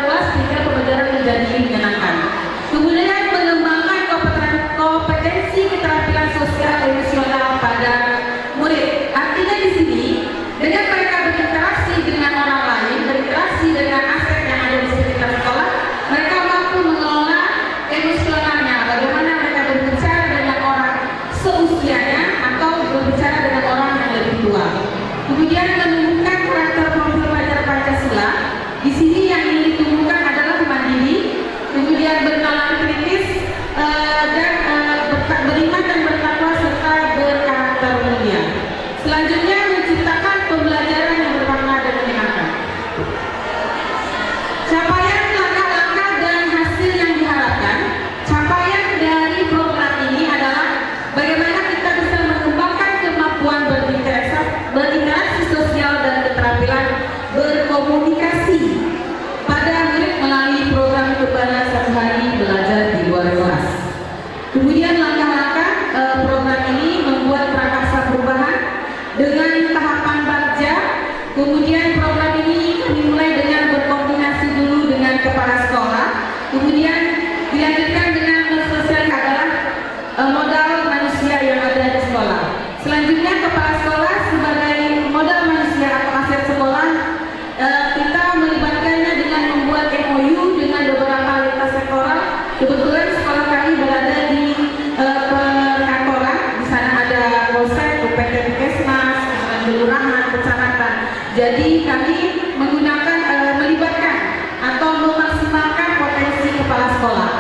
Jadi kami melibatkan atau memaksimalkan potensi kepala sekolah.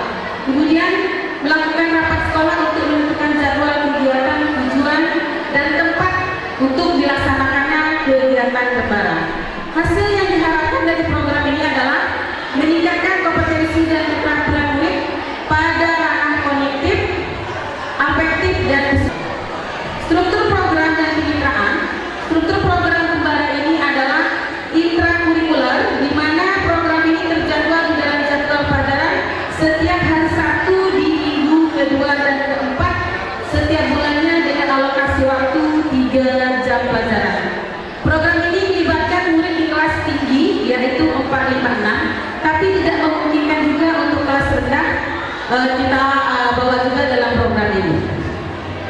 Kemudian melakukan rapat sekolah untuk menentukan jadwal kegiatan, tujuan, dan tempat untuk dilaksanakannya kegiatan lebaran. Hasil yang diharapkan dari program ini adalah meningkatkan kompetensi dan keterampilan murid pada ranah kognitif, afektif, dan struktur program dan kemitraan. Struktur program kembara ini adalah intrakurikuler, di mana program ini terjadwal di dalam jadwal pelajaran setiap hari Sabtu di minggu kedua dan keempat setiap bulannya dengan alokasi waktu 3 jam pelajaran. Program ini melibatkan murid di kelas tinggi yaitu 4, 5, 6, tapi tidak memungkinkan juga untuk kelas rendah kita bawa juga dalam program ini.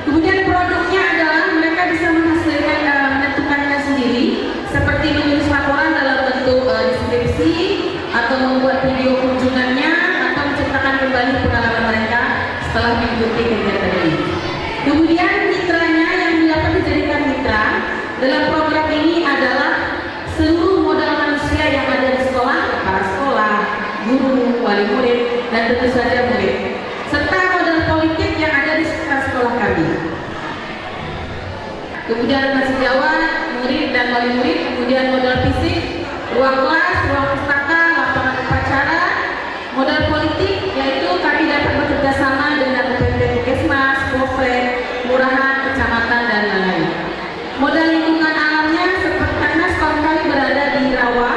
Kemudian produknya adalah mereka bisa menghasilkan menentukannya sendiri, seperti menulis laporan dalam bentuk deskripsi atau membuat video kunjungannya atau menceritakan kembali pengalaman mereka setelah mengikuti kegiatan ini. Kemudian mitranya yang dapat dijadikan mitra dalam program ini adalah seluruh modal manusia yang ada di sekolah, kepala sekolah, guru, wali murid, dan tentu saja murid, serta modal politik yang ada di sekitar sekolah kami. Kemudian rekan sejawat, murid dan wali murid, kemudian modal fisik, ruang kelas, ruang pustaka, lapangan upacara, modal politik, yaitu kami dapat bekerja sama dengan UPT Puskesmas, Polsek, Kelurahan, Kecamatan, dan lain-lain. Modal lingkungan alamnya seperti karena sekolah kami berada di rawa,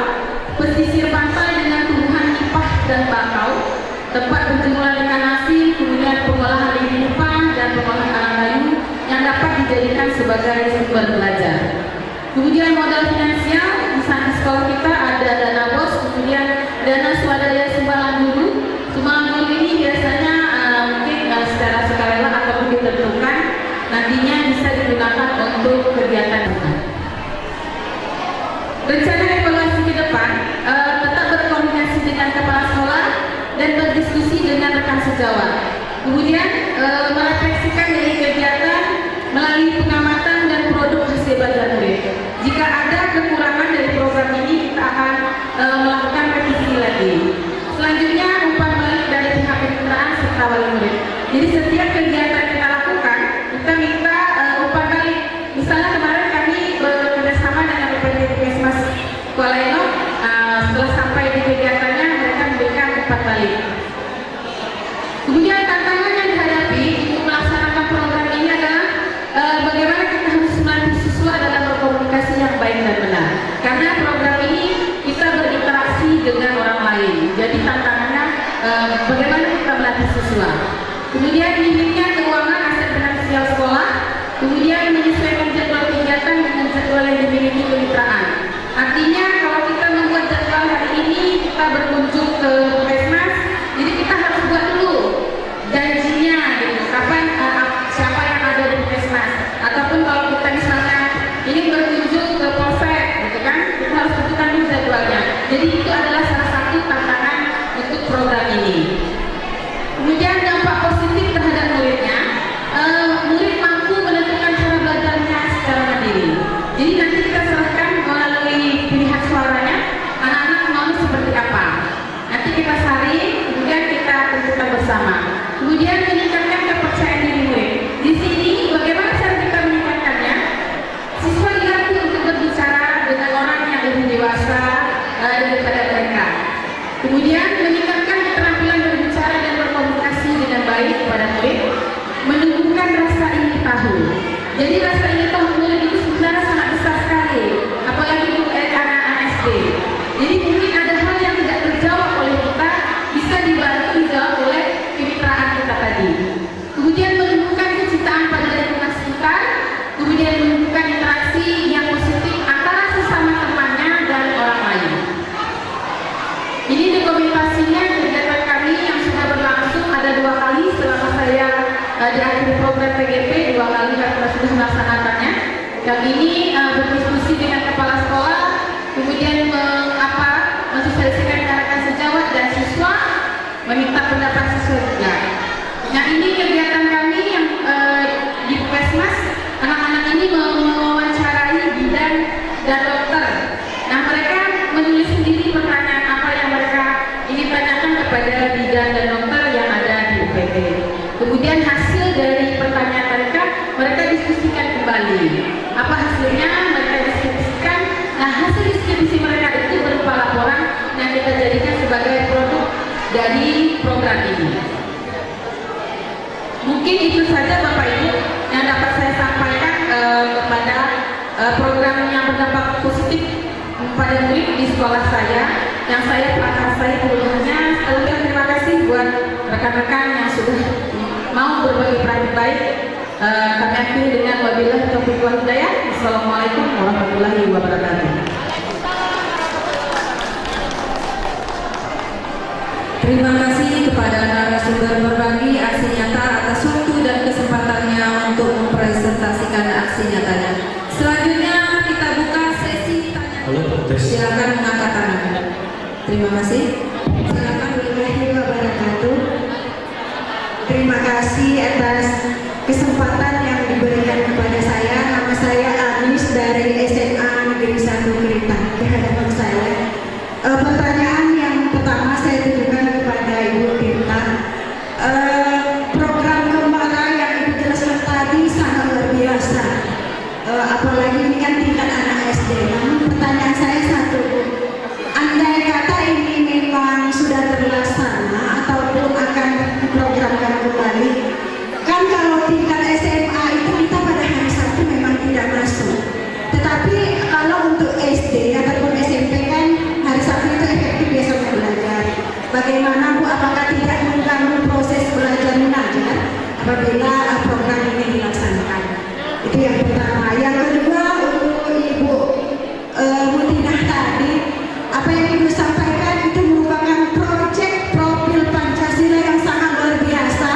pesisir pantai dengan tumbuhan nipah dan bakau, tempat penjemputan ikan asin, kemudian pengolahan limbah dan pengolahan alam kayu yang dapat dijadikan sebagai sumber belajar. Kemudian modal finansial, misalnya sekolah kita ada dana bos, kemudian dana swadaya sumbangan guru. Sumbangan guru ini biasanya mungkin secara sukarela atau ditentukan, nantinya bisa digunakan untuk kegiatan. Rencana evaluasi ke depan tetap berkoordinasi dengan kepala sekolah dan berdiskusi dengan rekan sejawat. Kemudian merefleksikan dari kegiatan melalui pengamatan dan produk hasil belajar murid. Jika ada kekurangan dari program ini, kita akan melakukan revisi lagi. Selanjutnya umpan balik dari pihak kemitraan serta wali murid. Jadi setiap kegiatan kita lakukan, kita minta umpan balik. Misalnya kemarin kami bekerjasama dengan UPT Puskesmas Kuala Eno, setelah sampai di kegiatannya mereka memberikan umpan balik. Kemudian tantangan yang dihadapi untuk melaksanakan program ini adalah bagaimana kita harus melatih siswa dalam berkomunikasi yang baik dan benar. Karena program ini kita berinteraksi dengan orang lain. Jadi tantangannya bagaimana kita melatih siswa. Kemudian minimnya keuangan aset finansial sekolah. Kemudian menyesuaikan jadwal kegiatan dengan jadwal yang dimiliki kemitraan. Artinya kalau kita membuat jadwal hari ini kita berkunjung ke Puskesmas, jadi kita harus buat dulu janjinya gitu, kapan siapa yang ada di Puskesmas. Ataupun kalau kita misalnya ini berkunjung ke Polsek gitu kan, kita harus tentukan dulu jadwalnya. Jadi itu adalah salah satu tantangan untuk program ini. Kemudian dampak positif terhadap muridnya, murid mampu menentukan cara belajarnya secara mandiri. Jadi nanti kita serahkan melalui pilihan suaranya, anak-anak mau seperti apa. Nanti kita saring, kemudian kita tentukan bersama. Kemudian meningkatkan kepercayaan diri murid. Di sini bagaimana cara kita meningkatkannya? Siswa dilatih untuk berbicara dengan orang yang lebih dewasa daripada mereka. Kemudian meningkatkan keterampilan berbicara dan berkomunikasi dengan baik kepada murid. Menumbuhkan rasa ingin tahu. Jadi rasa ingin tahu murid itu sebenarnya sangat besar sekali, apalagi untuk anak-anak SD. Jadi mungkin ada hal yang tidak terjawab oleh kita, bisa dibantu dijawab oleh kemitraan kita tadi. Kemudian menumbuhkan kecintaan pada lingkungan sekitar. Kemudian menumbuhkan interaksi yang positif antara sesama temannya dan orang lain. Ini dokumentasinya kegiatan kami yang sudah berlangsung ada 2 kali selama saya di akhir program PGP, 2 kali karena sudah melaksanakannya. Kami ini berdiskusi dengan kepala sekolah, kemudian mensosialisasikan rekan sejawat dan siswa, meminta pendapat siswa juga. Nah ini kegiatan kami yang di Puskesmas, anak-anak ini mewawancarai bidan dan dokter kepada bidan dan dokter yang ada di UPT. Kemudian hasil dari pertanyaan mereka diskusikan kembali. Apa hasilnya? Mereka diskusikan. Nah, hasil diskusi mereka itu berupa laporan yang kita jadikan sebagai produk dari program ini. Mungkin itu saja Bapak Ibu yang dapat saya sampaikan kepada program yang berdampak positif pada murid di sekolah saya yang saya prakarsai dulunya. Terima kasih buat rekan-rekan yang sudah mau berbagi peran baik. Kami akhiri dengan wabillahi taufiq wal hidayah. Assalamualaikum warahmatullahi wabarakatuh. Terima kasih kepada narasumber berbagi aksi nyata atas waktu dan kesempatannya untuk mempresentasikan aksi nyatanya. Selanjutnya kita buka sesi tanya. Silakan mengangkat tangan. Terima kasih. Silakan. Warahmatullahi wabarakatuh. Terima kasih atas kesempatan yang diberikan kepada saya. Nama saya Anis dari SMA Negeri 1 Keritan. Di hadapan saya, pertanyaan yang pertama saya tujukan kepada Ibu Tirta. Program Kembara yang Ibu jelaskan tadi sangat luar biasa. Apalagi ini kan tingkat anak SD. Namun pertanyaan saya satu, Bu. Andai kata ini memang sudah terlaksana ataupun akan diprogramkan kembali, kan kalau tingkat SMA itu kita pada hari Sabtu memang tidak masuk. Tetapi kalau untuk SD ataupun SMP kan hari Sabtu itu efektif besok belajar. Bagaimana Bu, apakah tidak mengganggu proses belajar mengajar apabila program ini dilaksanakan? Itu yang pertama. Yang kedua, untuk Ibu Mutinah tadi, apa yang Ibu sampaikan itu merupakan proyek profil Pancasila yang sangat luar biasa.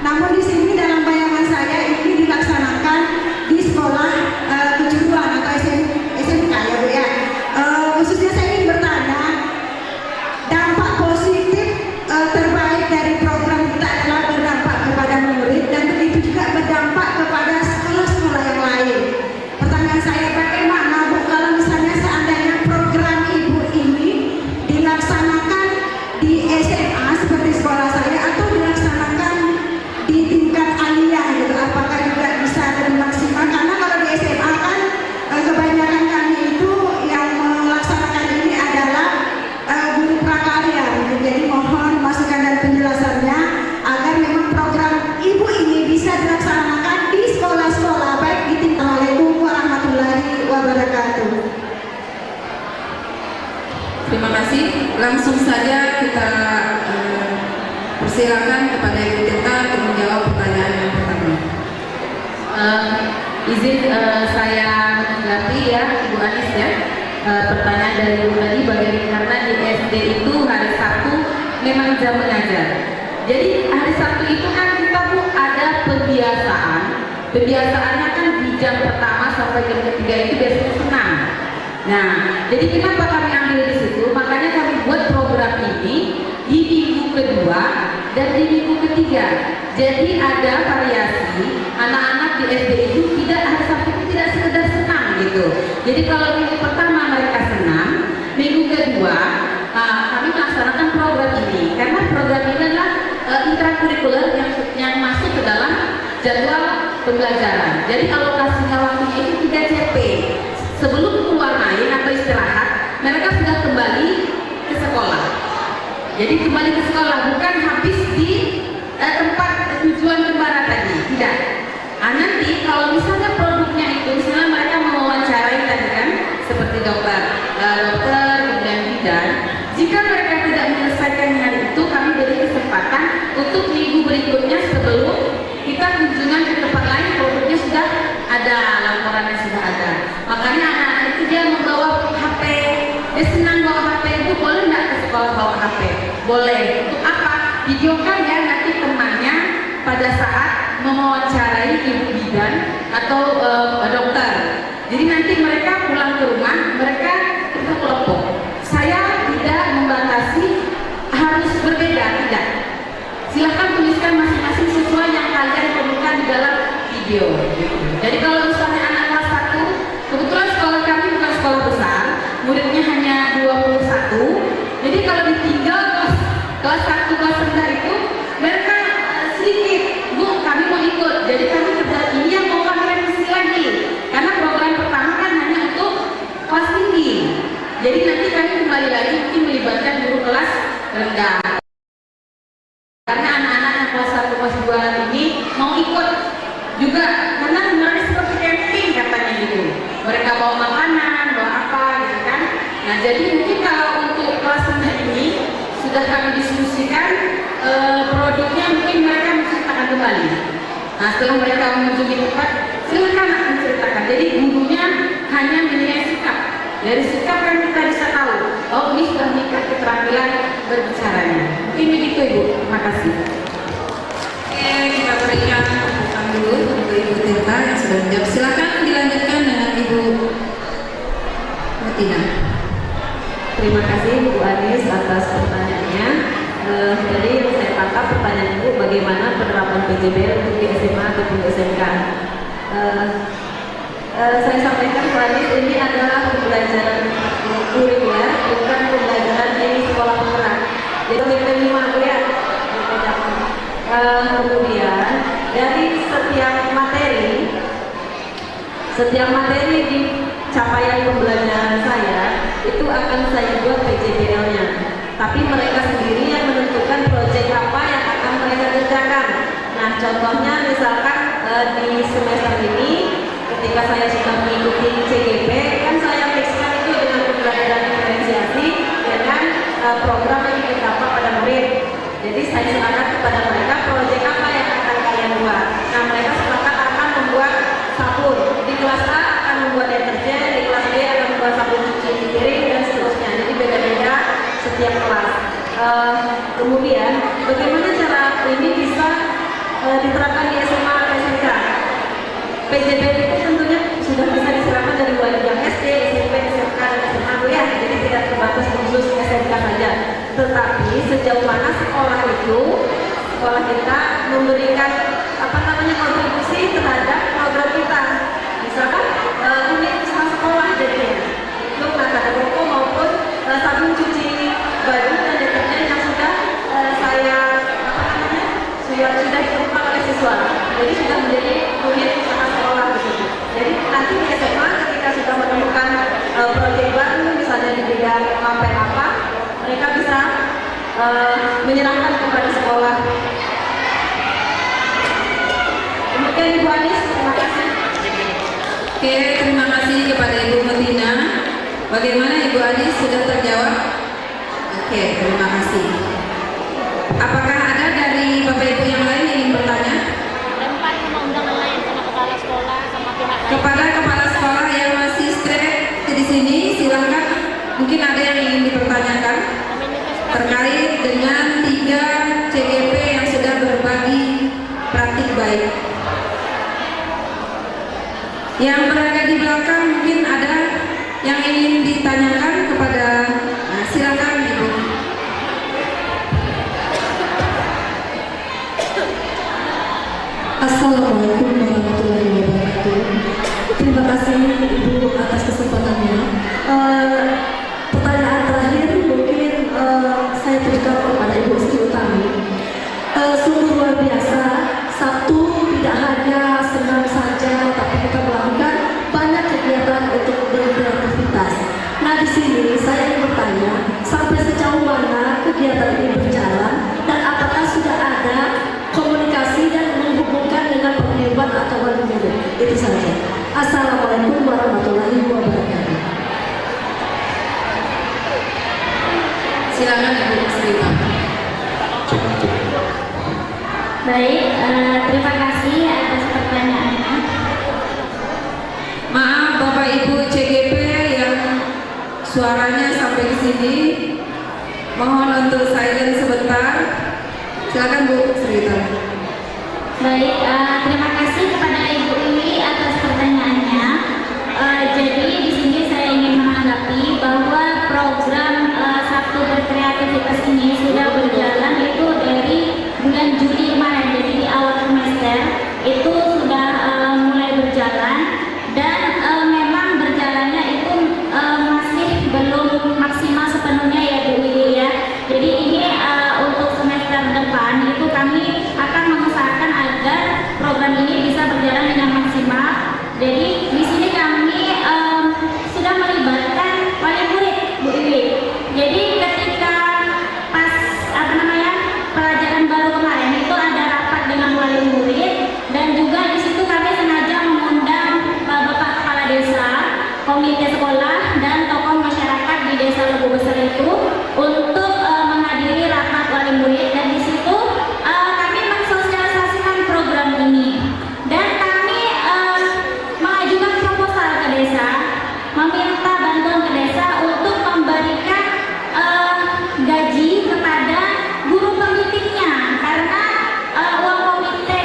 Namun di sini dalam bayangan saya ini dilaksanakan di sekolah kejuruan atau SMK ya Bu ya. Khususnya saya ingin bertanya, dampak positif terbaik dari program kita adalah berdampak kepada murid dan begitu juga berdampak kepada sekolah-sekolah yang lain. Pertanyaan saya, bagaimana Bu kalau misalnya seandainya program Ibu ini dilaksanakan di SMA seperti sekolah saya atau dilaksanakan di tingkat aliyah gitu, apakah juga bisa lebih maksimal? Karena kalau di SMA kan kebanyakan kami itu yang melaksanakan ini adalah guru prakarya gitu. Jadi mohon masukan dan penjelasannya agar memang program Ibu ini bisa dilaksanakan di sekolah-sekolah baik di tingkat. Assalamualaikum warahmatullahi wabarakatuh. Terima kasih. Langsung saja kita persilakan kepada Ibu Tirta untuk menjawab pertanyaan yang pertama. Izin saya menanggapi ya Ibu Anis ya. Pertanyaan dari Ibu tadi bagaimana, karena di SD itu hari Sabtu memang jam mengajar. Jadi hari Sabtu itu kan kita Bu ada pembiasaan. Pembiasaannya kan di jam pertama sampai jam ketiga itu biasanya senam. Nah, jadi kenapa kami ambil di situ? Makanya kami buat program ini di minggu kedua dan di minggu ketiga. Jadi ada variasi, anak-anak di SD itu tidak hari Sabtu itu tidak sekedar senam gitu. Jadi kalau minggu pertama mereka senam, minggu kedua kami melaksanakan program ini karena program ini adalah intrakurikuler yang masuk ke dalam jadwal pembelajaran. Jadi alokasinya waktunya itu 3 CP. Sebelum keluar main atau istirahat, mereka sudah kembali ke sekolah. Jadi kembali ke sekolah, bukan habis di tempat tujuan Kembara tadi, tidak. Nanti kalau misalnya produknya itu, misalnya mereka mewawancarai tadi kan, seperti dokter, kemudian bidan. Jika mereka tidak menyelesaikan hari itu, kami beri kesempatan untuk minggu berikutnya sebelum kita kunjungan ke tempat lain, produknya sudah ada, laporannya sudah ada. Makanya anak-anak itu dia membawa HP, dia senang bawa HP. Itu boleh nggak ke sekolah bawa HP? Boleh. Untuk apa? Videokan ya nanti temannya pada saat mewawancarai ibu bidan atau dokter. Jadi nanti mereka pulang ke rumah, mereka itu kelompok. Saya tidak membatasi harus berbeda, tidak. Silahkan tuliskan masing-masing sesuai yang kalian perlukan di dalam video. Jadi kalau misalnya anak kelas 1, kebetulan sekolah kami bukan sekolah besar, muridnya hanya 21. Jadi kalau ditinggal kelas 1 Karena anak-anak yang kelas 1, kelas 2 ini mau ikut juga, karena sebenarnya seperti camping katanya gitu. Mereka bawa makanan, bawa apa gitu kan. Nah jadi mungkin kalau untuk kelas rendah ini sudah kami diskusikan produknya, mungkin mereka menceritakan kembali. Nah setelah mereka mengunjungi tempat, silakan menceritakan. Jadi gurunya hanya menilai sikap. Dari sikap kan kita bisa tahu, oh ini sudah meningkat keterampilan berbicaranya. Mungkin begitu Ibu, terima kasih. Oke, kita berikan tepuk dulu untuk Ibu Tirta yang sudah menjawab. Silakan dilanjutkan dengan Ibu Mutina. Terima kasih Bu Anis atas pertanyaannya. Jadi yang saya tangkap pertanyaan Ibu, bagaimana penerapan PJBL untuk di SMA ataupun SMK. Saya sampaikan Bu Anis, ini adalah pembelajaran kurikuler, bukan pembelajaran di sekolah penggerak. Jadi PP5 Bu ya. Kemudian dari setiap materi di capaian pembelajaran saya itu akan saya buat PJBL-nya. Tapi mereka sendiri yang menentukan proyek apa yang akan mereka kerjakan. Nah, contohnya misalkan di semester ini ketika saya sudah mengikuti CGP, kan saya mixkan itu dengan pembelajaran diferensiasi dengan program yang berdampak pada murid. Jadi saya serahkan kepada mereka proyek apa yang akan kalian buat. Nah, mereka sepakat akan membuat sabun. Di kelas A akan membuat deterjen, di kelas B akan membuat sabun cuci piring dan seterusnya. Jadi beda-beda setiap kelas. Kemudian bagaimana cara ini bisa diterapkan di SMA atau SMK? PJBL itu tentunya sudah bisa diserahkan dari mulai yang SD, SMP, SMK, dan SMA ya. Jadi tidak terbatas khusus SMK saja. Tetapi sejauh mana sekolah kita memberikan kontribusi terhadap program kita. Misalkan unit usaha sekolah jadinya untuk nada rokok maupun sabun cuci baju dan deterjen yang sudah sudah ditemukan oleh siswa. Jadi sudah menjadi unit usaha sekolah begitu. Jadi nanti di SMA ketika sudah menemukan proyek baru misalnya di bidang apa, mereka bisa menyerahkan kepada sekolah. Demikian Ibu Anis, terima kasih. Oke, terima kasih kepada Ibu Mutina. Bagaimana Ibu Anis, sudah terjawab? Oke, terima kasih. Apakah ada dari Bapak Ibu yang lain yang ingin bertanya? Lempar sama undangan lain sama kepala sekolah sama pihak lain. Kepada kepala sekolah yang masih stay di sini, silakan. Mungkin ada yang ingin dipertanyakan terkait dengan 3 CGP yang sudah berbagi praktik baik. Yang berada di belakang mungkin ada yang ingin ditanyakan kepada, silakan Ibu. Assalamualaikum warahmatullahi wabarakatuh. Terima kasih Ibu atas kesempatannya. Pertanyaan terakhir mungkin saya berikan kepada Ibu Sri Utami. Sungguh luar biasa. Sabtu tidak hanya senang saja, tapi kita melakukan banyak kegiatan untuk berkreativitas. Nah, di sini saya ingin bertanya, sampai sejauh mana kegiatan ini berjalan dan apakah sudah ada komunikasi dan menghubungkan dengan penghebat atau wali murid? Itu saja. Assalamualaikum warahmatullahi wabarakatuh. Silakan Ibu Sri Utami. Baik, terima kasih atas pertanyaannya. Maaf Bapak Ibu CGP yang suaranya sampai ke sini, mohon untuk silent sebentar. Silakan Bu Sri Utami. Baik, terima kasih kepada Ibu Uli atas pertanyaannya. Jadi di sini saya ingin menanggapi bahwa program Sabtu Berkreativitas ini sudah berjalan itu dari bulan Juli kemarin. Jadi di awal semester itu sudah mulai berjalan dan memang berjalannya itu masih belum maksimal sepenuhnya ya Bu Uli ya. Jadi ini untuk semester depan itu kami akan mengusahakan agar komite sekolah dan tokoh masyarakat di Desa Lebu Besar itu untuk menghadiri rapat wali murid, dan di situ kami mensosialisasikan program ini dan kami mengajukan proposal ke desa, meminta bantuan ke desa untuk memberikan gaji kepada guru pembimbingnya, karena uang komite,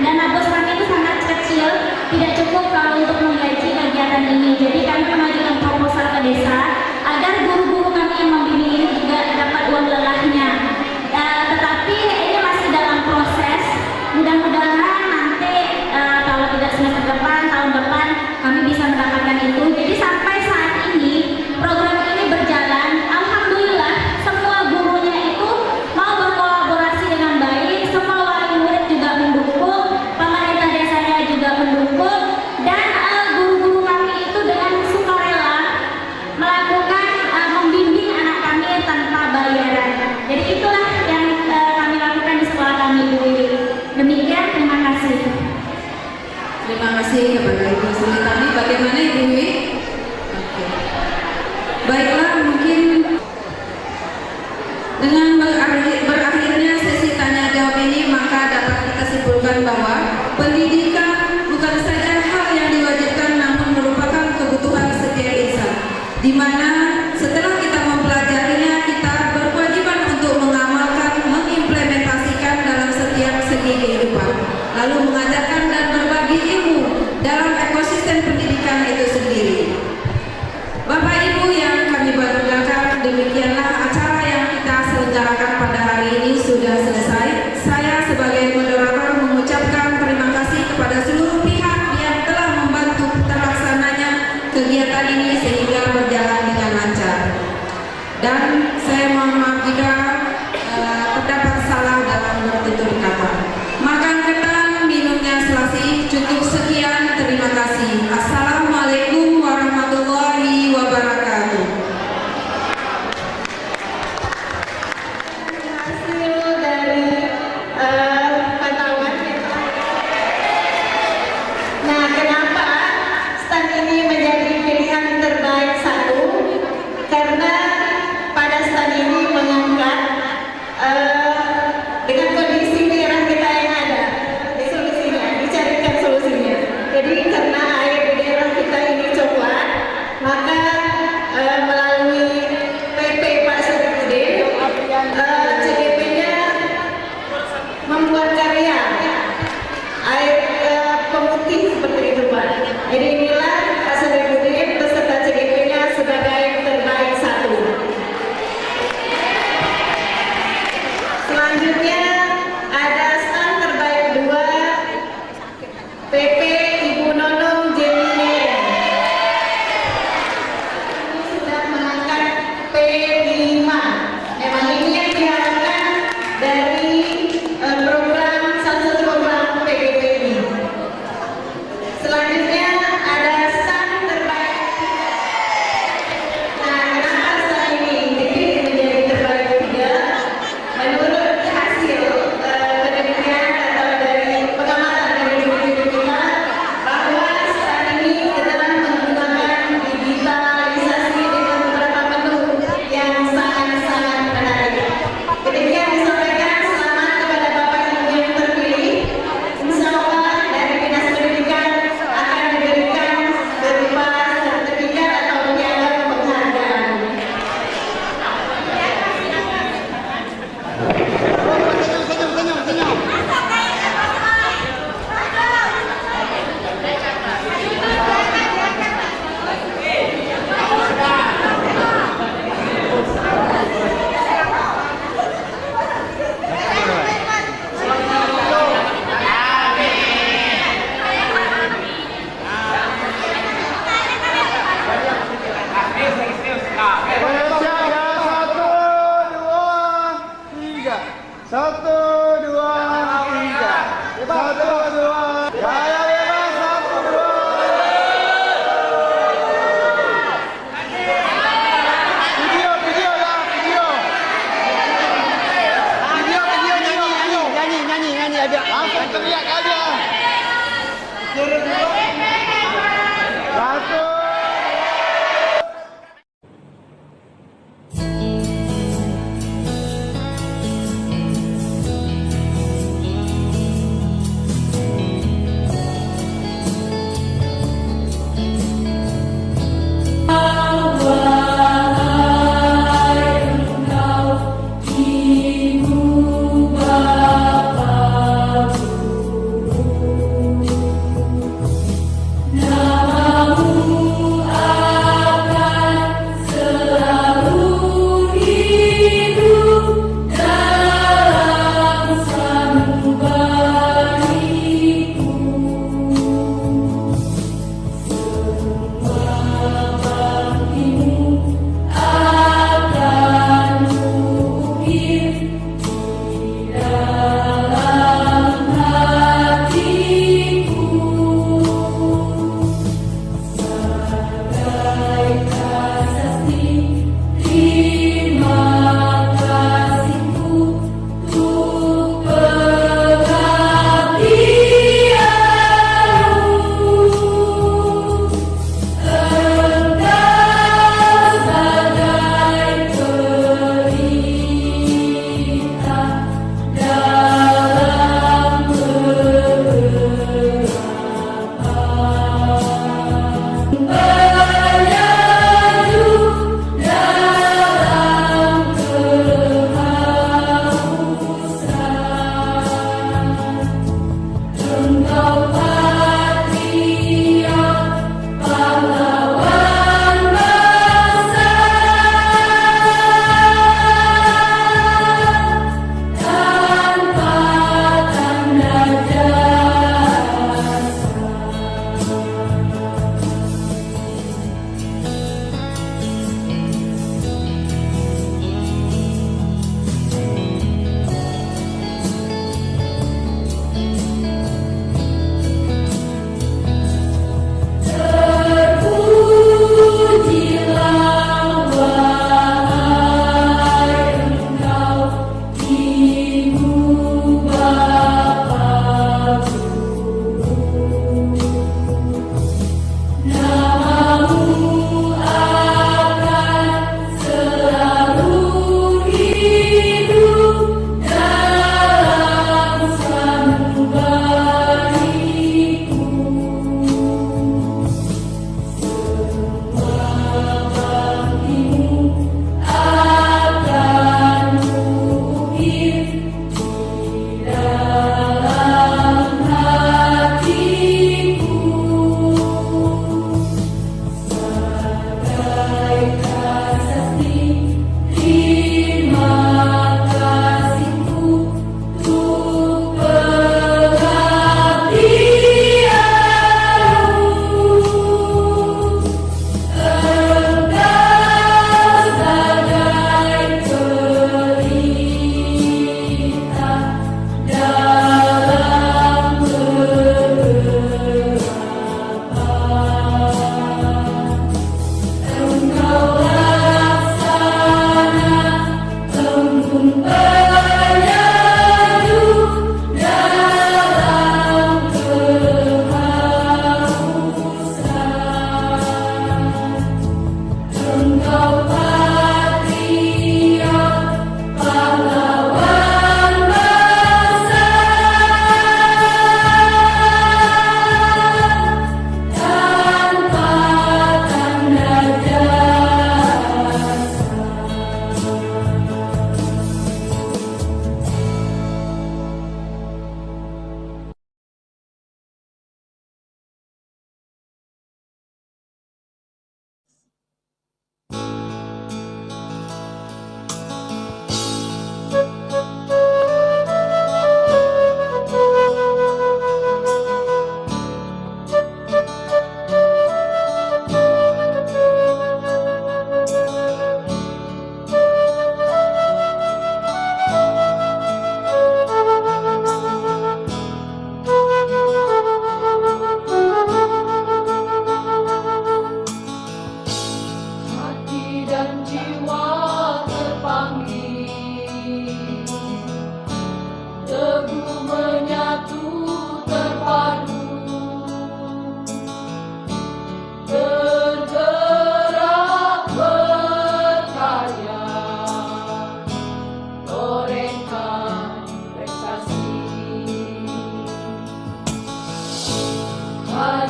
dana bos kami itu sangat kecil, tidak cukup kalau untuk menggaji kegiatan ini. Jadi kami mengajukan proposal ke desa agar guru-guru kami yang membimbing ini juga dapat uang lelahnya. Tetapi ini masih dalam proses. Mudah-mudahan nanti kalau tidak semester depan, tahun depan kami bisa mendapatkan itu. Jadi sampai saat ini program ini berjalan. Alhamdulillah semua gurunya itu mau berkolaborasi dengan baik. Semua wali murid juga mendukung, pemerintah desanya juga mendukung, dan guru-guru kami itu dengan sukarela melakukan membimbing anak kami tanpa bayaran. Jadi itulah yang kami lakukan di sekolah kami, Bu Wiwi. Demikian, terima kasih. Terima kasih kepada Ibu Sri tadi. Bagaimana Ibu Wiwi? Oke. Baiklah, mungkin dengan berakhirnya sesi tanya jawab ini, maka dapat kita simpulkan bahwa pendidikan bukan saja hal yang diwajibkan, namun merupakan kebutuhan setiap insan, di mana setelah kita mempelajarinya, kita berkewajiban untuk mengamalkan, mengimplementasikan dalam setiap segi kehidupan, lalu mengajarkan dan berbagi ilmu dalam ekosistem pendidikan itu sendiri. Bapak Ibu yang kami banggakan, demikianlah acara yang kita selenggarakan pada hari ini sudah selesai. Saya sebagai moderator mengucapkan terima kasih kepada seluruh pihak yang telah membantu terlaksananya kegiatan ini sehingga berjalan dengan lancar. Dan saya mohon maaf jika terdapat salah dalam bertutur kata. Makan ketan, minumnya selasih. Cukup sekian, terima kasih. Assalamualaikum warahmatullahi wabarakatuh. Hasil dari pantauan. Nah, kenapa stand ini menjadi pilihan terbaik satu? Karena pada stand ini mengangkat dengan kondisi daerah kita yang ada, solusinya, dicarikan solusinya. Jadi karena air di daerah kita ini coklat, maka melalui PP Pak Syarifudin, CGP-nya membuat karya air pemutih seperti itu Pak. Jadi inilah Pak Syarifudin beserta CGP-nya sebagai terbaik satu. Selanjutnya ada stand terbaik 2 PP Ibu Nonong Jemine. Ini sudah mengangkat P5. Memang ini yang diharapkan dari program, salah satu program PGP ini. Selanjutnya ada stand terbaik. Nah, kenapa stand ini dipilih menjadi terbaik 3? Menurut hasil penelitian atau dari pengamatan dari juri-juri kita, bahwa stand ini telah menggunakan digitalisasi dengan beberapa menu yang sangat-sangat menarik. Demikian disampaikan, selamat kepada Bapak Ibu yang terpilih. Insya Allah dari Dinas Pendidikan akan diberikan berupa sertifikat atau piagam penghargaan. Satu, dua, tiga. Satu, dua. Jaya bebas. Satu, dua. Video, video ya, video. Nyanyi aja. Langsung teriak aja.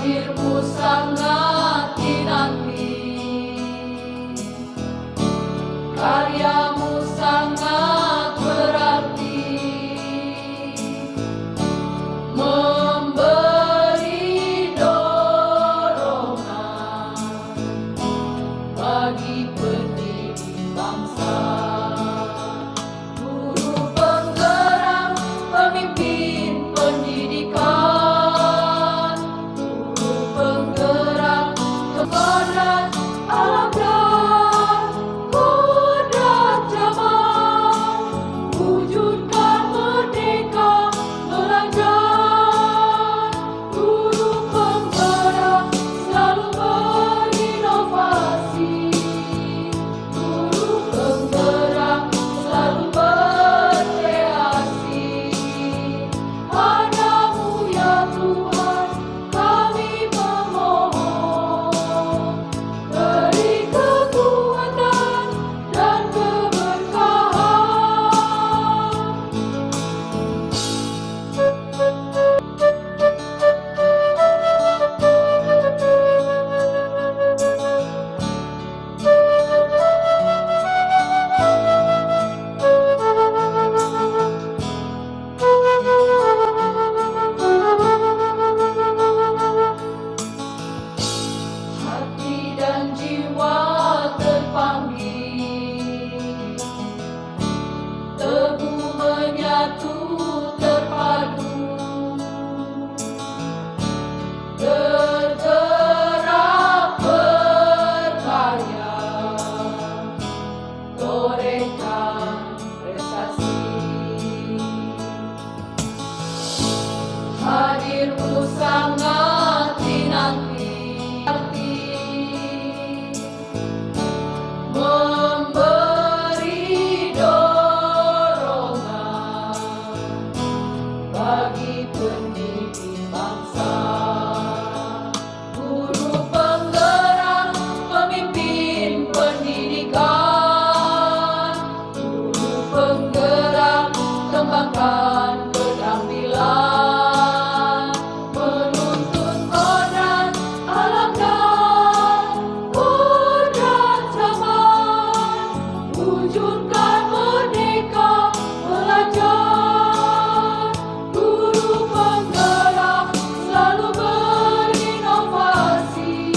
hadirmu sangat dinanti, karyamu sangat berarti, memberi dorongan bagi pendidik bangsa. Guru penggerak, pemimpin pendidikan, guru penggerak kebenaran alam dan kodrat zaman, wujudkan merdeka belajar. Guru penggerak selalu berinovasi, guru penggerak selalu berkreasi. Padamu ya Tuhan kami memohon, beri kekuatan dan hati dan jiwa terpanggil, teguh menyatu terpadu, tergerak berkarya, torehkan prestasi. Hadirmu sangat dinanti, memberi dorongan bagi pendidik bangsa. Guru penggerak, pemimpin pendidikan, guru penggerak kembangkan keterampilan, menuntun kodrat alam dan kodrat zaman, wujudkan merdeka belajar. Guru penggerak selalu berinovasi,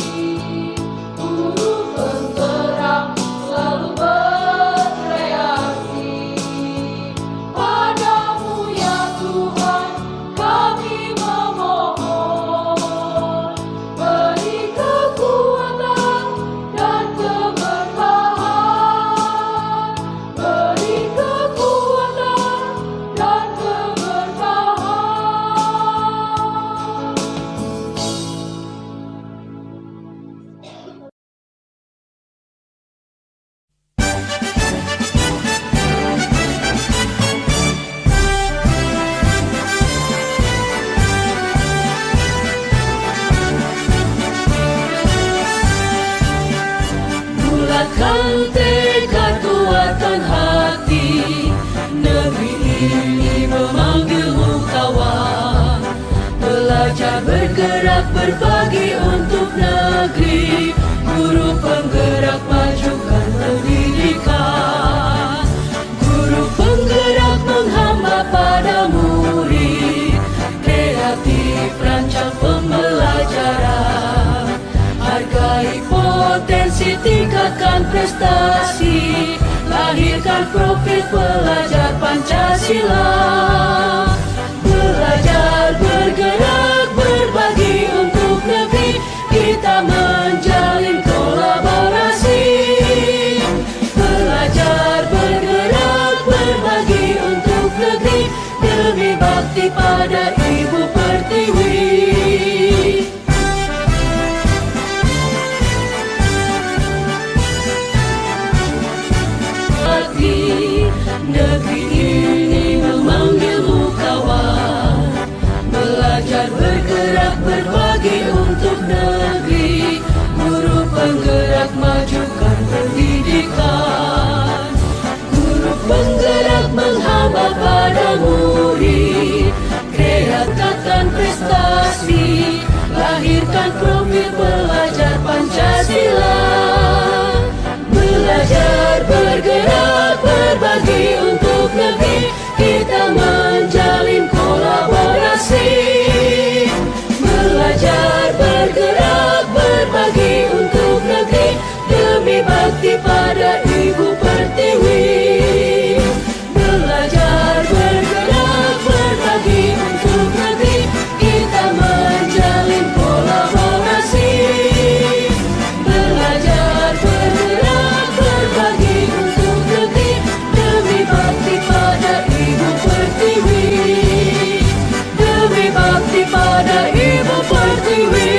guru penggerak selalu berkreasi. Padamu ya Tuhan kami memohon, beri kekuatan dan keberkahan, beri kekuatan dan keberkahan. Bulatkan tekad kuatkan hati, negeri ini memanggilmu kawan. Belajar bergerak berbagi untuk negeri, guru penggerak majukan pendidikan. Guru penggerak menghamba pada murid, kreatif rancang pembelajaran. Hargai potensi, tingkatkan prestasi, lahirkan profil pelajar Pancasila. Belajar bergerak berbagi untuk negeri, kita menjalin kolaborasi. Belajar bergerak berbagi untuk negeri, demi bakti pada Ibu Pertiwi. Negeri ini memanggilmu kawan, belajar bergerak berbagi untuk negeri, guru penggerak majukan pendidikan. Guru penggerak menghamba pada murid, kreatifkan prestasi, lahirkan menentukan profil pelajar Pancasila. Belajar, bergerak, berbagi untuk negeri, kita menjalin kolaborasi. Belajar, bergerak, berbagi untuk negeri, demi bakti pada Ibu Pertiwi. Belajar, bergerak, berbagi untuk negeri, kita menjalin kolaborasi. Belajar, bergerak, berbagi untuk negeri, demi bakti pada Ibu Pertiwi. Demi bakti pada Ibu Pertiwi.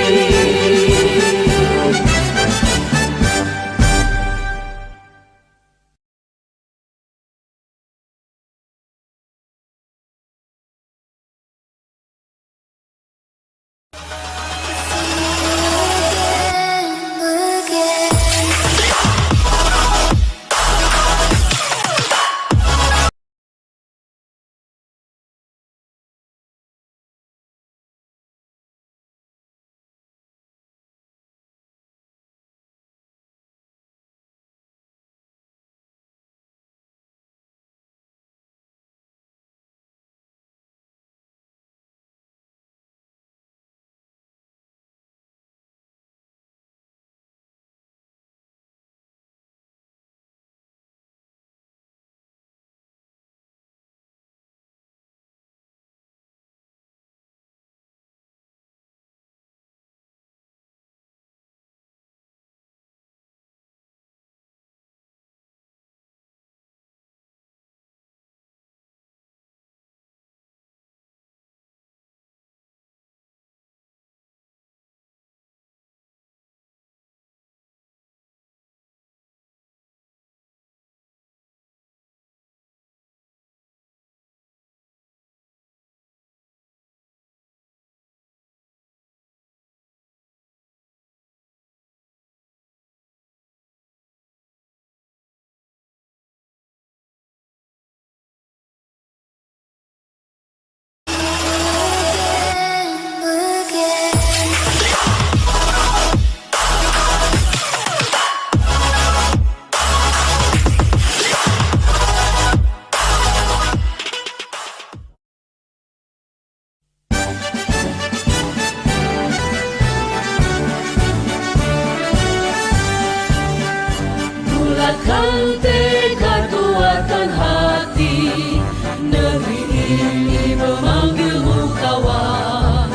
Bulatkan tekad, kuatkan hati, negeri ini memanggilmu kawan.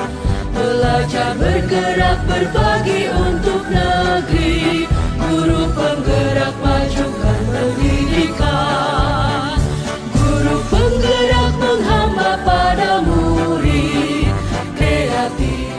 Belajar, bergerak, berbagi untuk negeri, guru penggerak majukan pendidikan. Guru penggerak menghamba pada murid, kreatif.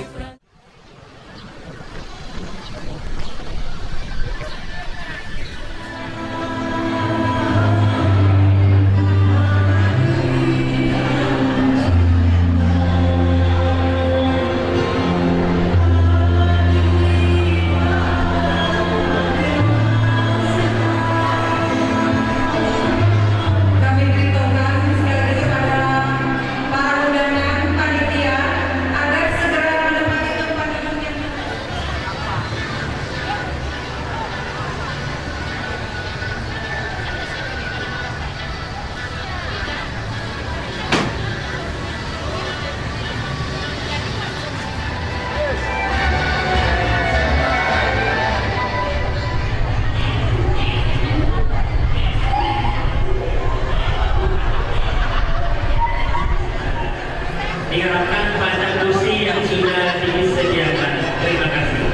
Diharapkan pada kursi yang sudah disediakan. Terima kasih.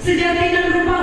sejati dan rupa